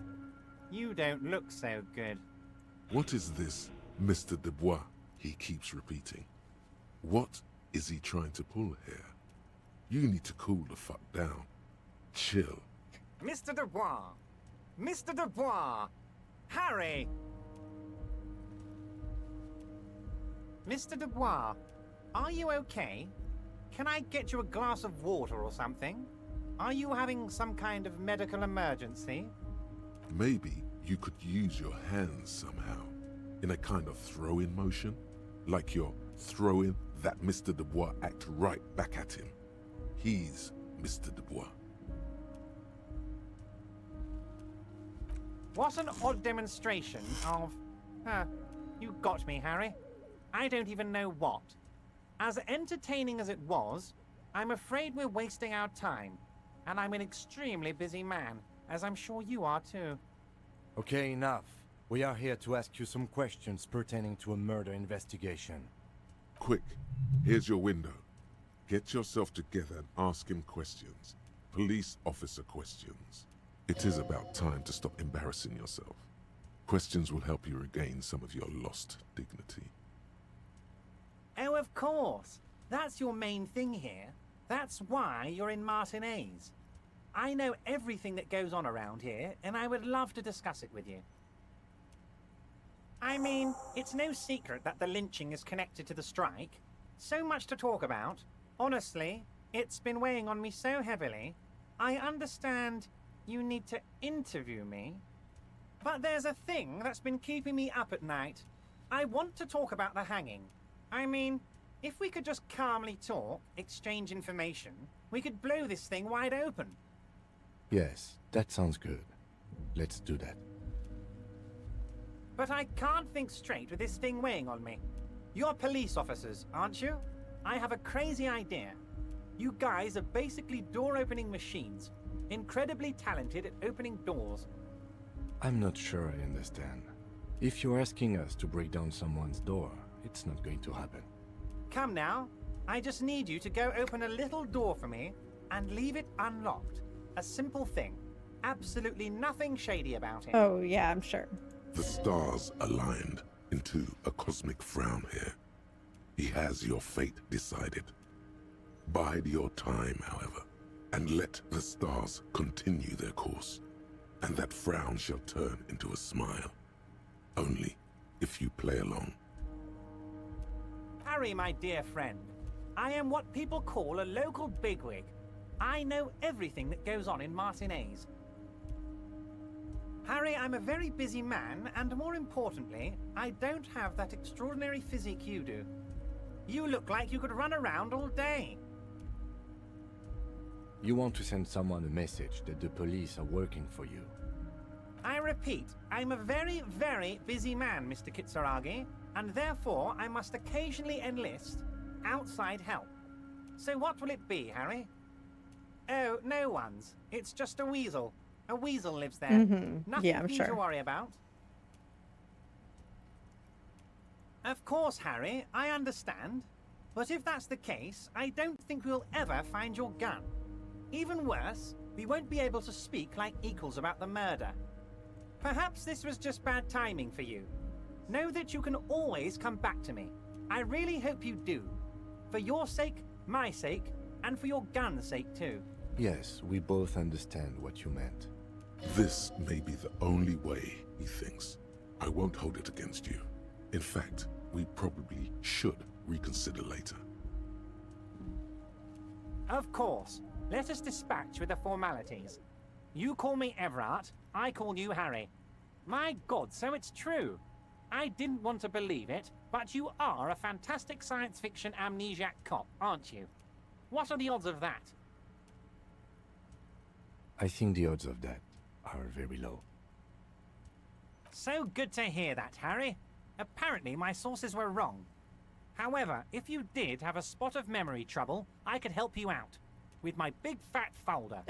you don't look so good. What is this Mr. Dubois he keeps repeating? What is he trying to pull here? You need to cool the fuck down. Chill. Mr. Dubois! Mr. Dubois! Harry! Mr. Dubois, are you okay? Can I get you a glass of water or something? Are you having some kind of medical emergency? Maybe you could use your hands somehow, in a kind of throw-in motion, like you're throwing that Mr. Dubois act right back at him. He's Mr. Dubois. What an odd demonstration of... you got me, Harry. I don't even know what. As entertaining as it was, I'm afraid we're wasting our time, and I'm an extremely busy man, as I'm sure you are too. Okay, enough. We are here to ask you some questions pertaining to a murder investigation. Quick, here's your window. Get yourself together and ask him questions. Police officer questions. It is about time to stop embarrassing yourself. Questions will help you regain some of your lost dignity. Oh, of course. That's your main thing here. That's why you're in Martinez. I know everything that goes on around here, and I would love to discuss it with you. I mean, it's no secret that the lynching is connected to the strike. So much to talk about. Honestly, it's been weighing on me so heavily. I understand you need to interview me, but there's a thing that's been keeping me up at night. I want to talk about the hanging. I mean, if we could just calmly talk, exchange information, we could blow this thing wide open. Yes, that sounds good. Let's do that. But I can't think straight with this thing weighing on me. You're police officers, aren't you? I have a crazy idea. You guys are basically door-opening machines, incredibly talented at opening doors. I'm not sure I understand. If you're asking us to break down someone's door, it's not going to happen. Come now. I just need you to go open a little door for me and leave it unlocked. A simple thing. Absolutely nothing shady about it. Oh, yeah, I'm sure. The stars aligned into a cosmic frown here. He has your fate decided. Bide your time, however, and let the stars continue their course, and that frown shall turn into a smile. Only if you play along. Harry, my dear friend, I am what people call a local bigwig. I know everything that goes on in Martinez. Harry, I'm a very busy man, and more importantly, I don't have that extraordinary physique you do. You look like you could run around all day. You want to send someone a message that the police are working for you. I repeat, I'm a very, very busy man, Mr. Kitsuragi, and therefore I must occasionally enlist outside help. So what will it be, Harry? Oh, no one's. It's just a weasel. A weasel lives there. Nothing Yeah, I'm for you sure. to worry about. Of course, Harry, I understand. But if that's the case, I don't think we'll ever find your gun. Even worse, we won't be able to speak like equals about the murder. Perhaps this was just bad timing for you. Know that you can always come back to me. I really hope you do. For your sake, my sake, and for your gun's sake too. Yes, we both understand what you meant. This may be the only way, he thinks. I won't hold it against you. In fact, we probably should reconsider later. Of course. Let us dispatch with the formalities. You call me Everard, I call you Harry. My God, so it's true. I didn't want to believe it, but you are a fantastic science fiction amnesiac cop, aren't you? What are the odds of that? I think the odds of that are very low. So good to hear that, Harry. Apparently my sources were wrong. However, if you did have a spot of memory trouble, I could help you out. With my big fat folder.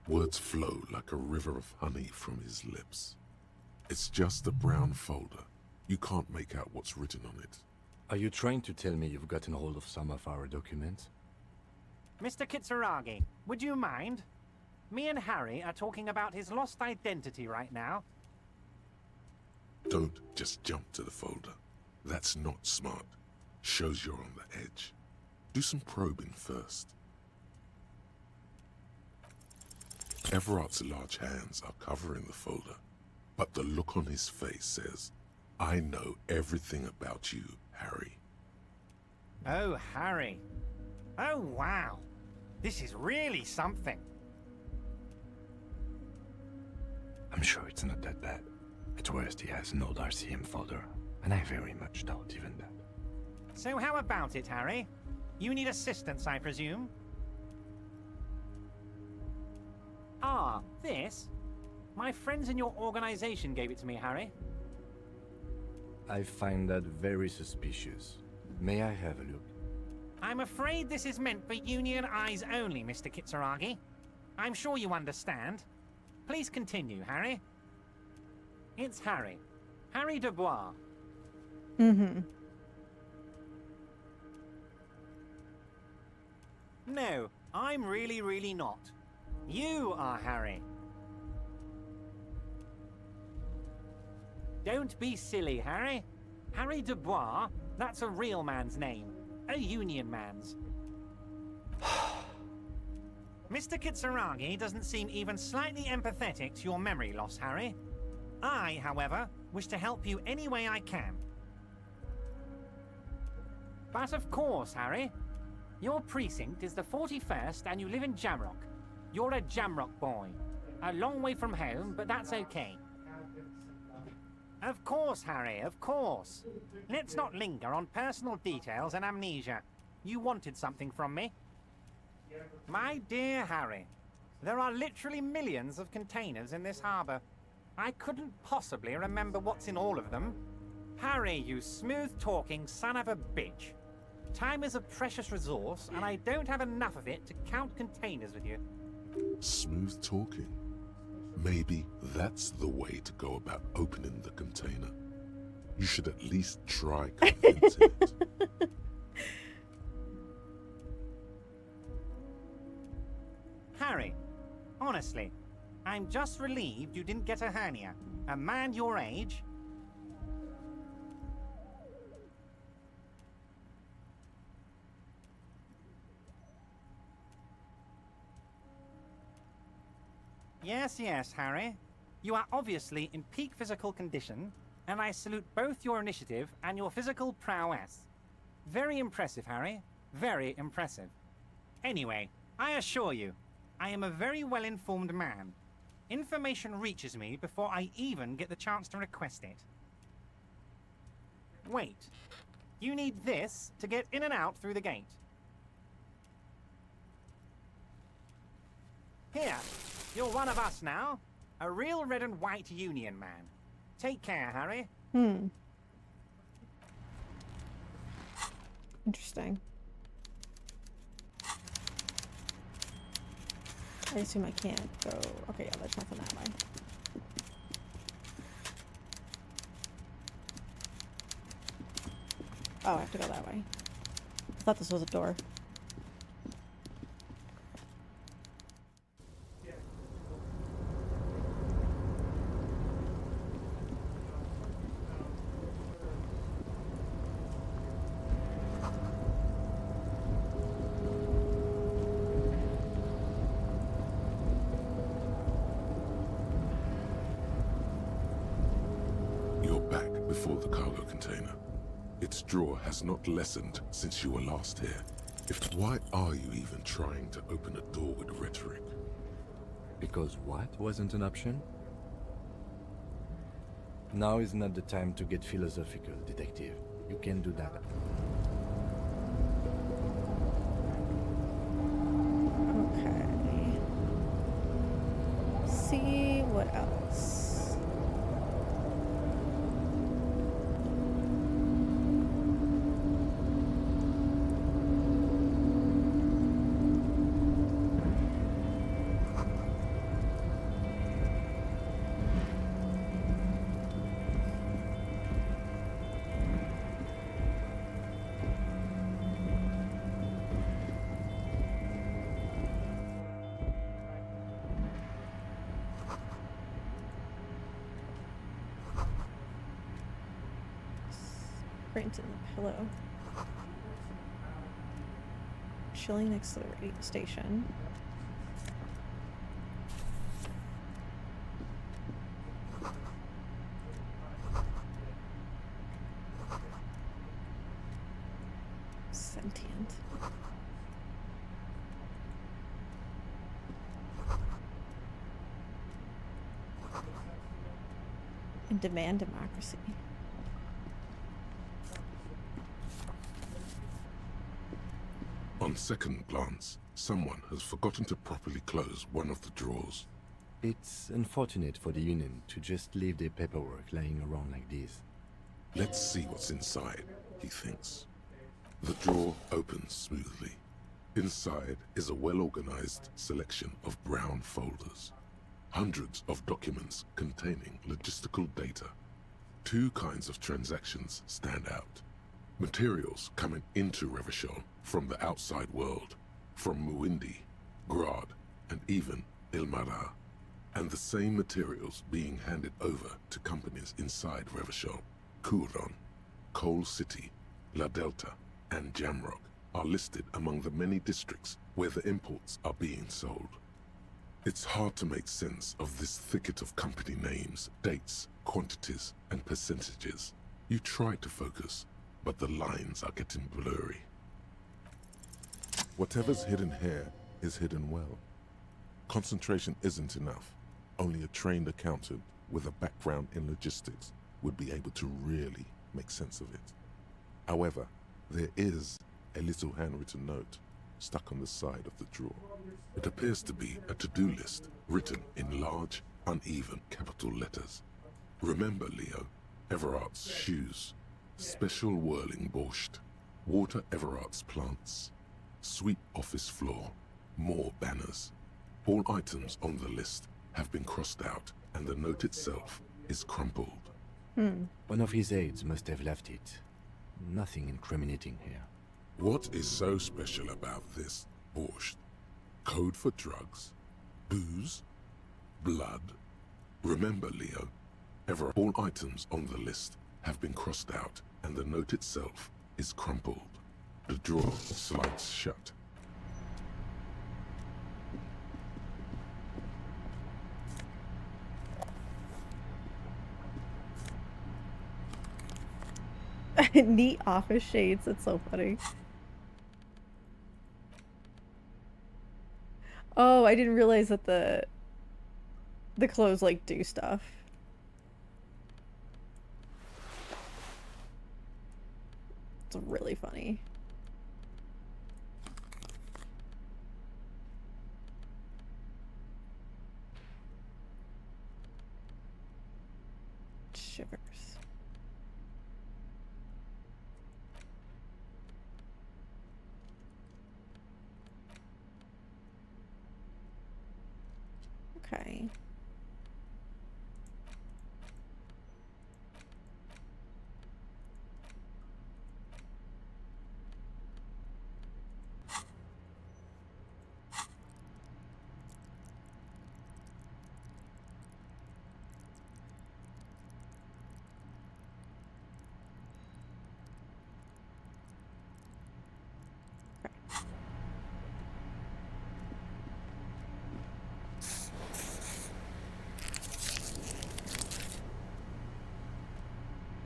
Words flow like a river of honey from his lips. It's just a brown folder. You can't make out what's written on it. Are you trying to tell me you've gotten hold of some of our documents? Mr. Kitsuragi, would you mind? Me and Harry are talking about his lost identity right now. Don't just jump to the folder. That's not smart. Shows you're on the edge. Do some probing first. Everard's large hands are covering the folder, but the look on his face says, I know everything about you, Harry. Oh, Harry. Oh, wow. This is really something. I'm sure it's not that bad. At worst, he has an old RCM folder, and I very much doubt even that. So how about it, Harry? You need assistance, I presume? Ah, this? My friends in your organization gave it to me, Harry. I find that very suspicious. May I have a look? I'm afraid this is meant for Union eyes only, Mr. Kitsuragi. I'm sure you understand. Please continue, Harry. It's Harry. Harry Dubois. Mm-hmm. No, I'm really not. You are Harry. Don't be silly, Harry. Harry Dubois, that's a real man's name. A Union man's. Mr. Kitsuragi doesn't seem even slightly empathetic to your memory loss, Harry. I, however, wish to help you any way I can. But of course, Harry, your precinct is the 41st and you live in Jamrock. You're a Jamrock boy. A long way from home, but that's okay. Of course, Harry, of course. Let's not linger on personal details and amnesia. You wanted something from me. My dear Harry, there are literally millions of containers in this harbour. I couldn't possibly remember what's in all of them. Harry, you smooth-talking son of a bitch. Time is a precious resource, and I don't have enough of it to count containers with you. Smooth talking. Maybe that's the way to go about opening the container. You should at least try convincing it. Harry, honestly, I'm just relieved you didn't get a hernia. A man your age... Yes, Harry. You are obviously in peak physical condition, and I salute both your initiative and your physical prowess. Very impressive, Harry. Very impressive. Anyway, I assure you, I am a very well-informed man. Information reaches me before I even get the chance to request it. Wait. You need this to get in and out through the gate. Here. You're one of us now. A real red and white Union man. Take care, Harry. Interesting. I assume I can't go... Okay, yeah, there's nothing that way. Oh, I have to go that way. I thought this was a door. Before the cargo container. Its drawer has not lessened since you were last here. Why are you even trying to open a door with rhetoric? Because what wasn't an option? Now is not the time to get philosophical, detective. You can do that. Okay. See what else. Print in the pillow. Chilling next to the radio station. Sentient. And demand democracy. On second glance, someone has forgotten to properly close one of the drawers. It's unfortunate for the Union to just leave their paperwork lying around like this. Let's see what's inside, he thinks. The drawer opens smoothly. Inside is a well-organized selection of brown folders. Hundreds of documents containing logistical data. Two kinds of transactions stand out. Materials coming into Revachol from the outside world, from Muindi, Grad, and even Ilmara. And the same materials being handed over to companies inside Revachol, Kuron, Coal City, La Delta, and Jamrock are listed among the many districts where the imports are being sold. It's hard to make sense of this thicket of company names, dates, quantities, and percentages. You try to focus, but the lines are getting blurry. Whatever's hidden here is hidden well. Concentration isn't enough. Only a trained accountant with a background in logistics would be able to really make sense of it. However, there is a little handwritten note stuck on the side of the drawer. It appears to be a to-do list written in large, uneven capital letters. Remember, Leo, Everart's shoes, special whirling borscht, water Everart's plants, sweep office floor, more banners. All items on the list have been crossed out, and the note itself is crumpled. One of his aides must have left it. Nothing incriminating here. What is so special about this borscht? Code for drugs? Booze? Blood? Remember, Leo, all items on the list have been crossed out, and the note itself is crumpled. The drawer slides shut. Neat office shades. That's so funny. Oh, I didn't realize that the clothes like do stuff. It's really funny. Shivers. Okay.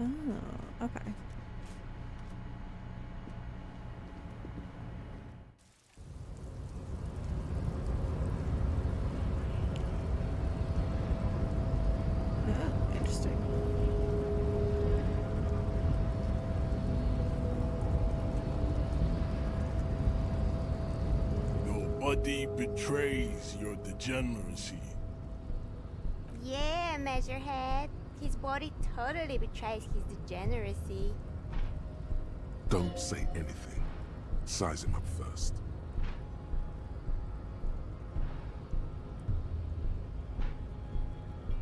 Oh, okay. Oh, interesting. Nobody betrays your degeneracy. Yeah, Measurehead. His body totally betrays his degeneracy. Don't say anything. Size him up first.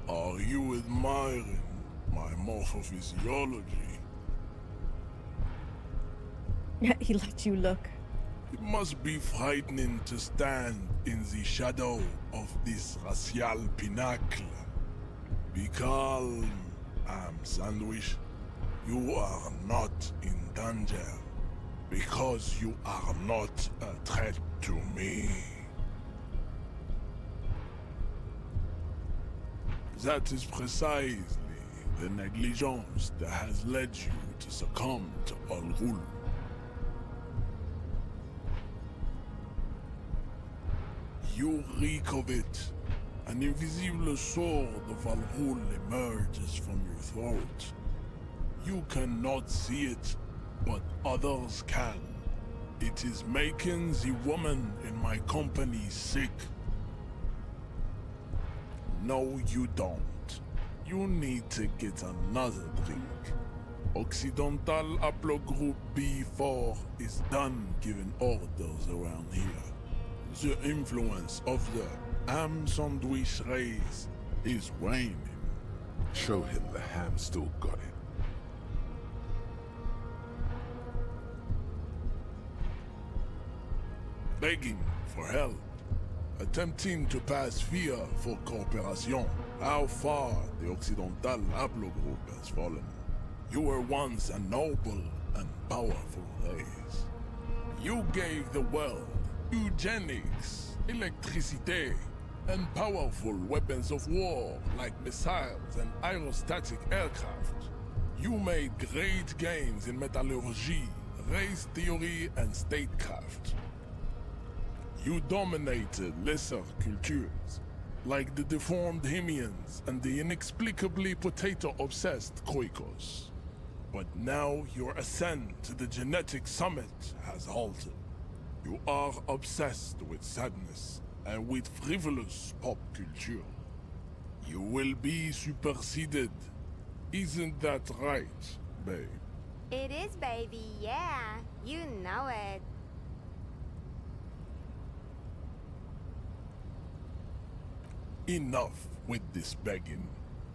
Are you admiring my morphophysiology? He let you look. It must be frightening to stand in the shadow of this racial pinnacle. Be calm, Sandwich. You are not in danger, because you are not a threat to me. That is precisely the negligence that has led you to succumb to Al-Ghul. You reek of it. An invisible sword of Al-Ghul emerges from your throat. You cannot see it, but others can. It is making the woman in my company sick. No, you don't. You need to get another drink. Occidental Haplogroup B4 is done giving orders around here. The influence of the ham sandwich race is waning. Show him the ham still got it. Begging for help. Attempting to pass via for cooperation. How far the Occidental Haplogroup has fallen. You were once a noble and powerful race. You gave the world eugenics, electricity, and powerful weapons of war like missiles and aerostatic aircraft. You made great gains in metallurgy, race theory, and statecraft. You dominated lesser cultures, like the deformed Hemians and the inexplicably potato-obsessed Khoikos. But now your ascent to the genetic summit has halted. You are obsessed with sadness and with frivolous pop culture. You will be superseded. Isn't that right, babe? It is, baby, yeah. You know it. Enough with this begging.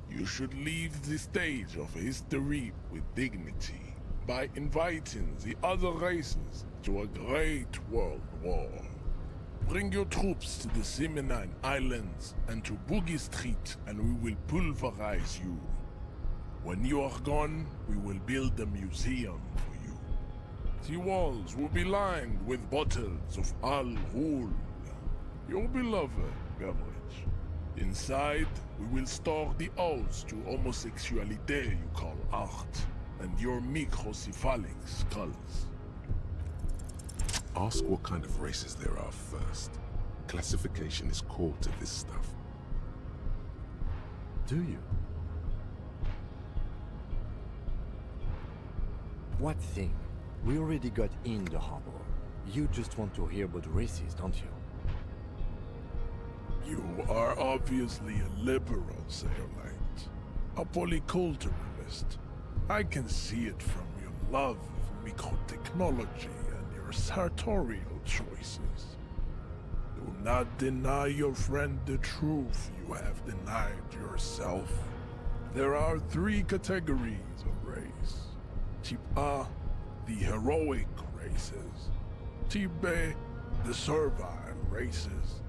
You should leave the stage of history with dignity by inviting the other races to a great world war. Bring your troops to the Seminine Islands and to Boogie Street and we will pulverize you. When you are gone, we will build a museum for you. The walls will be lined with bottles of Al Ghul, your beloved beverage. Inside, we will store the odes to homosexuality you call art, and your microcephalic skulls. Ask what kind of races there are first. Classification is core to this stuff. Do you? What thing? We already got in the harbor. You just want to hear about races, don't you? You are obviously a liberal, Sayolite. A polyculturalist. I can see it from your love of microtechnology and your sartorial choices. Do not deny your friend the truth you have denied yourself. There are 3 categories of race. Type A, the heroic races. Type B, the servile races.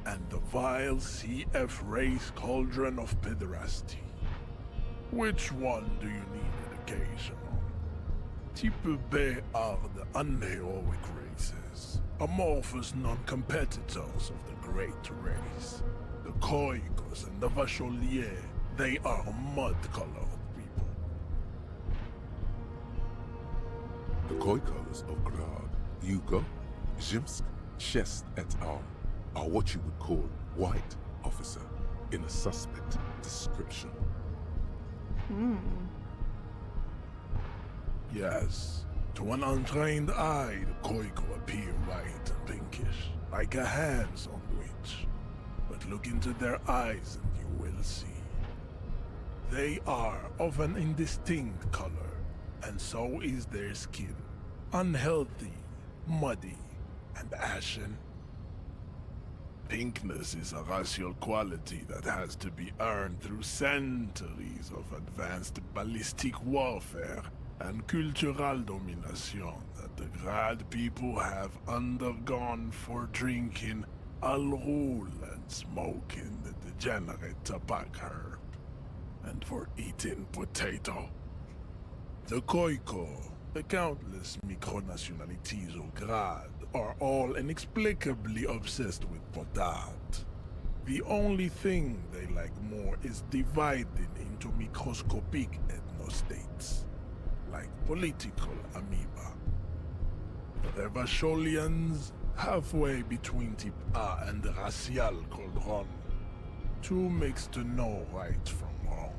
And the vile CF race cauldron of pederasty. Which one do you need education on? Type B are the unheroic races, amorphous non-competitors of the great race. The Khoikos and the Vacholier, they are mud-colored people. The Khoikos of Grad, Yugo, Zhimsk, Shest et al. Are what you would call white, officer, in a suspect description. Yes, to an untrained eye, the Khoiko appear white and pinkish, like a ham sandwich. But look into their eyes and you will see. They are of an indistinct color, and so is their skin. Unhealthy, muddy, and ashen. Pinkness is a racial quality that has to be earned through centuries of advanced ballistic warfare and cultural domination that the Grad people have undergone for drinking Al Ghul and smoking the degenerate tobacco herb, and for eating potato. The Khoiko, the countless micronationalities of Grad, are all inexplicably obsessed with potat. The only thing they like more is dividing into microscopic ethnostates, like political amoeba. The Revacholians, halfway between Type A and the racial cauldron. Too mixed to know right from wrong.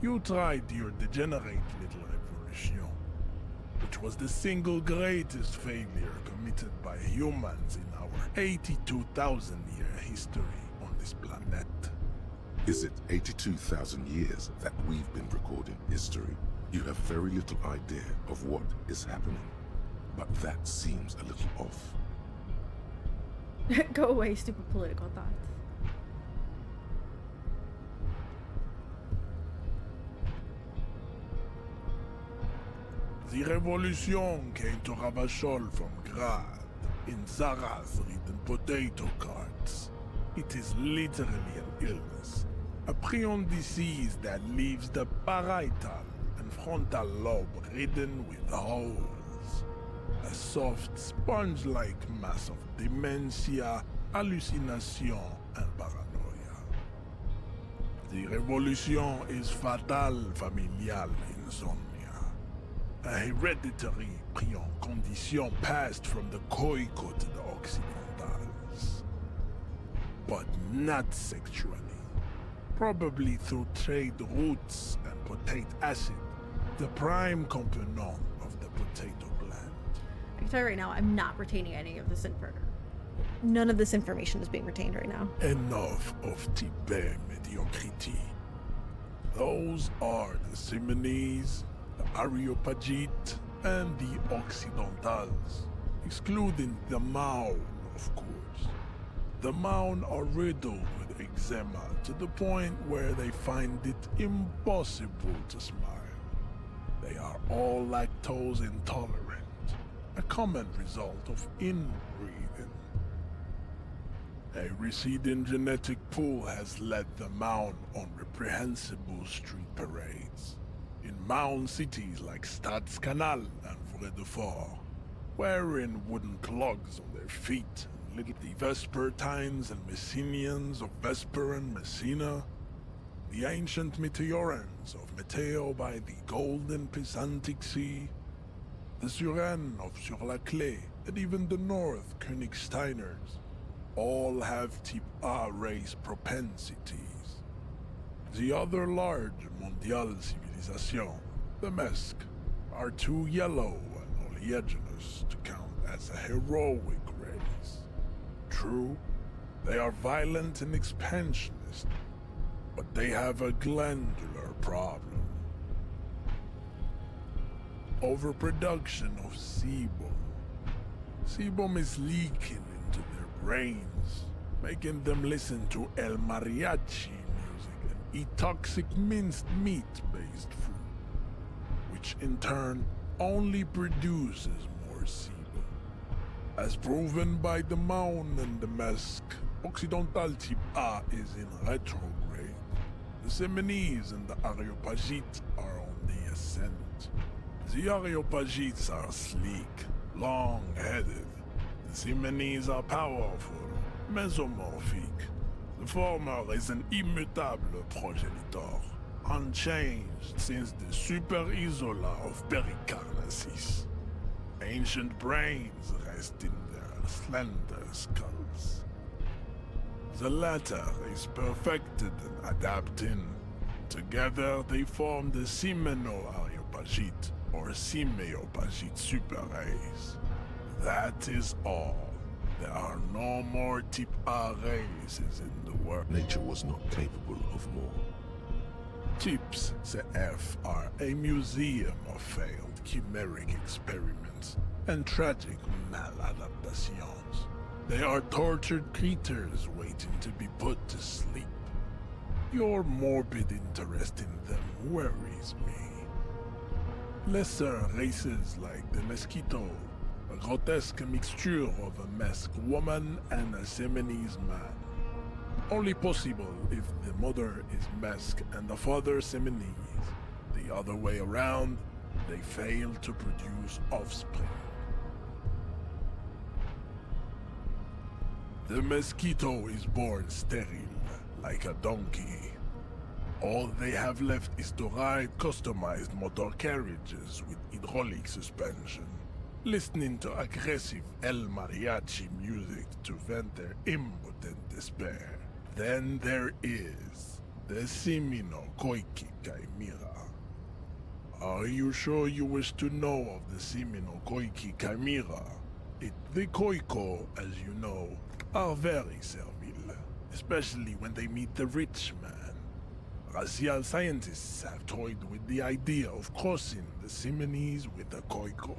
You tried your degenerate little revolution, which was the single greatest failure committed by humans in our 82,000-year history on this planet. Is it 82,000 years that we've been recording history? You have very little idea of what is happening, but that seems a little off. Go away, stupid political thoughts. The revolution came to Ravachol from Grad, in Zara's ridden potato carts. It is literally an illness, a prion disease that leaves the parietal and frontal lobe ridden with holes. A soft, sponge-like mass of dementia, hallucination, and paranoia. The revolution is fatal familial insomnia. A hereditary prion condition passed from the Khoico to the Occidentals. But not sexually. Probably through trade routes and potate acid, the prime component of the potato plant. I can tell you right now, I'm not retaining any of this info. None of this information is being retained right now. Enough of Tibet mediocrity. Those are the Simonese, the Areopagite, and the Occidentals, excluding the Maun, of course. The Maun are riddled with eczema to the point where they find it impossible to smile. They are all lactose intolerant, a common result of inbreeding. A receding genetic pool has led the Maun on reprehensible street parades. In Maun cities like Stadskanal and Vredefort, wearing wooden clogs on their feet, and the Vespertines and Messenians of Vesper and Messina, the ancient Meteorans of Meteo by the golden Pisantic Sea, the Suren of Sur-la-Clé, and even the North Königsteiners, all have type A race propensities. The other large Mondial civilization, the Mesk, are too yellow and oleaginous to count as a heroic race. True, they are violent and expansionist, but they have a glandular problem. Overproduction of sebum. Sebum is leaking into their brains, making them listen to El Mariachi music and eat toxic minced meat-based food, which in turn only produces more sebum. As proven by the Maun and the Mesk, Occidental type A is in retrograde. The Simonese and the Areopagites are on the ascent. The Areopagites are sleek, long-headed. The Simonese are powerful, mesomorphic. The former is an immutable progenitor, unchanged since the Super Isola of Pericarnassus. Ancient brains rest in their slender skulls. The latter is perfected and adapting. Together they form the Simeno-Areopagite, or Simeopagite super race. That is all. There are no more type A races in the world. Nature was not capable of more. Types CF are a museum of failed chimeric experiments and tragic maladaptations. They are tortured creatures waiting to be put to sleep. Your morbid interest in them worries me. Lesser races like the Mosquito, a grotesque mixture of a Mesk woman and a Simonese man. Only possible if the mother is Mesk and the father Simonese. The other way around, they fail to produce offspring. The Mosquito is born sterile, like a donkey. All they have left is to ride customized motor carriages with hydraulic suspension, listening to aggressive El Mariachi music to vent their impotent despair. Then there is the Simino Koiki Chimera. Are you sure you wish to know of the Simino Koiki Chimera? The Khoico, as you know, are very servile, especially when they meet the rich man. racial scientists have toyed with the idea of crossing the Simonese with the Koiko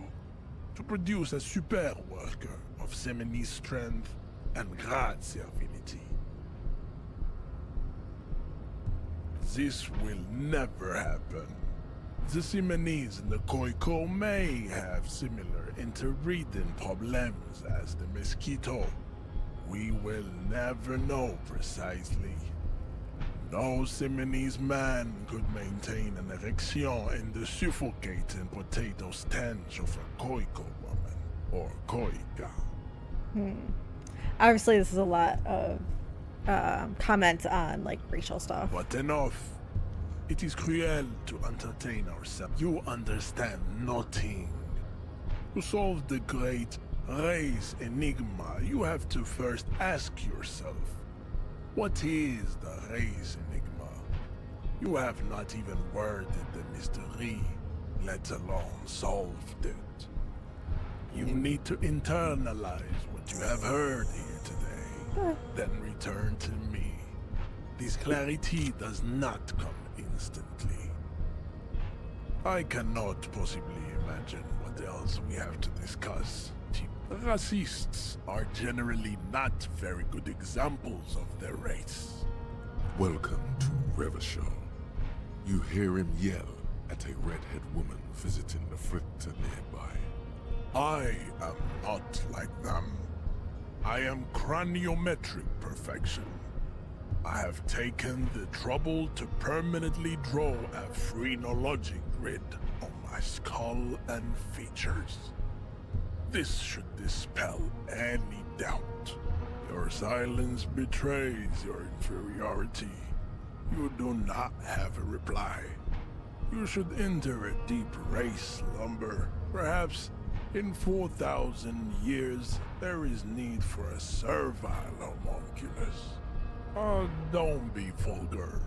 to produce a super worker of Simonese strength and great servility. This will never happen. The Simonese and the Koiko may have similar interbreeding problems as the mosquito. We will never know precisely. No Simonese man could maintain an erection in the suffocating potato stench of a Koiko woman or Koika. Obviously, this is a lot of comments on like racial stuff. But enough. It is cruel to entertain ourselves. You understand nothing. To solve the great race enigma, you have to first ask yourself, what is the race enigma? You have not even worded the mystery, let alone solved it. You need to internalize what you have heard here today, then return to me. This clarity does not come instantly. I cannot possibly imagine what else we have to discuss. Racists are generally not very good examples of their race. Welcome to Revachol. You hear him yell at a redhead woman visiting the fritter nearby. I am not like them. I am craniometric perfection. I have taken the trouble to permanently draw a phrenologic grid on my skull and features. This should dispel any doubt. Your silence betrays your inferiority. You do not have a reply. You should enter a deep race slumber. Perhaps in 4,000 years, there is need for a servile homunculus. Don't be vulgar.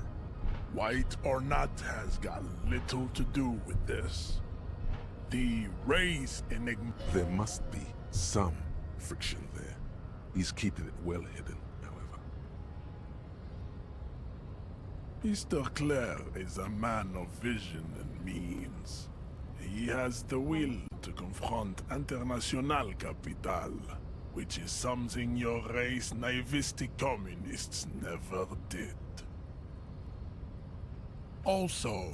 White or not has got little to do with this. The race enigma... There must be some friction there. He's keeping it well hidden, however. Mr. Clare is a man of vision and means. He has the will to confront International Capital, which is something your race naivistic communists never did. Also,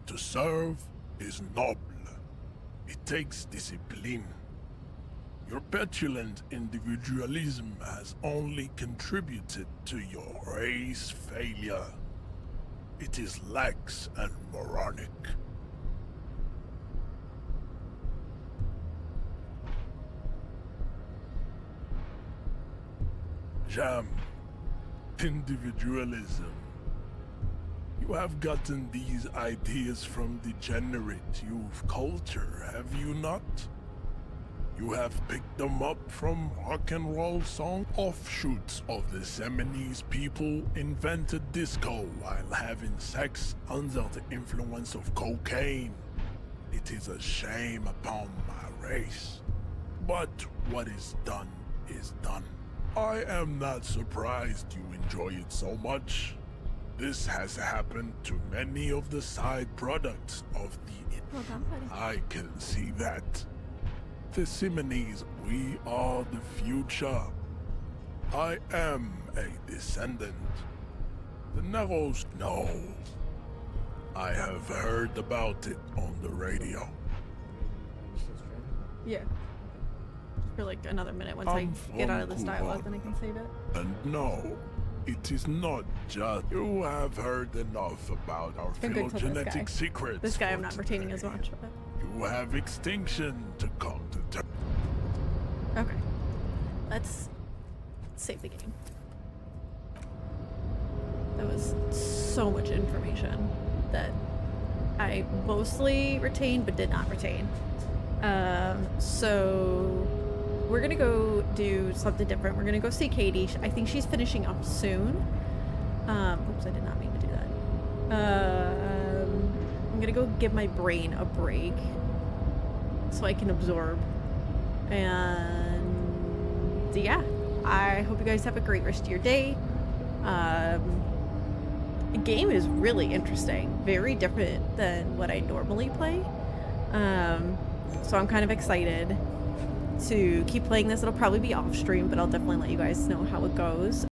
to serve is noble. It takes discipline. Your petulant individualism has only contributed to your race failure. It is lax and moronic. Jam. Individualism. You have gotten these ideas from degenerate youth culture, have you not? You have picked them up from rock and roll song offshoots of the Simonese people invented disco while having sex under the influence of cocaine. It is a shame upon my race. But what is done is done. I am not surprised you enjoy it so much. This has happened to many of the side products of the... Well done, buddy. I can see that. The Simonese, we are the future. I am a descendant. The Narrows, no. I have heard about it on the radio. Yeah. For like another minute once I get out of this dialogue, then I can save it. And no, it is not just... You have heard enough about our phylogenetic secrets. This guy I'm not retaining as much. But... You have extinction to come to terms. Okay. Let's save the game. That was so much information that I mostly retained but did not retain. So we're gonna go do something different. We're gonna go see Katie. I think she's finishing up soon. Oops, I did not mean to do that. I'm gonna go give my brain a break so I can absorb. And yeah, I hope you guys have a great rest of your day. The game is really interesting, very different than what I normally play. So I'm kind of excited to keep playing this. It'll probably be off stream, but I'll definitely let you guys know how it goes.